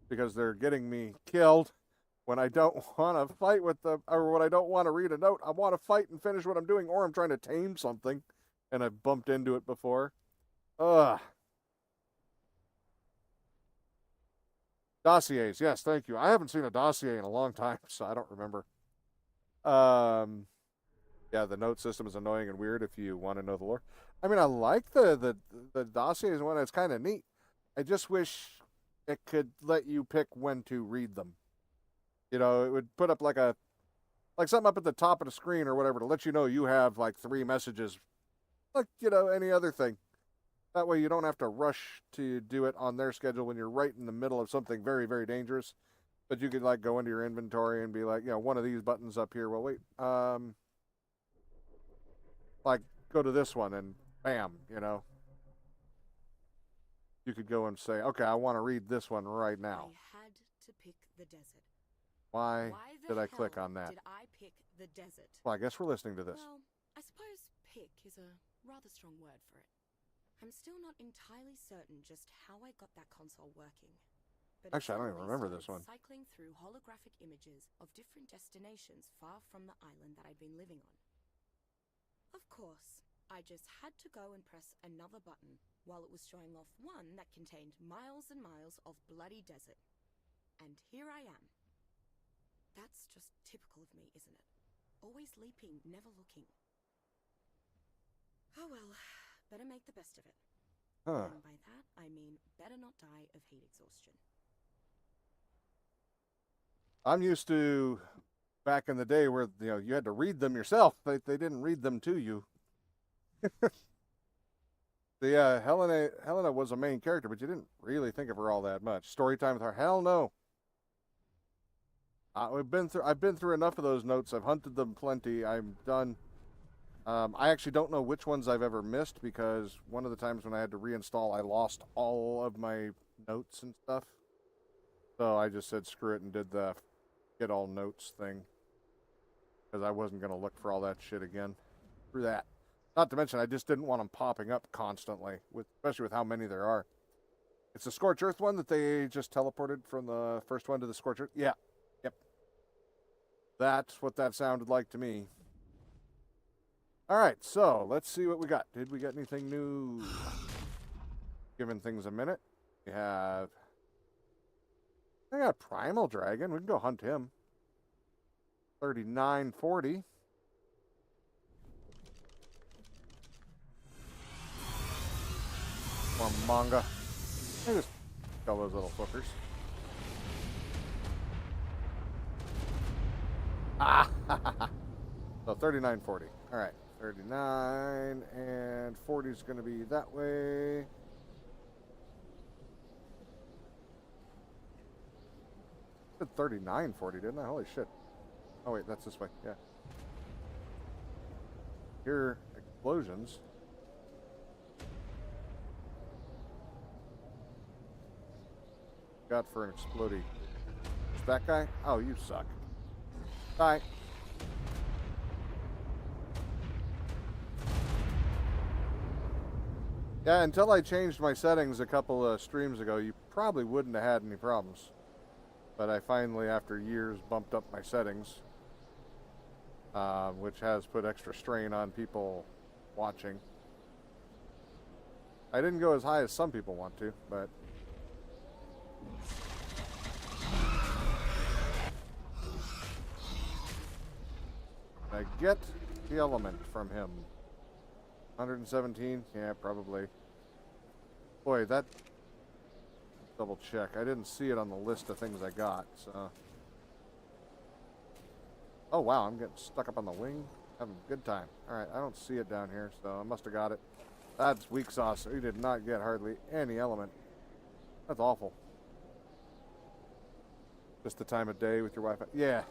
Speaker 1: because they're getting me killed when I don't want to fight with them, or when I don't want to read a note. I want to fight and finish what I'm doing, or I'm trying to tame something, and I've bumped into it before. Ugh. Dossiers, yes, thank you. I haven't seen a dossier in a long time, so I don't remember. Yeah, the note system is annoying and weird if you want to know the lore. I mean, I like the dossiers one. It's kind of neat. I just wish it could let you pick when to read them. It would put up like something up at the top of the screen or whatever to let you know you have like 3 messages, like any other thing. That way you don't have to rush to do it on their schedule when you're right in the middle of something very, very dangerous. But you could like go into your inventory and be like, one of these buttons up here. Well, wait, like go to this one and bam, you could go and say, okay, I want to read this one right now.
Speaker 2: I had to pick the desert.
Speaker 1: Why did I click on that?
Speaker 2: Did I pick the desert?
Speaker 1: Well, I guess we're listening to this.
Speaker 2: Well, I suppose pick is a rather strong word for it. I'm still not entirely certain just how I got that console working. But
Speaker 1: actually, I don't even remember this one.
Speaker 2: Cycling through holographic images of different destinations far from the island that I'd been living on. Of course, I just had to go and press another button while it was showing off one that contained miles and miles of bloody desert. And here I am. That's just typical of me, isn't it? Always leaping, never looking. Oh well, better make the best of it.
Speaker 1: Huh.
Speaker 2: And by that, I mean better not die of heat exhaustion.
Speaker 1: I'm used to back in the day where you had to read them yourself. They didn't read them to you. Helena was a main character, but you didn't really think of her all that much. Story time with her? Hell no. I've been through enough of those notes. I've hunted them plenty. I'm done. I actually don't know which ones I've ever missed because one of the times when I had to reinstall, I lost all of my notes and stuff. So I just said screw it and did the get all notes thing because I wasn't going to look for all that shit again. Through that. Not to mention, I just didn't want them popping up constantly, especially with how many there are. It's the Scorch Earth one that they just teleported from the first one to the Scorch Earth. Yeah. Yep. That's what that sounded like to me. All right, so let's see what we got. Did we get anything new? Giving things a minute. We have... I got a Primal Dragon. We can go hunt him. 3940. More manga. I just kill those little fuckers. Ah! So 3940. All right. 39 and 40 is going to be that way. I said 3940, didn't I? Holy shit. Oh, wait, that's this way. Yeah. Hear explosions. Got for an exploding. that guy? Oh, you suck. Die. Yeah, until I changed my settings a couple of streams ago, you probably wouldn't have had any problems. But I finally, after years, bumped up my settings, which has put extra strain on people watching. I didn't go as high as some people want to, but... I get the element from him. 117? Yeah, probably. Boy, that... Double check. I didn't see it on the list of things I got, so... Oh, wow, I'm getting stuck up on the wing. Having a good time. Alright, I don't see it down here, so I must have got it. That's weak sauce. We did not get hardly any element. That's awful. Just the time of day with your Wi-Fi. Yeah.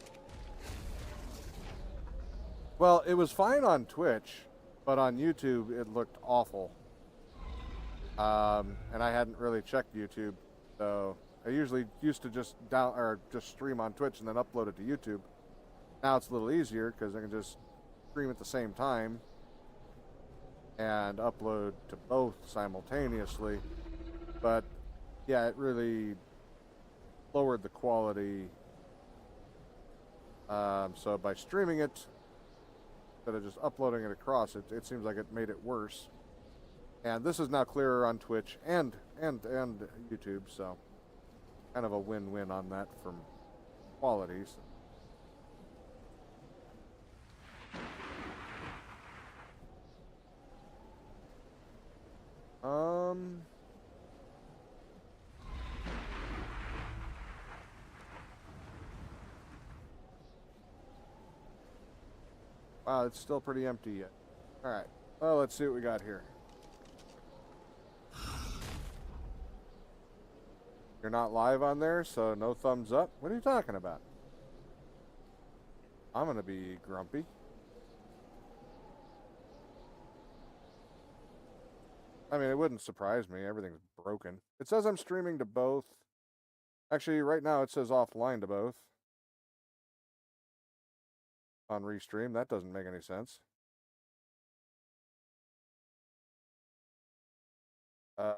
Speaker 1: Well, it was fine on Twitch, but on YouTube it looked awful. And I hadn't really checked YouTube, so I usually used to just stream on Twitch and then upload it to YouTube. Now it's a little easier because I can just stream at the same time and upload to both simultaneously. But yeah, it really lowered the quality. So by streaming it instead of just uploading it across, it seems like it made it worse. And this is now clearer on Twitch and YouTube, so kind of a win-win on that from qualities. Wow, it's still pretty empty yet. All right. Well, let's see what we got here. You're not live on there, so no thumbs up. What are you talking about? I'm going to be grumpy. I mean, it wouldn't surprise me. Everything's broken. It says I'm streaming to both. Actually, right now it says offline to both. On Restream. That doesn't make any sense. Like,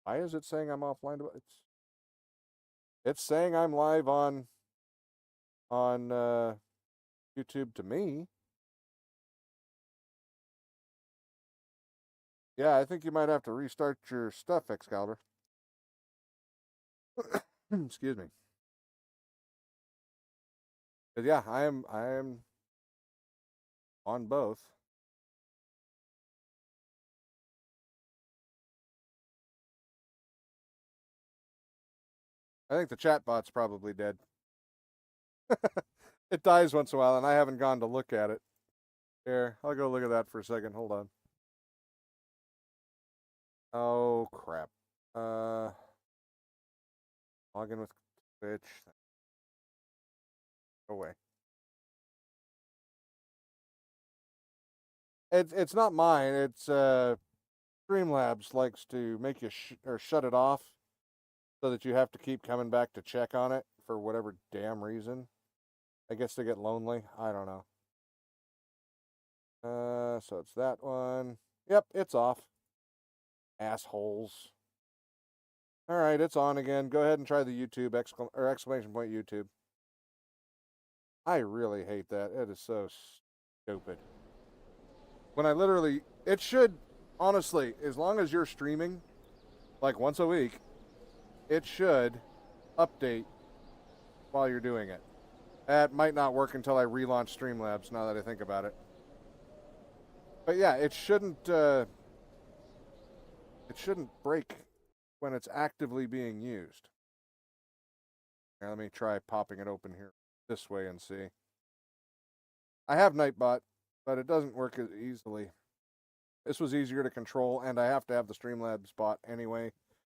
Speaker 1: why is it saying I'm offline to both? It's saying I'm live on YouTube to me. Yeah, I think you might have to restart your stuff, Excalibur. Excuse me. But yeah, I am on both. I think the chat bot's probably dead. It dies once in a while, and I haven't gone to look at it. Here, I'll go look at that for a second. Hold on. Oh, crap. Log in with Twitch. Go away. It's not mine. It's Streamlabs likes to make you shut it off so that you have to keep coming back to check on it for whatever damn reason. I guess they get lonely. I don't know. So it's that one. Yep, it's off. Assholes. All right, it's on again. Go ahead and try the YouTube exclamation point YouTube. I really hate that. It is so stupid. When I literally, it should, honestly, as long as you're streaming, like once a week, it should update while you're doing it. That might not work until I relaunch Streamlabs, now that I think about it. But yeah, it shouldn't break when it's actively being used. Here, let me try popping it open here this way and see. I have Nightbot, but it doesn't work as easily. This was easier to control, and I have to have the Streamlabs bot anyway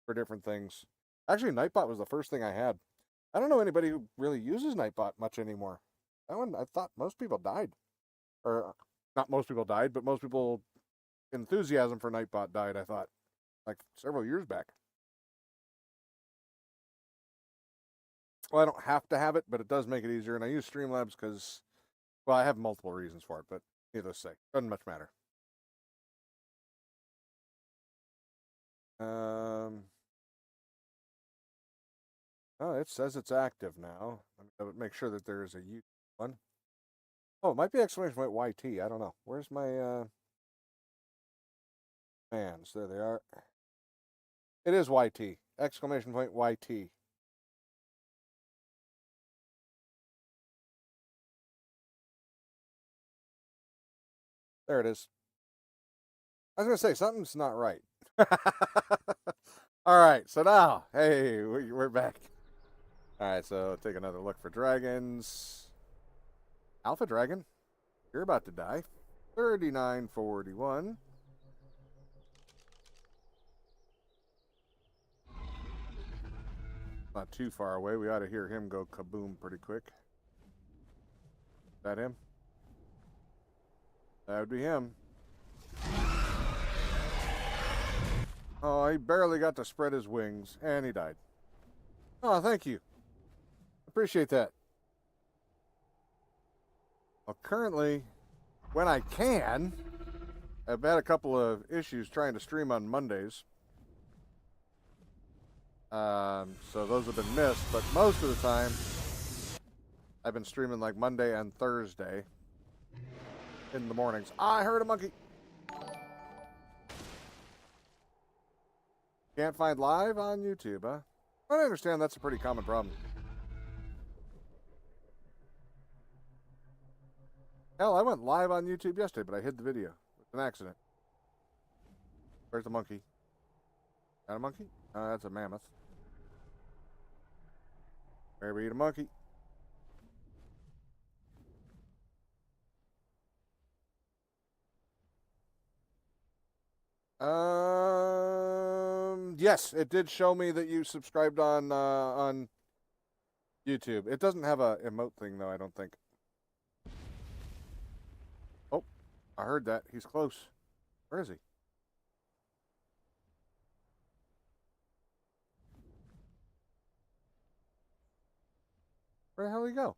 Speaker 1: for different things. Actually, Nightbot was the first thing I had. I don't know anybody who really uses Nightbot much anymore. That one, I thought most people died. Or, not most people died, but most people, enthusiasm for Nightbot died, I thought. like several years back. Well, I don't have to have it, but it does make it easier. And I use Streamlabs because, well, I have multiple reasons for it, but needless to say, doesn't much matter. Oh, it says it's active now. Let me make sure that there is a YouTube one. Oh, it might be exclamation point YT. I don't know. Where's my fans? There they are. It is YT. Exclamation point YT. There it is. I was going to say, something's not right. All right, so now, hey, we're back. All right, so take another look for dragons. Alpha Dragon, you're about to die. 3941. Not too far away. We ought to hear him go kaboom pretty quick. Is that him? That would be him. Oh, he barely got to spread his wings, and he died. Oh, thank you. Appreciate that. Well, currently, when I can, I've had a couple of issues trying to stream on Mondays. So those have been missed, but most of the time, I've been streaming like Monday and Thursday in the mornings. I heard a monkey. Can't find live on YouTube, huh? I understand that's a pretty common problem. Hell, I went live on YouTube yesterday, but I hid the video. It's an accident. Where's the monkey? Got a monkey? That's a mammoth. Where we eat a monkey? Yes, it did show me that you subscribed on YouTube. It doesn't have a emote thing though, I don't think. Oh, I heard that. He's close. Where is he? Where the hell did he go?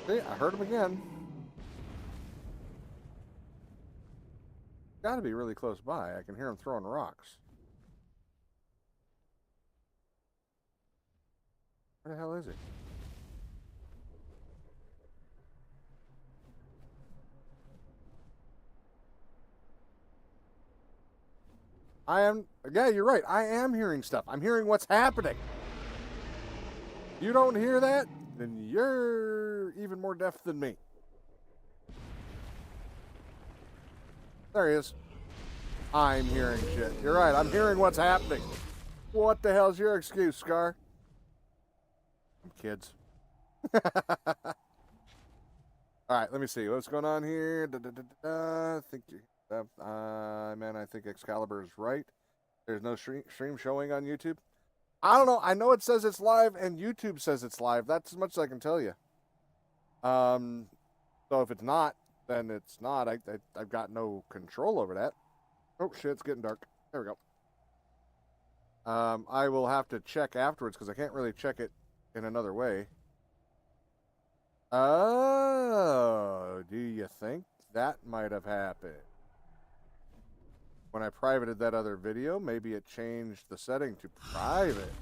Speaker 1: See, I heard him again. Gotta be really close by. I can hear him throwing rocks. Where the hell is he? Yeah, you're right. I am hearing stuff. I'm hearing what's happening. You don't hear that? Then you're even more deaf than me. There he is. I'm hearing shit. You're right. I'm hearing what's happening. What the hell's your excuse, Scar? Kids. All right, let me see. What's going on here? I think man, I think Excalibur is right. There's no stream showing on YouTube. I don't know. I know it says it's live, and YouTube says it's live. That's as much as I can tell you. So if it's not, then it's not. I've got no control over that. Oh shit, it's getting dark. There we go. I will have to check afterwards because I can't really check it in another way. Oh, do you think that might have happened? When I privated that other video, maybe it changed the setting to private.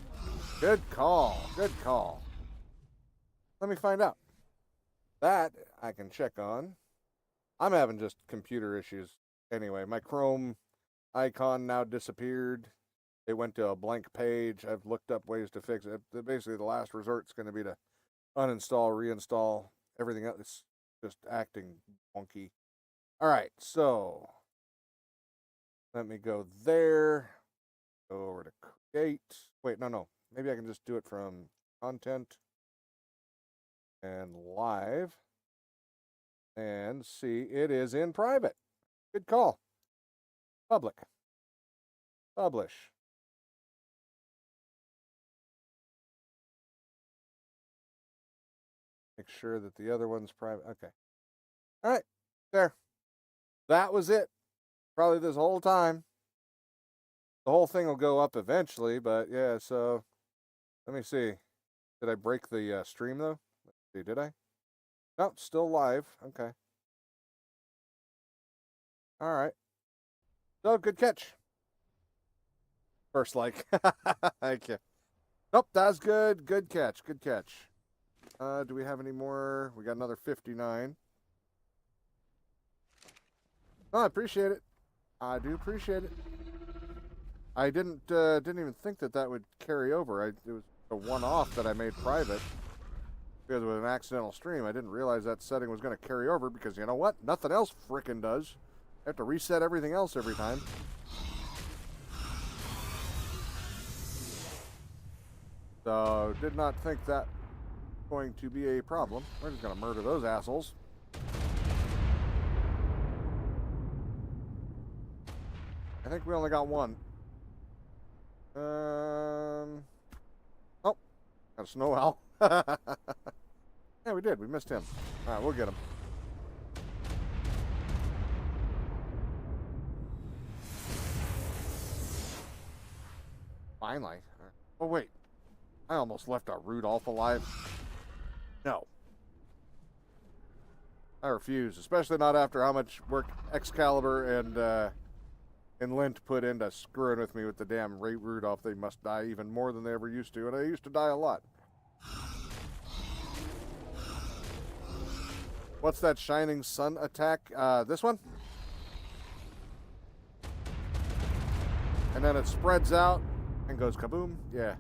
Speaker 1: Good call. Good call. Let me find out. That I can check on. I'm having just computer issues. Anyway, my Chrome icon now disappeared. It went to a blank page. I've looked up ways to fix it. Basically, the last resort is going to be to uninstall, reinstall, everything else. It's just acting wonky. All right, so let me go there. Go over to create. Wait, no. Maybe I can just do it from content and live and see it is in private. Good call. Public. Publish. make sure that the other one's private. Okay. All right. There. That was it. Probably this whole time. The whole thing will go up eventually, but yeah, so let me see. Did I break the stream though? Let's see, did I? No, still live. Okay. All right. So, good catch. First like. Thank you. Nope, that's good. Good catch. Good catch. Do we have any more? We got another 59. Oh, I appreciate it. I do appreciate it. I didn't even think that would carry over. It was a one-off that I made private because it was an accidental stream. I didn't realize that setting was going to carry over because you know what? Nothing else frickin' does. I have to reset everything else every time. So, did not think that was going to be a problem. We're just going to murder those assholes. I think we only got one. Oh, got a snow owl. Yeah, we did. We missed him. All right, we'll get him. Finally. Oh, wait. I almost left a Rudolph alive. No. I refuse, especially not after how much work Excalibur and Lint put into screwing with me with the damn Rudolph. They must die even more than they ever used to, and they used to die a lot. What's that Shining Sun attack? This one? And then it spreads out and goes kaboom. Yeah.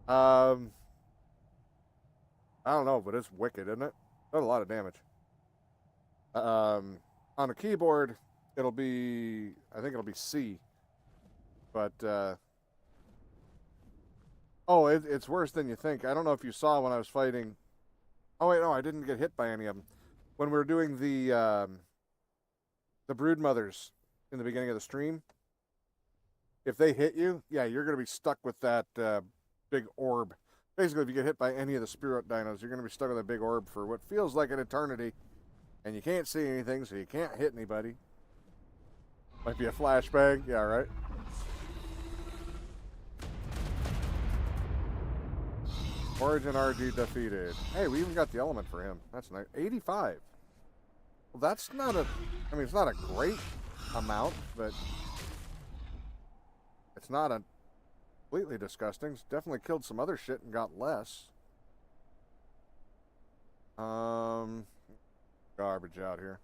Speaker 1: I don't know, but it's wicked, isn't it? Does a lot of damage. On the keyboard, it'll be, I think it'll be C. But, oh, it's worse than you think. I don't know if you saw when I was fighting. Oh, wait, no, I didn't get hit by any of them. When we were doing the brood mothers in the beginning of the stream, if they hit you, yeah, you're going to be stuck with that big orb. Basically, if you get hit by any of the spirit dinos, you're going to be stuck with a big orb for what feels like an eternity. And you can't see anything, so you can't hit anybody. Might be a flashbang. Yeah, right? Origin RG defeated. Hey, we even got the element for him. That's nice. 85. Well, that's not a... I mean, it's not a great amount, but... It's not a completely disgusting. It's definitely killed some other shit and got less. Garbage out here.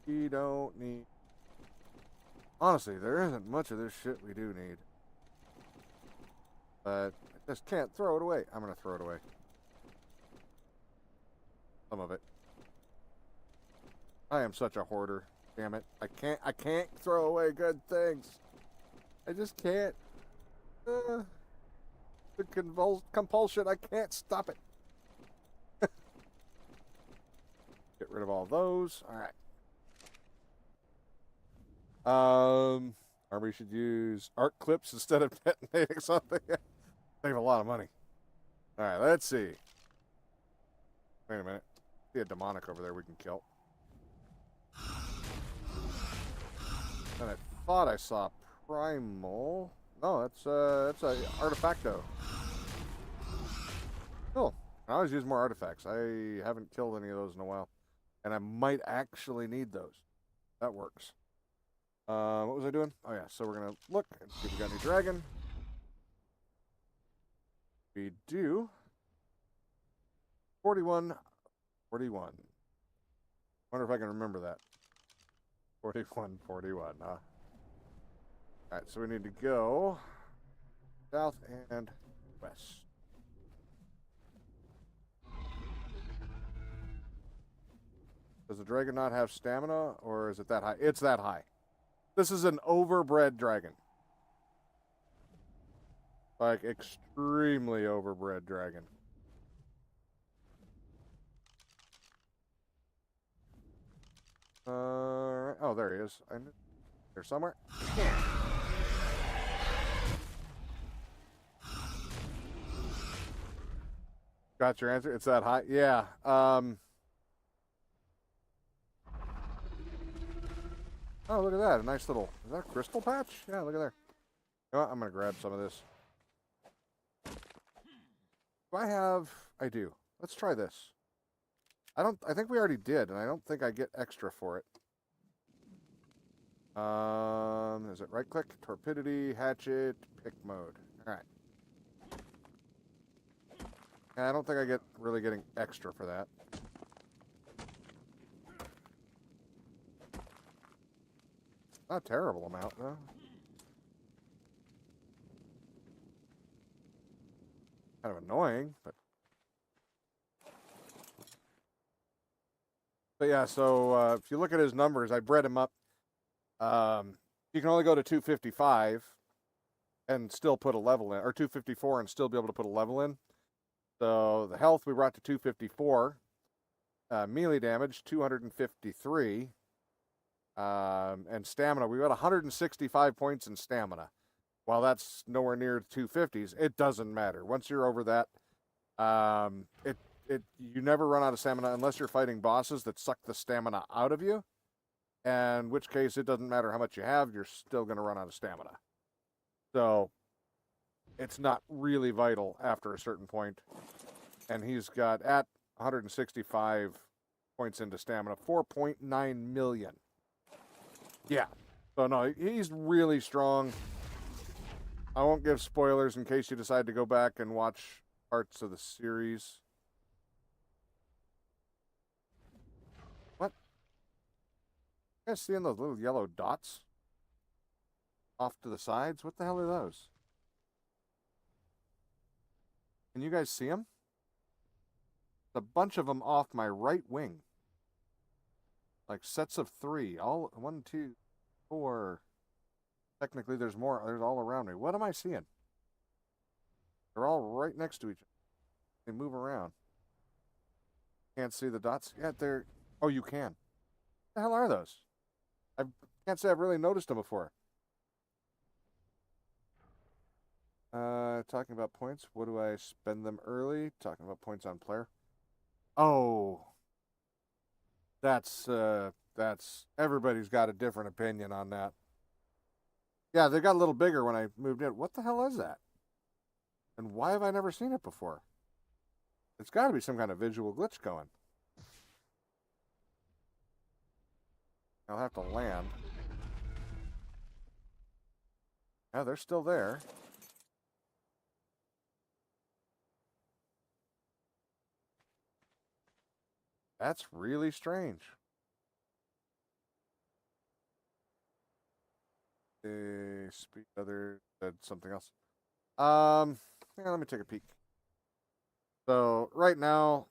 Speaker 1: We don't need... Honestly, there isn't much of this shit we do need. But I just can't throw it away. I'm going to throw it away. Some of it. I am such a hoarder. Damn it. I can't throw away good things. I just can't. The compulsion, I can't stop it. Get rid of all those. All right. Army should use art clips instead of detonating something. Save a lot of money. All right, let's see. Wait a minute. See a demonic over there we can kill. And I thought I saw Primal. No, that's a artifacto. Cool. I always use more artifacts. I haven't killed any of those in a while. And I might actually need those. That works. What was I doing? Oh yeah, so we're gonna look and see if we got any dragon. We do. 41. Wonder if I can remember that. 41. Huh? Alright, so we need to go south and west. Does the dragon not have stamina, or is it that high? It's that high. This is an overbred dragon. Like, extremely overbred dragon. Oh, there he is. There somewhere. Got your answer? It's that high? Yeah. Oh, look at that. A nice little... Is that a crystal patch? Yeah, look at there. You know what? I'm going to grab some of this. Do I have... I do. Let's try this. I think we already did, and I don't think I get extra for it. Is it right click? Torpidity, hatchet, pick mode. Alright. I don't think I get really getting extra for that. Not a terrible amount, though. Kind of annoying, but... But yeah, so if you look at his numbers, I bred him up. You can only go to 255 and still put a level in, or 254 and still be able to put a level in. So the health we brought to 254, melee damage 253, and stamina we got 165 points in stamina. While that's nowhere near 250s, it doesn't matter. Once you're over that, you never run out of stamina unless you're fighting bosses that suck the stamina out of you. In which case, it doesn't matter how much you have, you're still going to run out of stamina. So, it's not really vital after a certain point. And he's got, at 165 points into stamina, 4.9 million. Yeah. So, no, he's really strong. I won't give spoilers in case you decide to go back and watch parts of the series. You guys seeing those little yellow dots off to the sides? What the hell are those? Can you guys see them? There's a bunch of them off my right wing. Like sets of 3. All 1, 2, 4. Technically, there's more. There's all around me. What am I seeing? They're all right next to each other. They move around. Can't see the dots? Yeah, they're... Oh, you can. What the hell are those? I can't say I've really noticed them before. Talking about points. What do I spend them early? Talking about points on player. Oh. That's everybody's got a different opinion on that. Yeah, they got a little bigger when I moved in. What the hell is that? And why have I never seen it before? It's got to be some kind of visual glitch going. I'll have to land. Yeah, they're still there. That's really strange. Speak other said something else. Yeah, let me take a peek. So right now,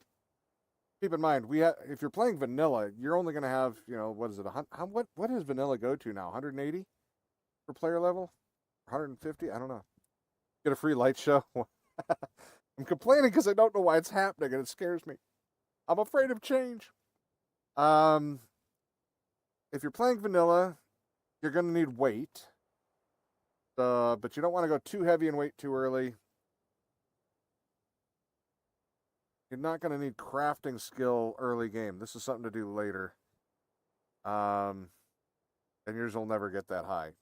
Speaker 1: keep in mind if you're playing vanilla, you're only going to have, what is it? What does vanilla go to now? 180 for player level? 150? I don't know. Get a free light show. I'm complaining because I don't know why it's happening and it scares me. I'm afraid of change. If you're playing vanilla, you're going to need weight. But you don't want to go too heavy and weight too early. You're not going to need crafting skill early game. This is something to do later. And yours will never get that high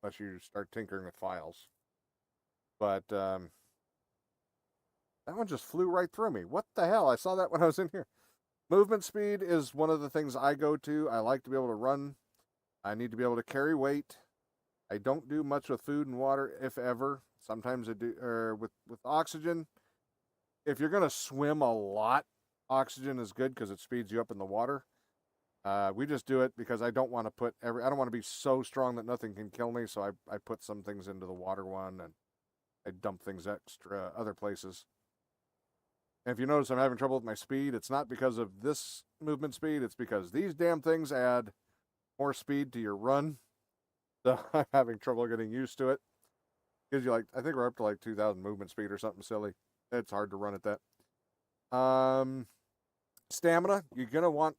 Speaker 1: unless you start tinkering with files. But that one just flew right through me. What the hell? I saw that when I was in here. Movement speed is one of the things I go to. I like to be able to run. I need to be able to carry weight. I don't do much with food and water, if ever. Sometimes I do, or with oxygen. If you're going to swim a lot, oxygen is good because it speeds you up in the water. We just do it because I don't want to put I don't want to be so strong that nothing can kill me. So I put some things into the water one and I dump things extra other places. And if you notice I'm having trouble with my speed, it's not because of this movement speed. It's because these damn things add more speed to your run. So I'm having trouble getting used to it. Gives you I think we're up to 2,000 movement speed or something silly. It's hard to run at that. Stamina, you're going to want...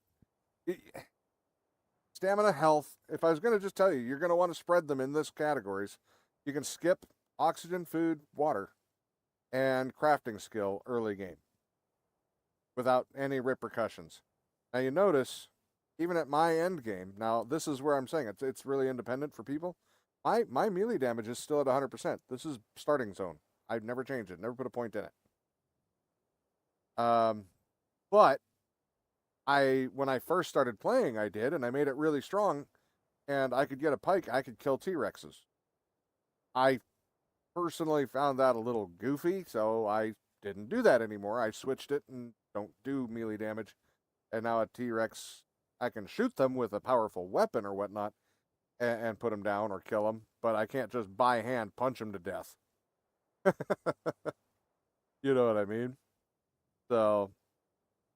Speaker 1: Stamina, health. If I was going to just tell you, you're going to want to spread them in this categories. You can skip oxygen, food, water, and crafting skill early game. without any repercussions. Now you notice, even at my end game, now this is where I'm saying it's really independent for people. My melee damage is still at 100%. This is starting zone. I've never changed it. Never put a point in it. But when I first started playing, I did, and I made it really strong, and I could get a pike. I could kill T-Rexes. I personally found that a little goofy, so I didn't do that anymore. I switched it and don't do melee damage. And now a T-Rex, I can shoot them with a powerful weapon or whatnot and put them down or kill them, but I can't just by hand punch them to death. You know what I mean? So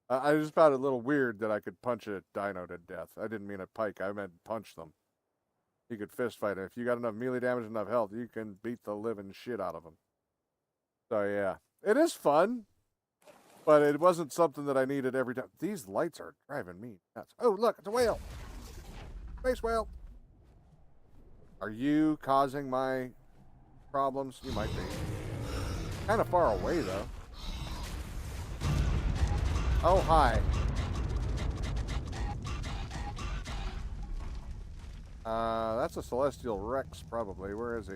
Speaker 1: I just found it a little weird that I could punch a dino to death. I didn't mean a pike. I meant punch them. You could fist fight them. If you got enough melee damage and enough health, you can beat the living shit out of them. So yeah, it is fun, but it wasn't something that I needed every time. These lights are driving me nuts. Oh, look, it's a whale. Space whale. Are you causing my problems? You might be. Kind of far away, though. Oh, hi. That's a Celestial Rex, probably. Where is he?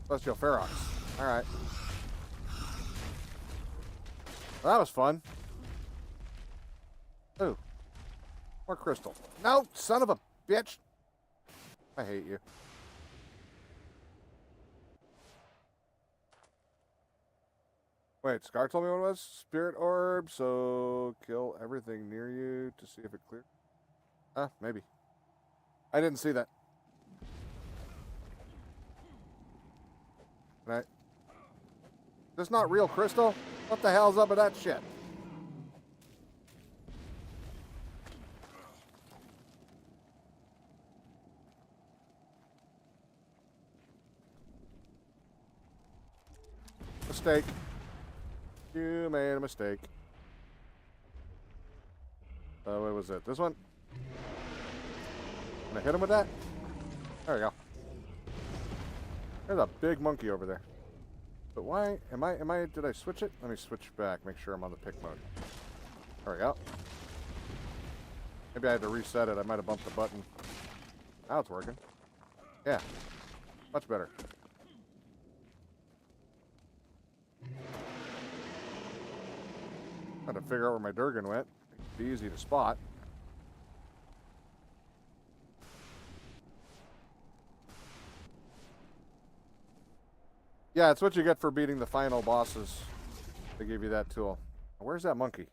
Speaker 1: Celestial Ferox. Alright. Well, that was fun. Ooh. More crystal. No, son of a bitch. I hate you. Wait, Scar told me what it was? Spirit orb, so kill everything near you to see if it clears. Maybe. I didn't see that. Right. This not real crystal? What the hell's up with that shit? Mistake. You made a mistake. What was it? This one? Can I hit him with that? There we go. There's a big monkey over there. But why? Did I switch it? Let me switch back. Make sure I'm on the pick mode. There we go. Maybe I had to reset it. I might have bumped the button. Now it's working. Yeah. Much better. Trying to figure out where my Durgan went. It'd be easy to spot. Yeah, it's what you get for beating the final bosses. They give you that tool. Where's that monkey?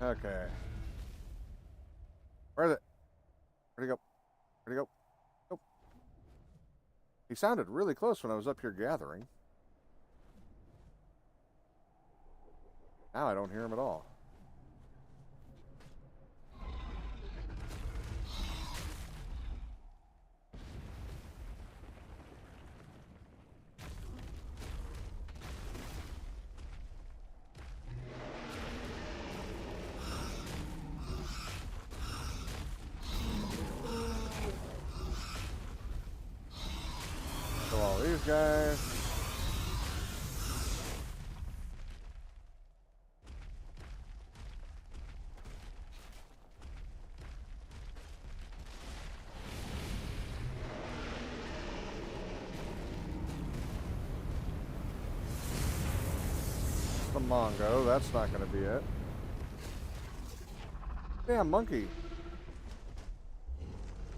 Speaker 1: Okay. Where is it? Where'd he go? Where'd he go? Nope. He sounded really close when I was up here gathering. Now I don't hear him at all. Kill all these guys. The Mongo, that's not going to be it. Damn monkey.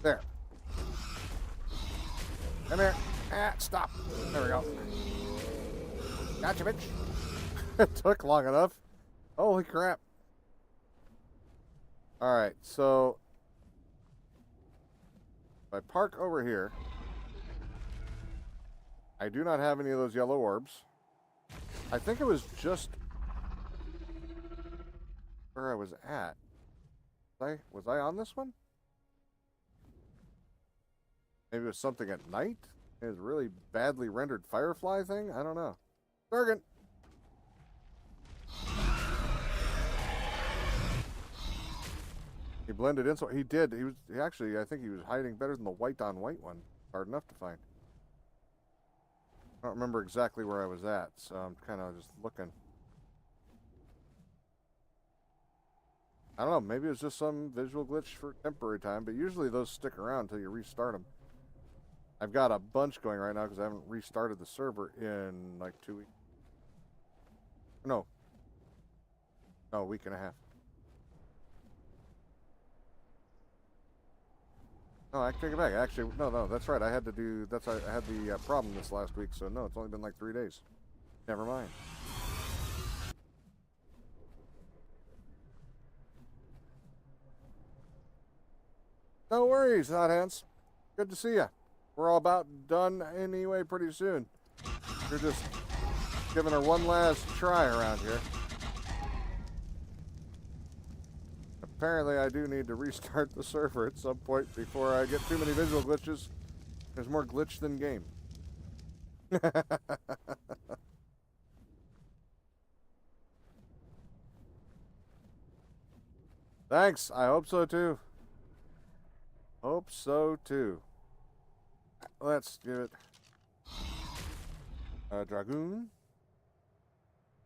Speaker 1: There. Come here. Stop. There we go. Gotcha, bitch. It took long enough. Holy crap. Alright, so if I park over here, I do not have any of those yellow orbs. I think it was just where I was at. Was I on this one? Maybe it was something at night? It was a really badly rendered Firefly thing? I don't know. Durgan! He blended in, so he did. He actually, I think he was hiding better than the white on white one. Hard enough to find. I don't remember exactly where I was at, so I'm kind of just looking. I don't know, maybe it's just some visual glitch for temporary time, but usually those stick around until you restart them. I've got a bunch going right now because I haven't restarted the server in like 2 weeks. No, a week and a half. No, I take it back. Actually, no, that's right. I had to do, I had the problem this last week, so no, it's only been like 3 days. Never mind. No worries, Hot Hands. Good to see you. We're all about done anyway pretty soon. You're just giving her one last try around here. Apparently, I do need to restart the server at some point before I get too many visual glitches. There's more glitch than game. Thanks. I hope so too. Hope so too. Let's give it a Dragoon.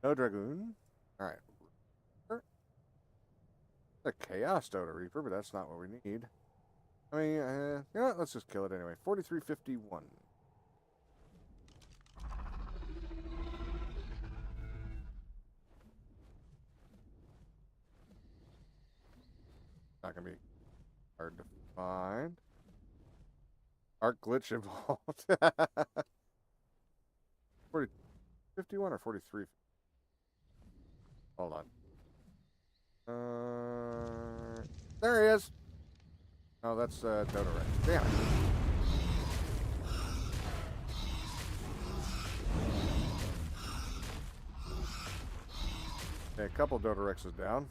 Speaker 1: No Dragoon. All right. A Chaos Dodo Reaper, but that's not what we need. I mean, you know what? Let's just kill it anyway. 4351. Not gonna be hard to find. Arc glitch involved. 51 or 43? Hold on. There he is. Oh, that's Dodo Rex. Damn it. Okay, a couple Dodo Rexes down.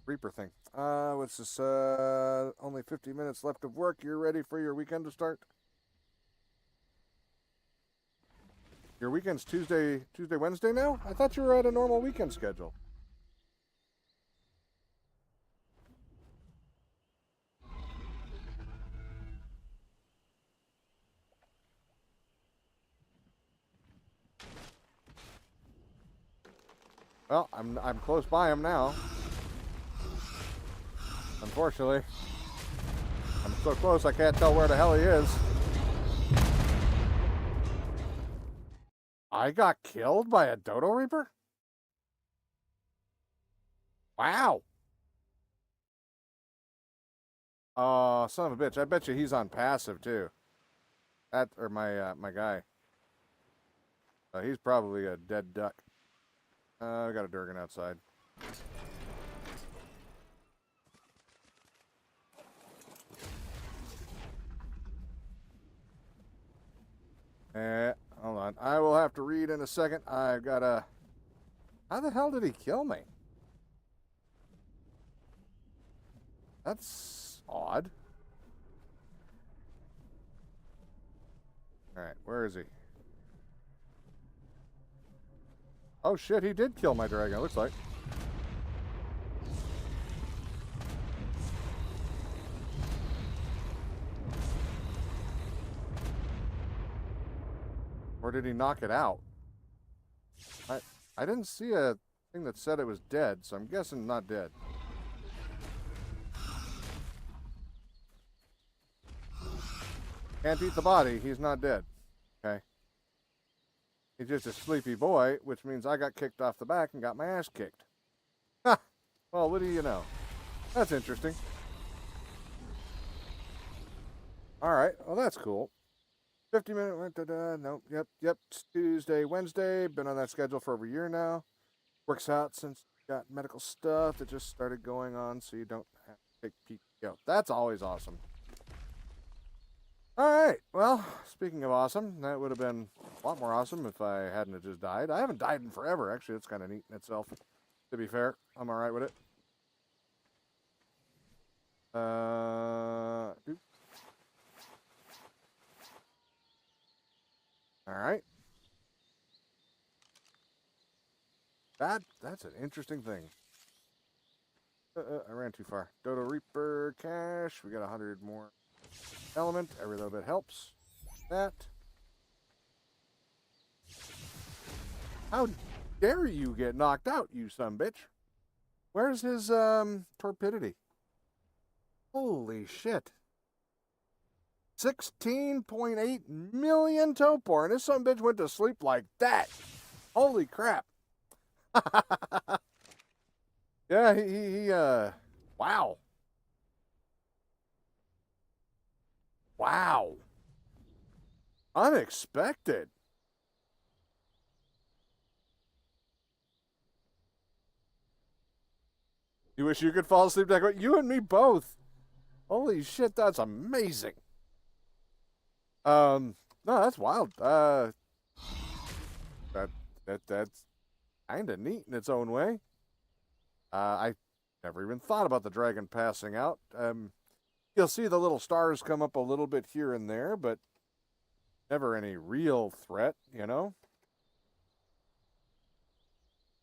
Speaker 1: Reaper thing. What's this? Only 50 minutes left of work. You're ready for your weekend to start? Your weekend's Tuesday, Wednesday now? I thought you were at a normal weekend schedule. Well, I'm close by him now. Unfortunately, I'm so close I can't tell where the hell he is. I got killed by a Dodo Reaper? Wow. Oh, son of a bitch. I bet you he's on passive too. That, or my guy. He's probably a dead duck. We got a Durgan outside. Hold on. I will have to read in a second. I've got a... How the hell did he kill me? That's odd. Alright, where is he? Oh shit, he did kill my dragon, it looks like. Or did he knock it out? I didn't see a thing that said it was dead, so I'm guessing not dead. Can't eat the body, he's not dead. Okay. He's just a sleepy boy, which means I got kicked off the back and got my ass kicked. Ha! Well, what do you know? That's interesting. Alright, well that's cool. 50-minute, nope, yep, it's Tuesday, Wednesday, been on that schedule for over a year now. Works out since you got medical stuff that just started going on, so you don't have to take PTO. That's always awesome. Alright, well, speaking of awesome, that would have been a lot more awesome if I hadn't have just died. I haven't died in forever, actually, it's kind of neat in itself. To be fair, I'm alright with it. Alright. That's an interesting thing. I ran too far. Dodo Reaper cash. We got 100 more element. Every little bit helps. That. How dare you get knocked out, you sumbitch? Where's his torpidity? Holy shit. 16.8 million topor, and this sumbitch went to sleep like that. Holy crap. Yeah, wow. Wow. Unexpected. You wish you could fall asleep that way? You and me both. Holy shit, that's amazing. No, that's wild. That's kind of neat in its own way. I never even thought about the dragon passing out. You'll see the little stars come up a little bit here and there, but never any real threat, you know?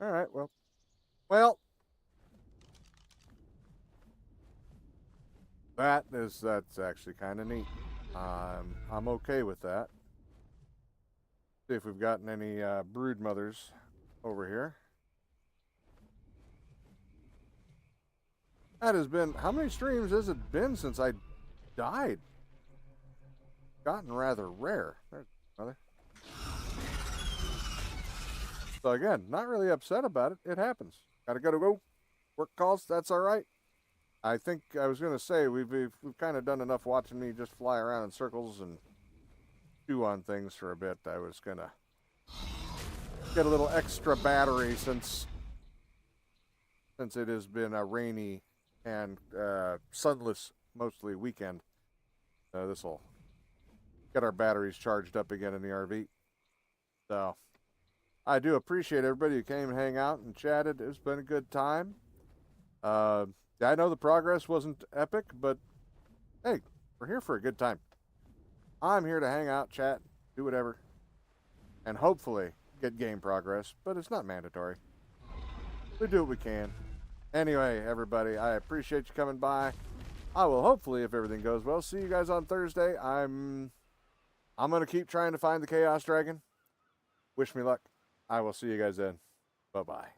Speaker 1: All right, well, that's actually kind of neat. I'm okay with that. See if we've gotten any brood mothers over here. That has been, how many streams has it been since I died? Gotten rather rare. There's mother. So again, not really upset about it. It happens. Gotta go. Work calls. That's all right. I think I was gonna say we've kind of done enough watching me just fly around in circles and chew on things for a bit. I was gonna get a little extra battery since it has been a rainy and sunless mostly weekend. This will get our batteries charged up again in the RV. So I do appreciate everybody who came and hang out and chatted. It's been a good time. I know the progress wasn't epic, but hey, we're here for a good time. I'm here to hang out, chat, do whatever, and hopefully get game progress, but it's not mandatory. We do what we can. Anyway, everybody, I appreciate you coming by. I will hopefully, if everything goes well, see you guys on Thursday. I'm going to keep trying to find the Chaos Dragon. Wish me luck. I will see you guys then. Bye-bye.